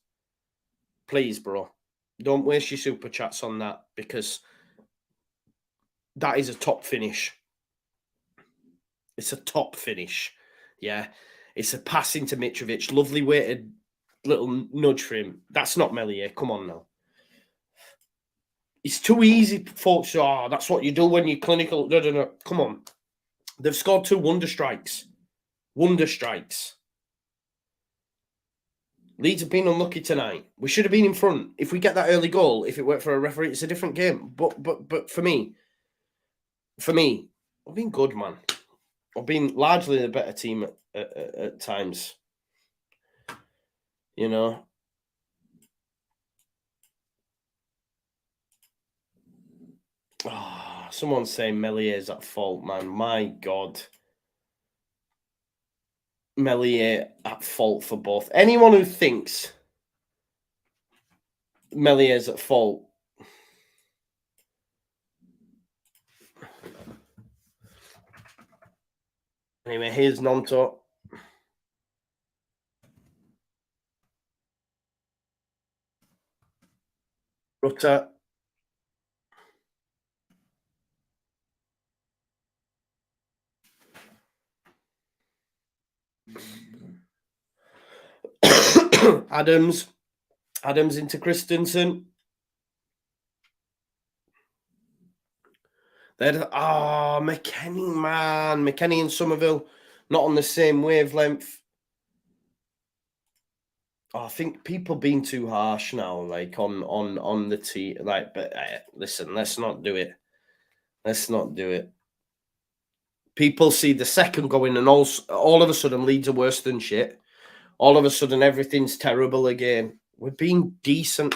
Please, bro. Don't waste your super chats on that, because that is a top finish. It's a top finish. Yeah. It's a pass into Mitrovic. Lovely weighted little nudge for him. That's not Meslier. Come on now. It's too easy, folks. Oh, that's what you do when you're clinical. No. Come on. They've scored 2 wonder strikes. Wonder strikes. Leeds have been unlucky tonight. We should have been in front. If we get that early goal, if it worked for a referee, it's a different game. But for me, we've been good, man. We've been largely the better team at times. Oh, someone's saying Mellier's at fault, man. My God. Meslier at fault for both. Anyone who thinks Mellier's at fault, anyway, here's Nonto. Rutter. Adams into Christensen. McKennie, man. McKennie and Somerville not on the same wavelength. I think people being too harsh now, like on the team. Like, but listen, let's not do it. Let's not do it. People see the second going, and all of a sudden Leeds are worse than shit. All of a sudden everything's terrible again. We're being decent.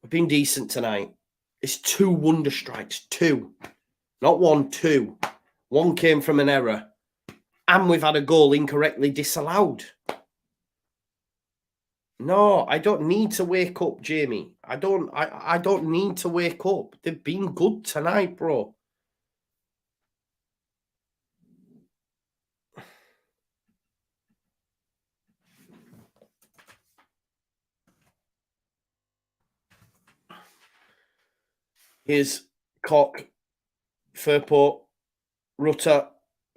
We've been decent tonight. It's 2 wonder strikes. 2. Not 1, 2. 1 came from an error. And we've had a goal incorrectly disallowed. No, I don't need to wake up, Jamie. I don't need to wake up. They've been good tonight, bro. Here's Cock, Firpo, Rutter.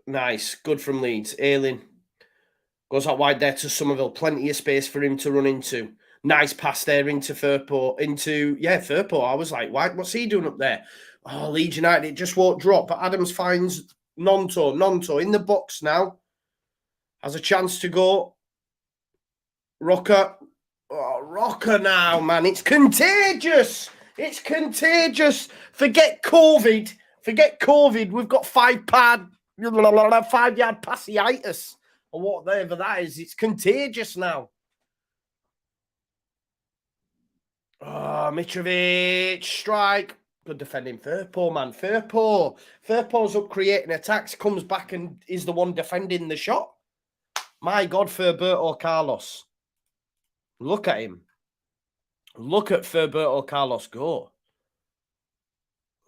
Nice. Good from Leeds. Ayling goes out wide there to Somerville. Plenty of space for him to run into. Nice pass there into Firpo. Firpo. I was like, what's he doing up there? Oh, Leeds United, it just won't drop. But Adams finds Nonto in the box now. Has a chance to go. Rocker. Oh, Rocker now, man. It's contagious. It's contagious. Forget COVID. We've got 5-yard passiitis, or whatever that is. It's contagious now. Oh, Mitrovic, strike. Good defending. Firpo, man. Firpo's up creating attacks, comes back and is the one defending the shot. My God, Furberto Carlos. Look at him. Look at Furberto Carlos go.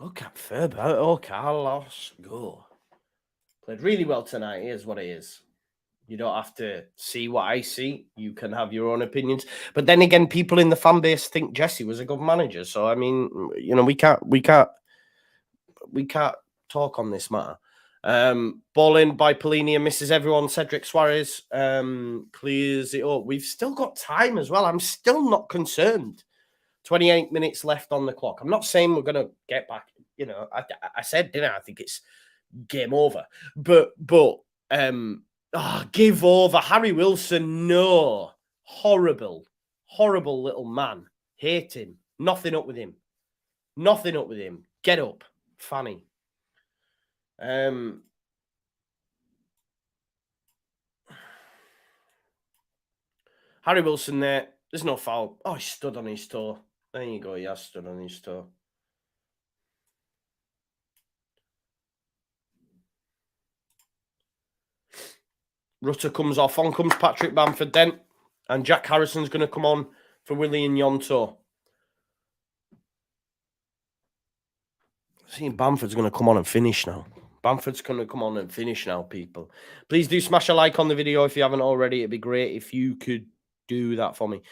Look at Furberto Carlos go. Played really well tonight. Here's what it is. You don't have to see what I see. You can have your own opinions. But then again, people in the fan base think Jesse was a good manager. So, I mean, we can't talk on this matter. Ball in by Pelini and misses everyone. Cedric Suarez clears it up. We've still got time as well. I'm still not concerned. 28 minutes left on the clock. I'm not saying we're going to get back. You know, I said, didn't I? I think it's game over. But give over. Harry Wilson, no. Horrible little man. Hate him. Nothing up with him. Nothing up with him. Get up, Fanny. Harry Wilson there. There's no foul. Oh, he stood on his toe. There you go. He has stood on his toe. Rutter comes off. On comes Patrick Bamford then. And Jack Harrison's going to come on for Willian Yonto. See, Bamford's going to come on and finish now. Bamford's going to come on and finish now, people. Please do smash a like on the video if you haven't already. It'd be great if you could do that for me.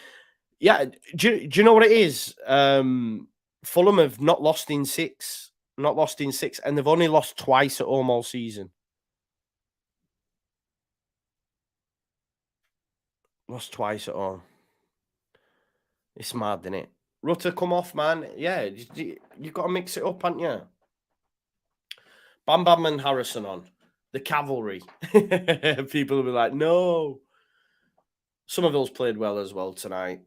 Yeah, do you know what it is? Fulham have not lost in six. Not lost in six. And they've only lost twice at home all season. Lost twice at home. It's mad, isn't it? Rutter, come off, man. Yeah, you've got to mix it up, haven't you? Bam Bam and Harrison on. The cavalry. People will be like, no. Somerville's played well as well tonight.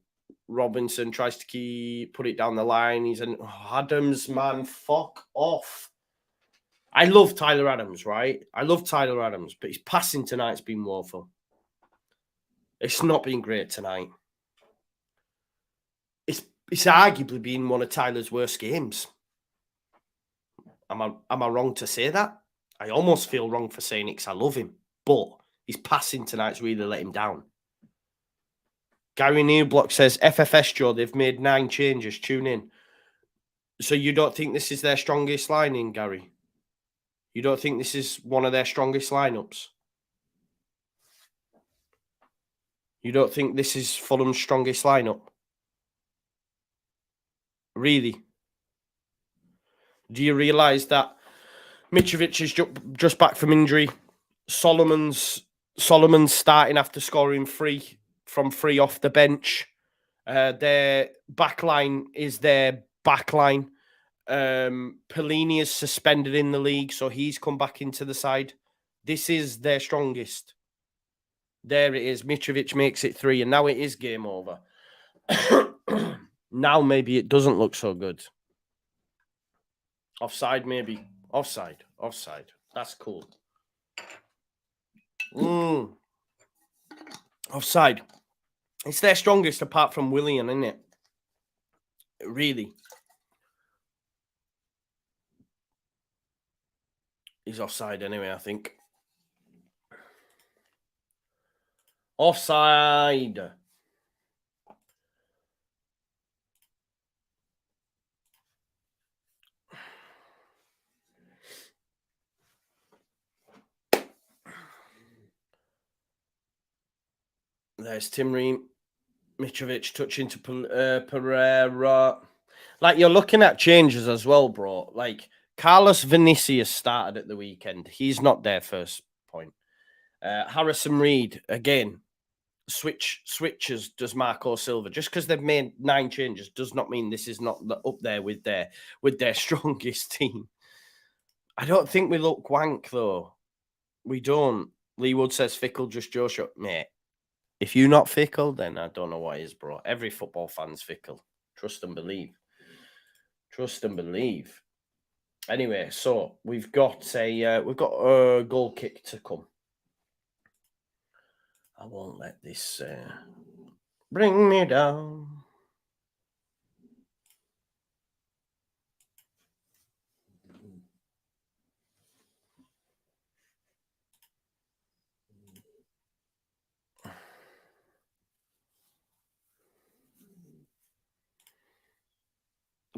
Robinson tries to put it down the line. He's an Adams, man. Fuck off. I love Tyler Adams, right? I love Tyler Adams, but his passing tonight's been woeful. It's not been great tonight. It's arguably been one of Tyler's worst games. Am I wrong to say that? I almost feel wrong for saying it because I love him. But his passing tonight's really let him down. Gary Newblock says, FFS, Joe, they've made 9 changes. Tune in. So you don't think this is their strongest line-in, Gary? You don't think this is one of their strongest lineups? You don't think this is Fulham's strongest lineup? Really? Do you realise that Mitrovic is just back from injury? Solomon's starting after scoring 3 from 3 off the bench. Their backline is their backline. Pelini is suspended in the league, so he's come back into the side. This is their strongest. There it is. Mitrovic makes it 3, and now it is game over. Now maybe it doesn't look so good. Offside, maybe. Offside. That's cool. Offside. It's their strongest apart from Willian, isn't it? Really. He's offside anyway, I think. Offside. There's Tim Ream. Mitrovic touching to Pereira. Like, you're looking at changes as well, bro. Like, Carlos Vinicius started at the weekend. He's not their first point. Harrison Reed, again, switches does Marco Silva. Just because they've made 9 changes does not mean this is not up there with their strongest team. I don't think we look wank, though. We don't. Lee Wood says, fickle, just Joe shot. Mate, if you're not fickle, then I don't know what is, bro. Every football fan's fickle. Trust and believe. Trust and believe. Anyway, so we've got a goal kick to come. I won't let this bring me down.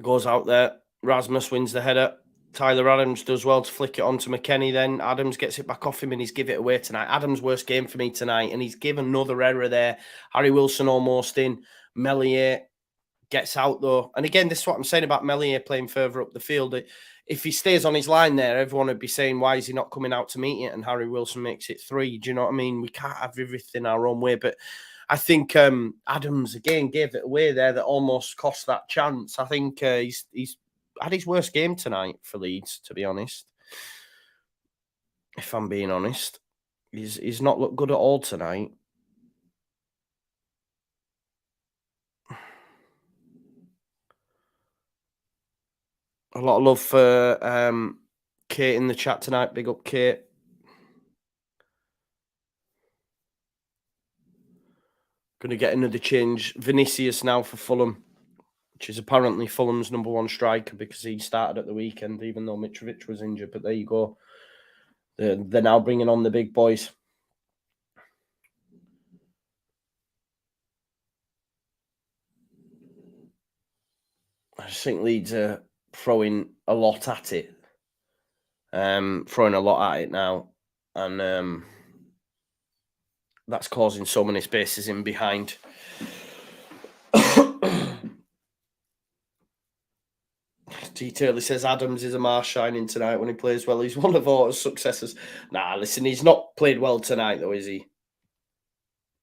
Goes out there. Rasmus wins the header. Tyler Adams does well to flick it on to McKennie then. Adams gets it back off him and he's give it away tonight. Adams' worst game for me tonight, and he's given another error there. Harry Wilson almost in. Melier Gets out though. And again, this is what I'm saying about Melier playing further up the field. If he stays on his line there, everyone would be saying, why is he not coming out to meet it? And Harry Wilson makes it 3. Do you know what I mean? We can't have everything our own way. But I think Adams, again, gave it away there that almost cost that chance. I think he's had his worst game tonight for Leeds, to be honest. If I'm being honest. He's not looked good at all tonight. A lot of love for Kate in the chat tonight. Big up, Kate. Going to get another change. Vinicius now for Fulham, which is apparently Fulham's #1 striker because he started at the weekend, even though Mitrovic was injured. But there you go. They're now bringing on the big boys. I just think Leeds are throwing a lot at it. Throwing a lot at it now. And that's causing so many spaces in behind. T. Taylor says Adams is a Mars shining tonight when he plays well. He's one of our successors. Nah, listen, he's not played well tonight, though, is he?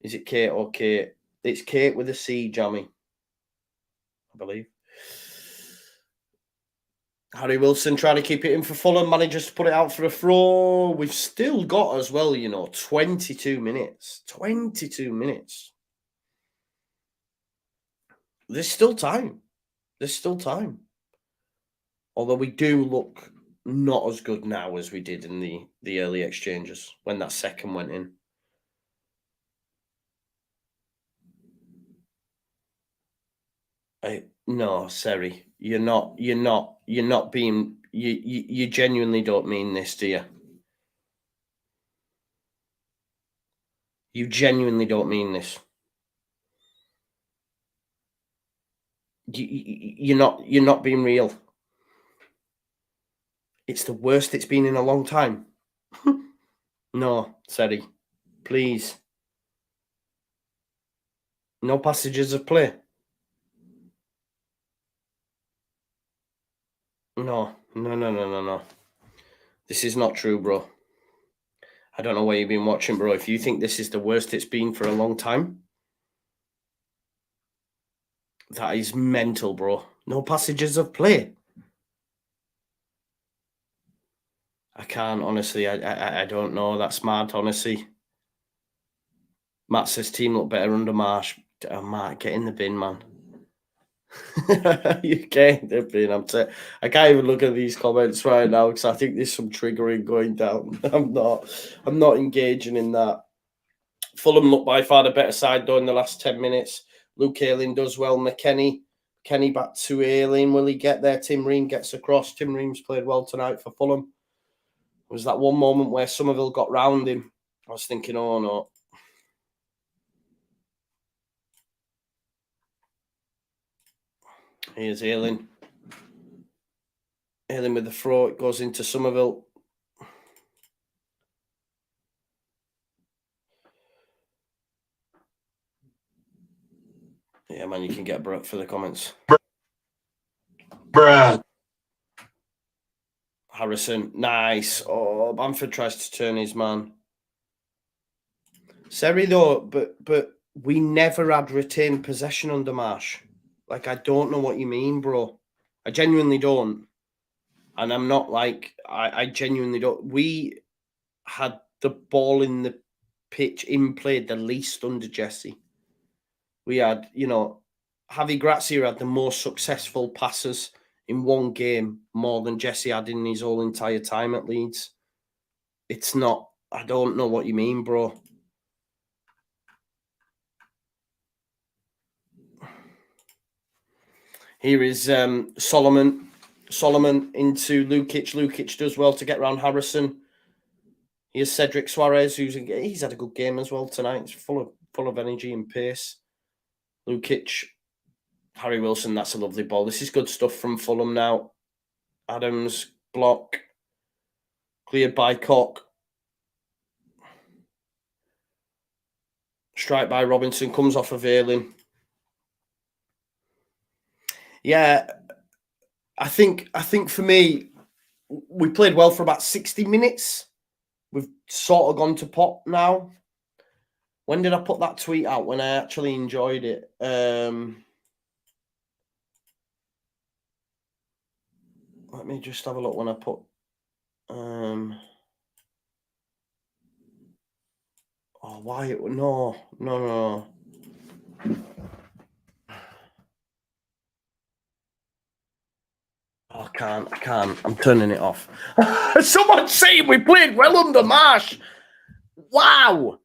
Is it Kate or Kate? It's Kate with a C, Jammy, I believe. Harry Wilson trying to keep it in for Fulham. Managers to put it out for a throw. We've still got as well, 22 minutes. 22 minutes. There's still time. There's still time. Although we do look not as good now as we did in the early exchanges when that second went in. No, Seri, you're not being. You genuinely don't mean this, do you? You genuinely don't mean this. You're not being real. It's the worst it's been in a long time. No, Seri, please. No passages of play. No. This is not true, bro. I don't know where you've been watching, bro. If you think this is the worst it's been for a long time, that is mental, bro. No passages of play. I can't, honestly. I don't know. That's mad, honestly. Matt says team look better under Marsh. Matt, get in the bin, man. You get in the bin. I can't even look at these comments right now because I think there's some triggering going down. I'm not engaging in that. Fulham look by far the better side though in the last 10 minutes. Luke Ayling does well. McKennie back to Ayling. Will he get there? Tim Ream gets across. Tim Ream's played well tonight for Fulham. There was that one moment where Somerville got round him. I was thinking, oh no. Here's Ayling. Ayling with the throw. It goes into Somerville. Yeah, man, you can get Brooke for the comments. Bruh. Harrison, nice. Oh, Bamford tries to turn his man. Seri, though, but we never had retained possession under Marsh. Like, I don't know what you mean, bro. I genuinely don't. And I'm not like, I genuinely don't. We had the ball in the pitch in play the least under Jesse. We had, Javi Grazia had the most successful passes in one game more than Jesse had in his whole entire time at Leeds. It's not, I don't know what you mean, bro. Here is Solomon. Solomon into Lukic. Lukic does well to get around Harrison. Here's Cedric Suarez, he's had a good game as well tonight. It's full of energy and pace. Lukic, Harry Wilson, that's a lovely ball. This is good stuff from Fulham now. Adams, block. Cleared by Cock. Strike by Robinson, comes off of Ayling. Yeah, I think for me, we played well for about 60 minutes. We've sort of gone to pot now. When did I put that tweet out? When I actually enjoyed it. Let me just have a look when I put. Oh, why? No. Oh, I can't. I'm turning it off. Someone's saying we played well under Marsh. Wow.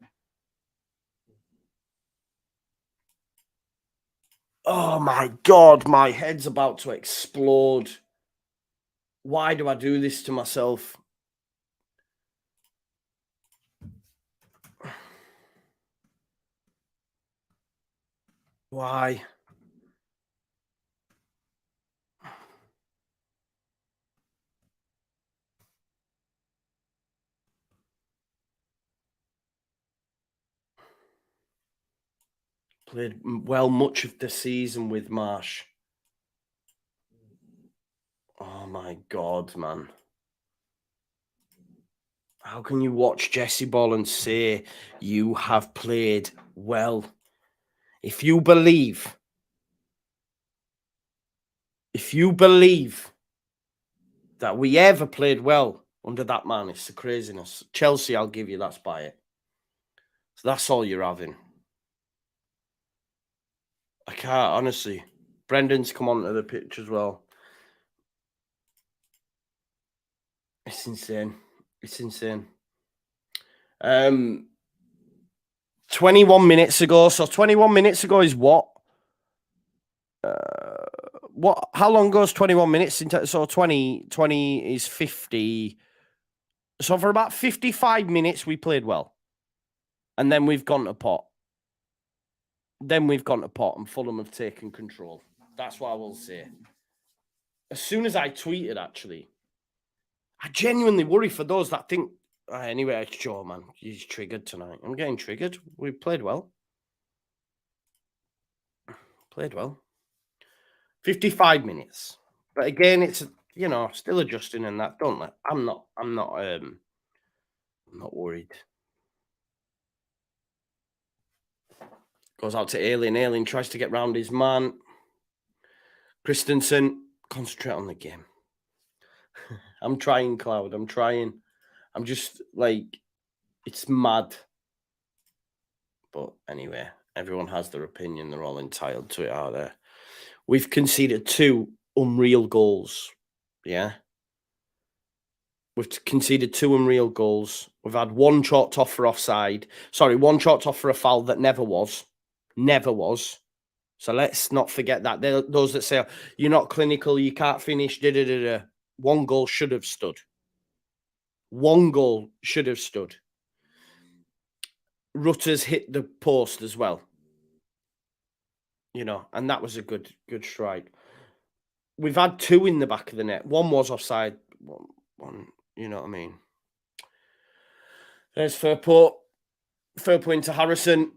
Oh my God, my head's about to explode. Why do I do this to myself? Why? Played well much of the season with Marsh. Oh my God, man. How can you watch Jesse Ball and say you have played well? If you believe that we ever played well under that man, it's the craziness. Chelsea, I'll give you, that's by it. So that's all you're having. I can't, honestly. Brendan's come onto the pitch as well. It's insane. It's insane. 21 minutes ago. So 21 minutes ago is what? How long goes 21 minutes into? So 20 is 50. So for about 55 minutes, we played well. And then we've gone to pot. And Fulham have taken control. That's what I will say. As soon as I tweeted, actually, I genuinely worry for those that think, anyway, it's Joe, man. He's triggered tonight. I'm getting triggered. We played well. 55 minutes. But again, it's, still adjusting and that. I'm not worried. Goes out to Ailing. Ailing tries to get round his man. Christensen, concentrate on the game. I'm trying, Cloud. I'm trying. I'm just like, it's mad. But anyway, everyone has their opinion. They're all entitled to it out there. We've conceded 2 unreal goals. Yeah. We've conceded 2 unreal goals. We've had 1 chalked off for offside. Sorry, 1 chalked off for a foul that never was. Never was. So let's not forget that. Those that say, you're not clinical, you can't finish, 1 goal should have stood. 1 goal should have stood. Rutter's hit the post as well. And that was a good strike. We've had 2 in the back of the net. 1 was offside. One, you know what I mean? There's Firpo. Firpo into Harrison.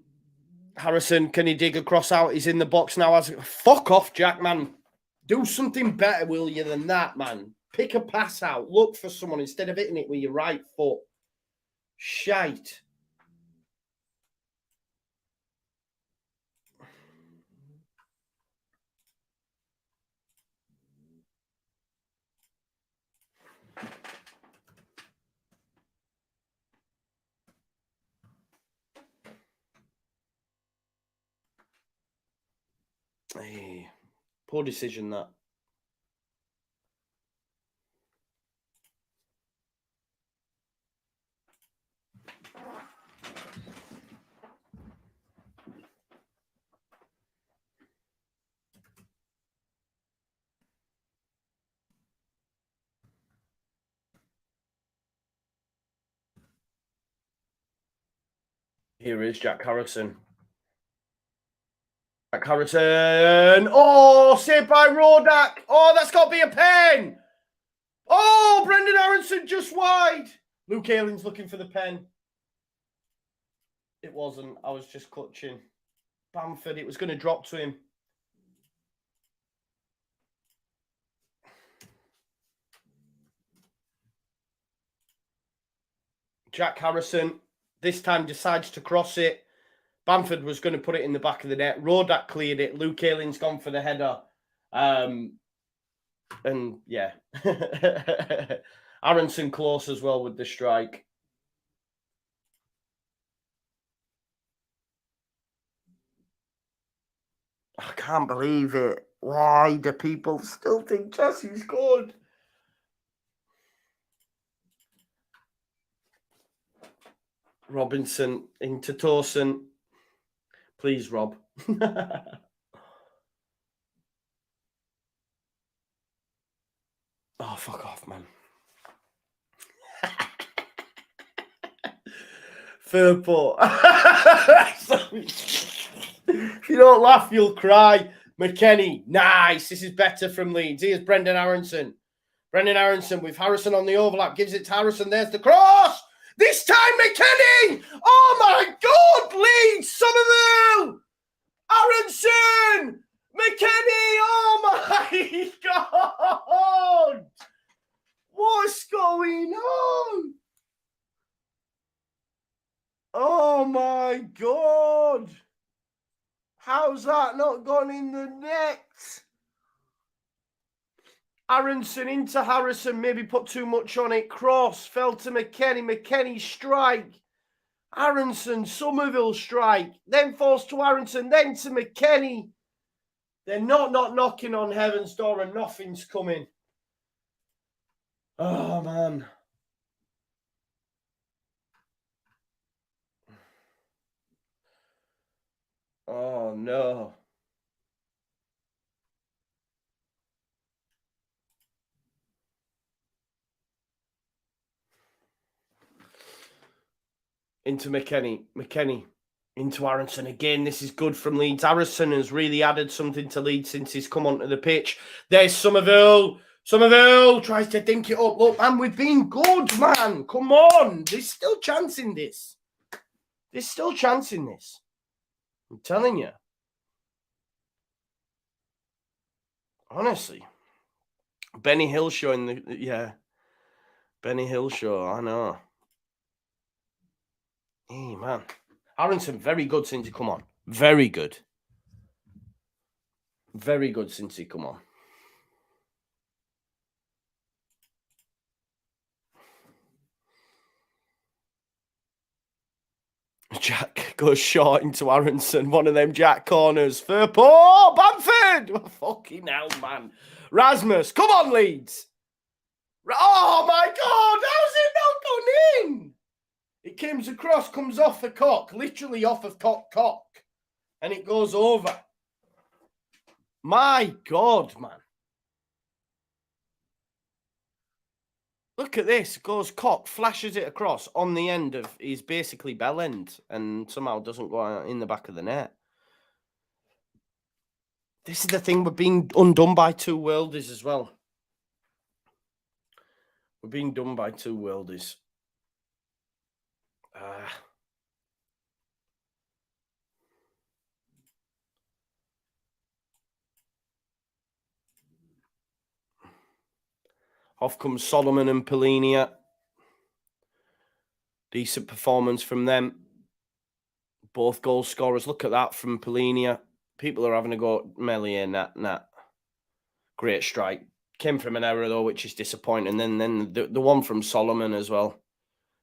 Harrison, can he dig a cross out? He's in the box now. Fuck off, Jack, man. Do something better, will you, than that, man. Pick a pass out. Look for someone instead of hitting it with your right foot. Shite. Hey, poor decision, that. Here is Jack Harrison. Jack Harrison. Oh, saved by Rodak. Oh, that's got to be a pen. Oh, Brendan Aronson just wide. Luke Ayling's looking for the pen. It wasn't. I was just clutching. Bamford, it was going to drop to him. Jack Harrison this time decides to cross it. Bamford was going to put it in the back of the net. Rodak cleared it. Luke Ayling's gone for the header. And yeah. Aronson close as well with the strike. I can't believe it. Why do people still think Jesse's good? Robinson into Towson. Please, Rob. Oh, fuck off, man. Furpo. If you don't laugh, you'll cry. McKennie, nice. This is better from Leeds. Here's Brendan Aronson. Brendan Aronson with Harrison on the overlap. Gives it to Harrison. There's the cross. This time, McKennie. Oh, my God. Leeds. Somerville. Aronson. McKennie. Oh, my God. What's going on? Oh, my God. How's that not gone in the net? Aronson into Harrison, maybe put too much on it. Cross, fell to McKennie. McKennie strike. Aronson, Somerville strike. Then falls to Aronson, then to McKennie. They're not knocking on heaven's door and nothing's coming. Oh, man. Oh, no. Into McKennie. McKennie into Aronson again. This is good from Leeds. Aronson has really added something to Leeds since he's come onto the pitch. There's Somerville. Somerville tries to dink it up. Look, man, we've been good, man. Come on. There's still chance in this. There's still chance in this. I'm telling you. Honestly. Benny Hill showing the... Yeah. Benny Hill show, I know. Hey, man. Aronson, very good since he come on. Very good. Very good since he come on. Jack goes short into Aronson. One of them Jack corners. Furpo! Bamford! Oh, fucking hell, man. Rasmus, come on, Leeds. Oh, my God. How's it not gone in? It comes across, comes off the cock. Literally off of cock. And it goes over. My God, man. Look at this. Goes cock, flashes it across on the end of his basically bell end and somehow doesn't go out in the back of the net. This is the thing. We're being undone by two worldies as well. We're being done by two worldies. Off comes Solomon and Polinia. Decent performance from them. Both goal scorers. Look at that from Polinia. People are having a go at Melier. Nah. Great strike. Came from an error, though, which is disappointing. And then the one from Solomon as well.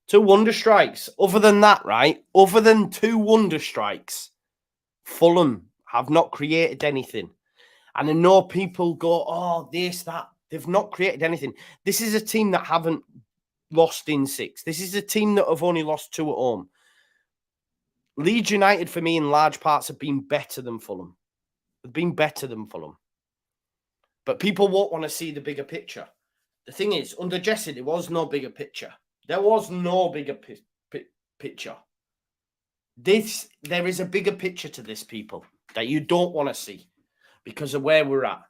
2 wonder strikes. Other than that, right? Other than 2 wonder strikes, Fulham have not created anything. And I know people go, oh, this, that. They've not created anything. This is a team that haven't lost in 6. This is a team that have only lost 2 at home. Leeds United, for me, in large parts, have been better than Fulham. They've been better than Fulham. But people won't want to see the bigger picture. The thing is, under Jesse, there was no bigger picture. There was no bigger picture. There is a bigger picture to this, people, that you don't want to see because of where we're at.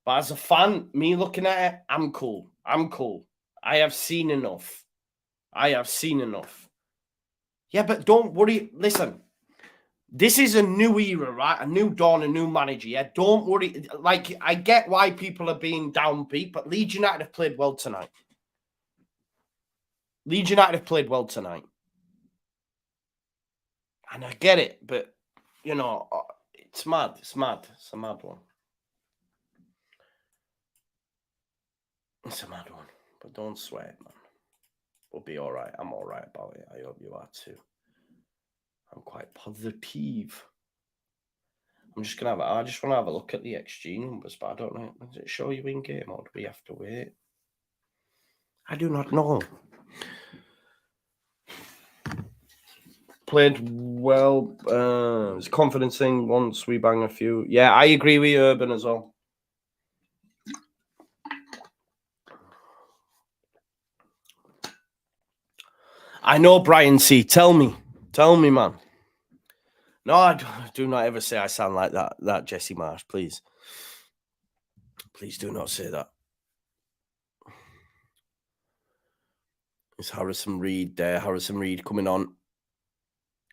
But as a fan, me looking at it, I'm cool. I have seen enough. Yeah, but don't worry. Listen, this is a new era, right? A new dawn, a new manager. Yeah, don't worry. Like, I get why people are being downbeat, but Leeds United have played well tonight. Leeds United have played well tonight. And I get it, but, you know, it's mad. It's mad. It's a mad one. It's a mad one. But don't sweat, man. We'll be all right. I'm all right about it. I hope you are too. I'm quite positive. I'm just gonna I just want to have a look at the XG numbers, but I don't know. Does it show you in game or do we have to wait? I do not know. Played well. It's a confidence thing once we bang a few. Yeah, I agree with Urban as well. I know, Brian C. Tell me, man. No, I do not ever say I sound like that Jesse Marsh, please. Please do not say that. It's Harrison Reed there. Harrison Reed coming on.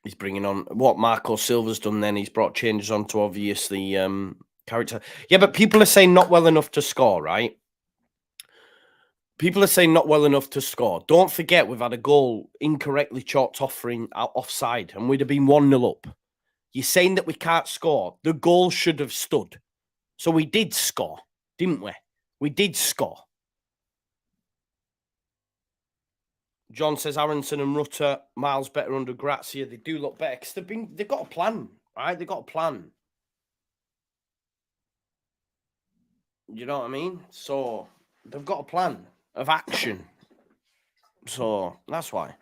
He's bringing on what Marco Silva's done then. He's brought changes on to obviously character. Yeah, but people are saying not well enough to score, right? People are saying not well enough to score. Don't forget we've had a goal incorrectly chalked offering offside and we'd have been 1-0 up. You're saying that we can't score. The goal should have stood. So we did score, didn't we? We did score. John says Aronson and Rutter miles better under Grazia. They do look better because they've got a plan, right? They've got a plan. You know what I mean? So they've got a plan of action. So that's why.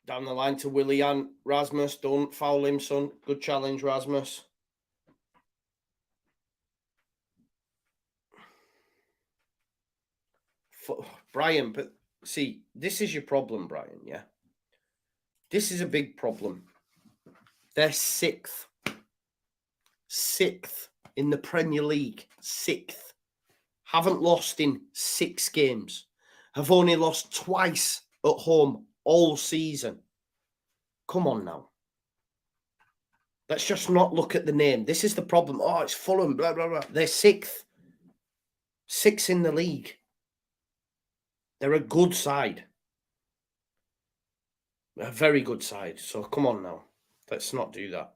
Down the line to Willian. Rasmus, don't foul him, son. Good challenge, Rasmus. Brian, but see, this is your problem, Brian, yeah? This is a big problem. They're sixth. Sixth in the Premier League. Sixth. Haven't lost in 6 games. Have only lost twice at home all season. Come on now. Let's just not look at the name. This is the problem. Oh, it's Fulham, blah, blah, blah. They're sixth. 6th in the league. They're a good side. A very good side. So come on now. Let's not do that.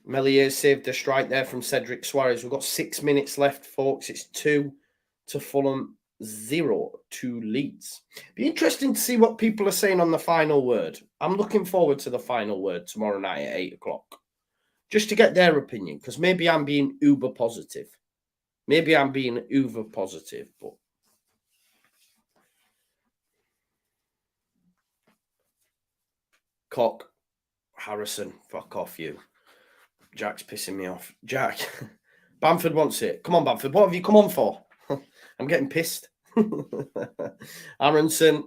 Melier saved the strike there from Cedric Suarez. We've got 6 minutes left, folks. It's 2 to Fulham, 0 to Leeds. Be interesting to see what people are saying on the final word. I'm looking forward to the final word tomorrow night at 8 o'clock. Just to get their opinion, because maybe I'm being uber positive. Maybe I'm being uber positive, but Cock, Harrison, fuck off you. Jack's pissing me off. Jack, Bamford wants it. Come on, Bamford. What have you come on for? I'm getting pissed. Aronson.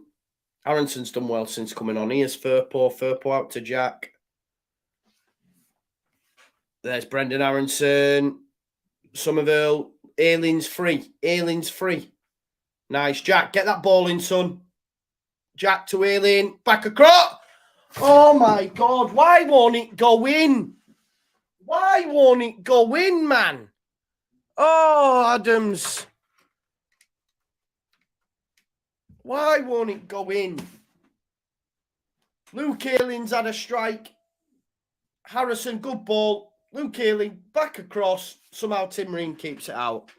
Aronson's done well since coming on. Here's Firpo. Firpo out to Jack. There's Brendan Aronson. Somerville. Ayling's free. Ayling's free. Nice. Jack, get that ball in, son. Jack to Ayling. Back across. Oh, my God. Why won't it go in? Why won't it go in, man? Oh, Adams. Why won't it go in? Luke Ayling's had a strike. Harrison, good ball. Luke Ayling, back across. Somehow Tim Ream keeps it out.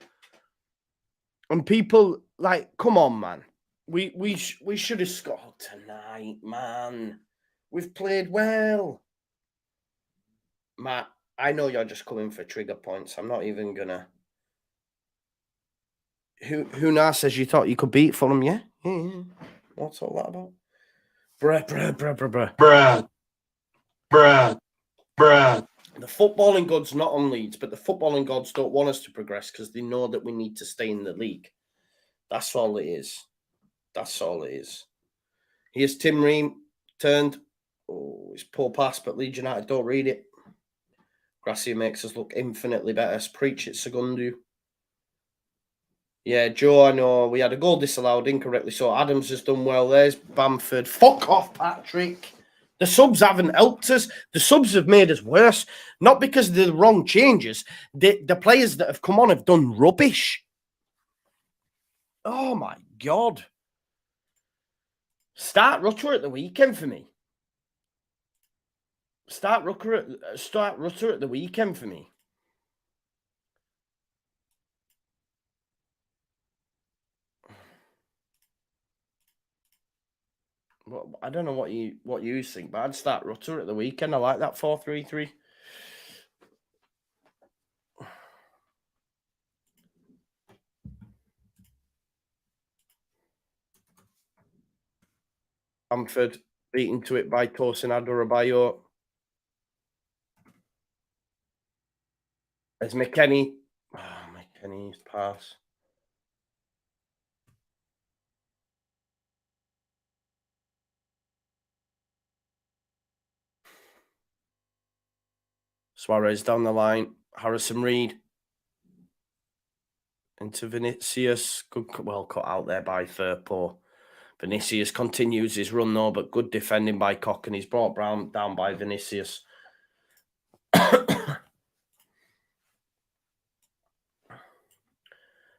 And people, like, come on, man. We should have scored tonight, man. We've played well. Matt, I know you're just coming for trigger points. I'm not even going to... Who now says you thought you could beat Fulham, yeah? Yeah. What's all that about? Bruh. The footballing gods not on Leeds, but the footballing gods don't want us to progress because they know that we need to stay in the league. That's all it is. That's all it is. Here's Tim Ream, turned. Oh, it's poor pass, but Leeds United don't read it. Gracia makes us look infinitely better. Preach it, Segundu. Yeah, Joe, I know. We had a goal disallowed incorrectly, so Adams has done well. There's Bamford. Fuck off, Patrick. The subs haven't helped us. The subs have made us worse. Not because they're the wrong changes. The players that have come on have done rubbish. Oh, my God. Start Rutter at the weekend for me. Start Rutter at the weekend for me. Well, I don't know what you think, but I'd start Rutter at the weekend. I like that 4-3-3. Bamford beaten to it by Tosin Adarabioyo. There's McKennie. Oh, McKennie's pass. Suarez down the line. Harrison Reed. Into Vinicius. Good, well cut out there by Firpo. Vinicius continues his run though, but good defending by Cock, and he's brought down by Vinicius.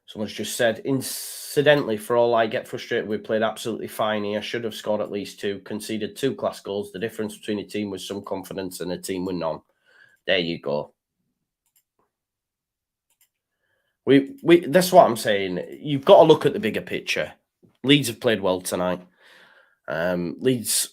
Someone's just said, incidentally, for all I get frustrated, we played absolutely fine here. Should have scored at least 2, conceded 2 class goals. The difference between a team with some confidence and a team with none. There you go. That's what I'm saying. You've got to look at the bigger picture. Leeds have played well tonight. Leeds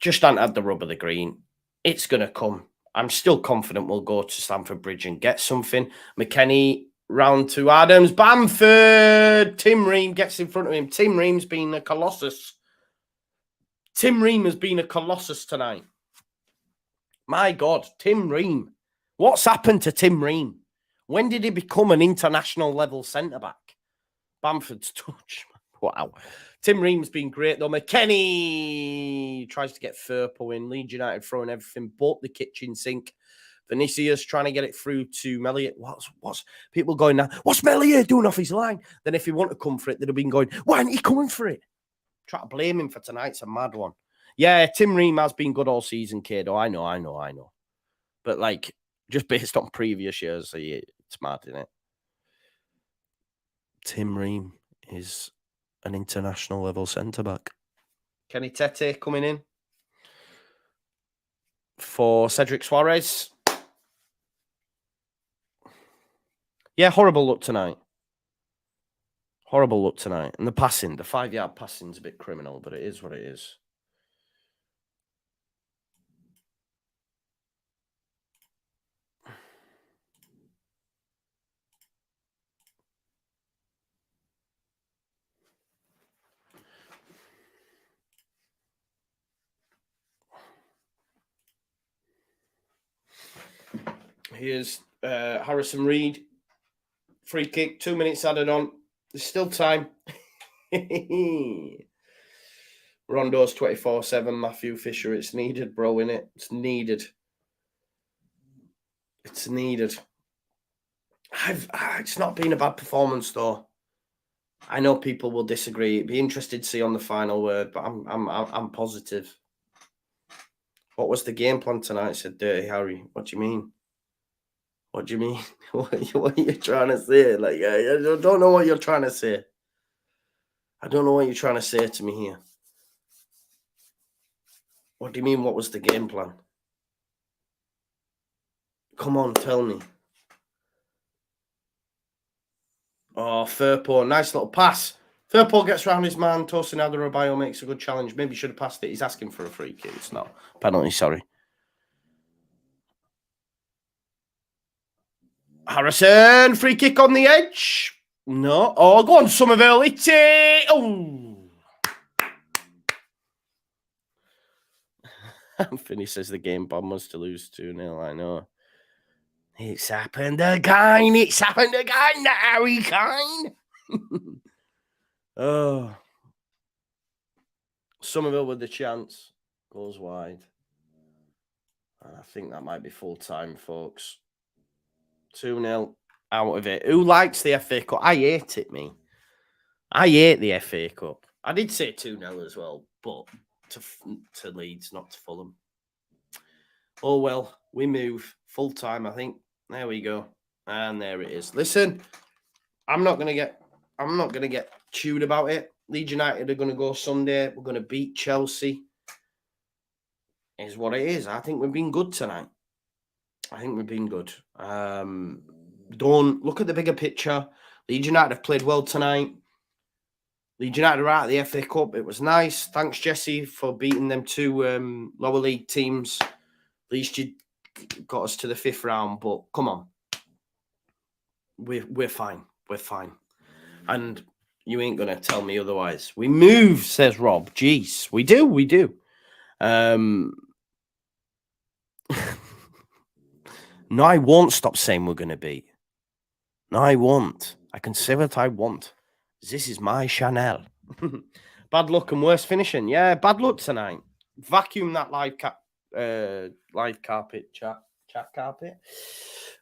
just haven't had the rub of the green. It's going to come. I'm still confident we'll go to Stamford Bridge and get something. McKennie round to Adams. Bamford. Tim Ream gets in front of him. Tim Ream's been a colossus. Tim Ream has been a colossus tonight. My God, Tim Ream. What's happened to Tim Ream? When did he become an international level centre-back? Bamford's touch. Wow. Tim Ream's been great, though. McKennie tries to get Firpo in. Leeds United throwing everything but the kitchen sink. Vinicius trying to get it through to Melliot. What's people going now? What's Melliot doing off his line? Then if he wanted to come for it, they'd have been going, why aren't he coming for it? Try to blame him for tonight's a mad one. Yeah, Tim Ream has been good all season, kid. Oh, I know. But, like, just based on previous years, it's mad, isn't it? Tim Ream is an international level centre-back. Kenny Tete coming in for Cedric Suarez. Yeah, horrible look tonight. Horrible look tonight. And the passing, the 5-yard passing is a bit criminal, but it is what it is. Here's Harrison Reed. Free kick, 2 minutes added on. There's still time. Rondo's 24/7. Matthew Fisher. It's needed, bro, innit? It's needed. It's needed. It's not been a bad performance, though. I know people will disagree. It'd be interested to see on the final word, but I'm positive. What was the game plan tonight? Said Dirty Harry. What do you mean? What do you mean? What are you trying to say? Like, I don't know what you're trying to say. I don't know what you're trying to say to me here. What do you mean, what was the game plan? Come on, tell me. Oh, Firpo, nice little pass. Firpo gets round his man. Tosin Adarabioyo makes a good challenge. Maybe should have passed it. He's asking for a free kick. It's not. Penalty, sorry. Harrison, free kick on the edge. No. Oh, go on, Somerville. It's it. Oh. Finney says the game bomb was to lose 2-0. I know. It's happened again. It's happened again, Harry Kane. Oh. Somerville with the chance. Goes wide. And I think that might be full time, folks. 2-0 out of it. Who likes the FA Cup? I hate it, me. I hate the FA Cup. I did say 2-0 as well, but to Leeds, not to Fulham. Oh well, we move full time. I think there we go, and there it is. Listen, I'm not gonna get chewed about it. Leeds United are gonna go Sunday. We're gonna beat Chelsea. Is what it is. I think we've been good tonight. I think we've been good. Don't look at the bigger picture. Leeds United have played well tonight. Leeds United are out of the FA Cup. It was nice. Thanks, Jesse, for beating them two lower league teams. At least you got us to the 5th round. But come on, we're fine. We're fine. And you ain't gonna tell me otherwise. We move, says Rob. Jeez, we do. We do. No, I won't stop saying we're going to beat. No, I won't. I can say what I want. This is my Chanel. Bad luck and worse finishing. Yeah, bad luck tonight. Vacuum that live carpet, chat carpet.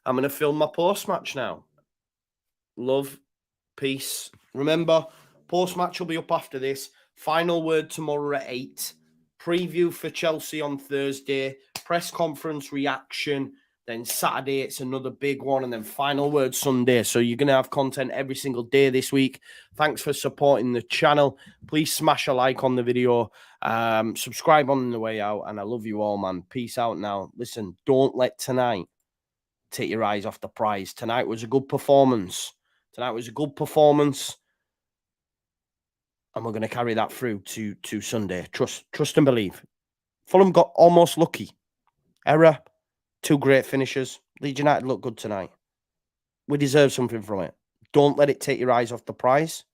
I'm going to film my post-match now. Love, peace. Remember, post-match will be up after this. Final word tomorrow at 8. Preview for Chelsea on Thursday. Press conference reaction. Then Saturday, it's another big one. And then final word Sunday. So you're going to have content every single day this week. Thanks for supporting the channel. Please smash a like on the video. Subscribe on the way out. And I love you all, man. Peace out now. Listen, don't let tonight take your eyes off the prize. Tonight was a good performance. And we're going to carry that through to Sunday. Trust and believe. Fulham got almost lucky. Error. 2 great finishers. Leeds United look good tonight. We deserve something from it. Don't let it take your eyes off the prize.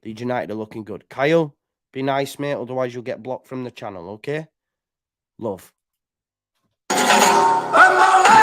Leeds United are looking good. Kyle, be nice, mate. Otherwise, you'll get blocked from the channel, okay? Love.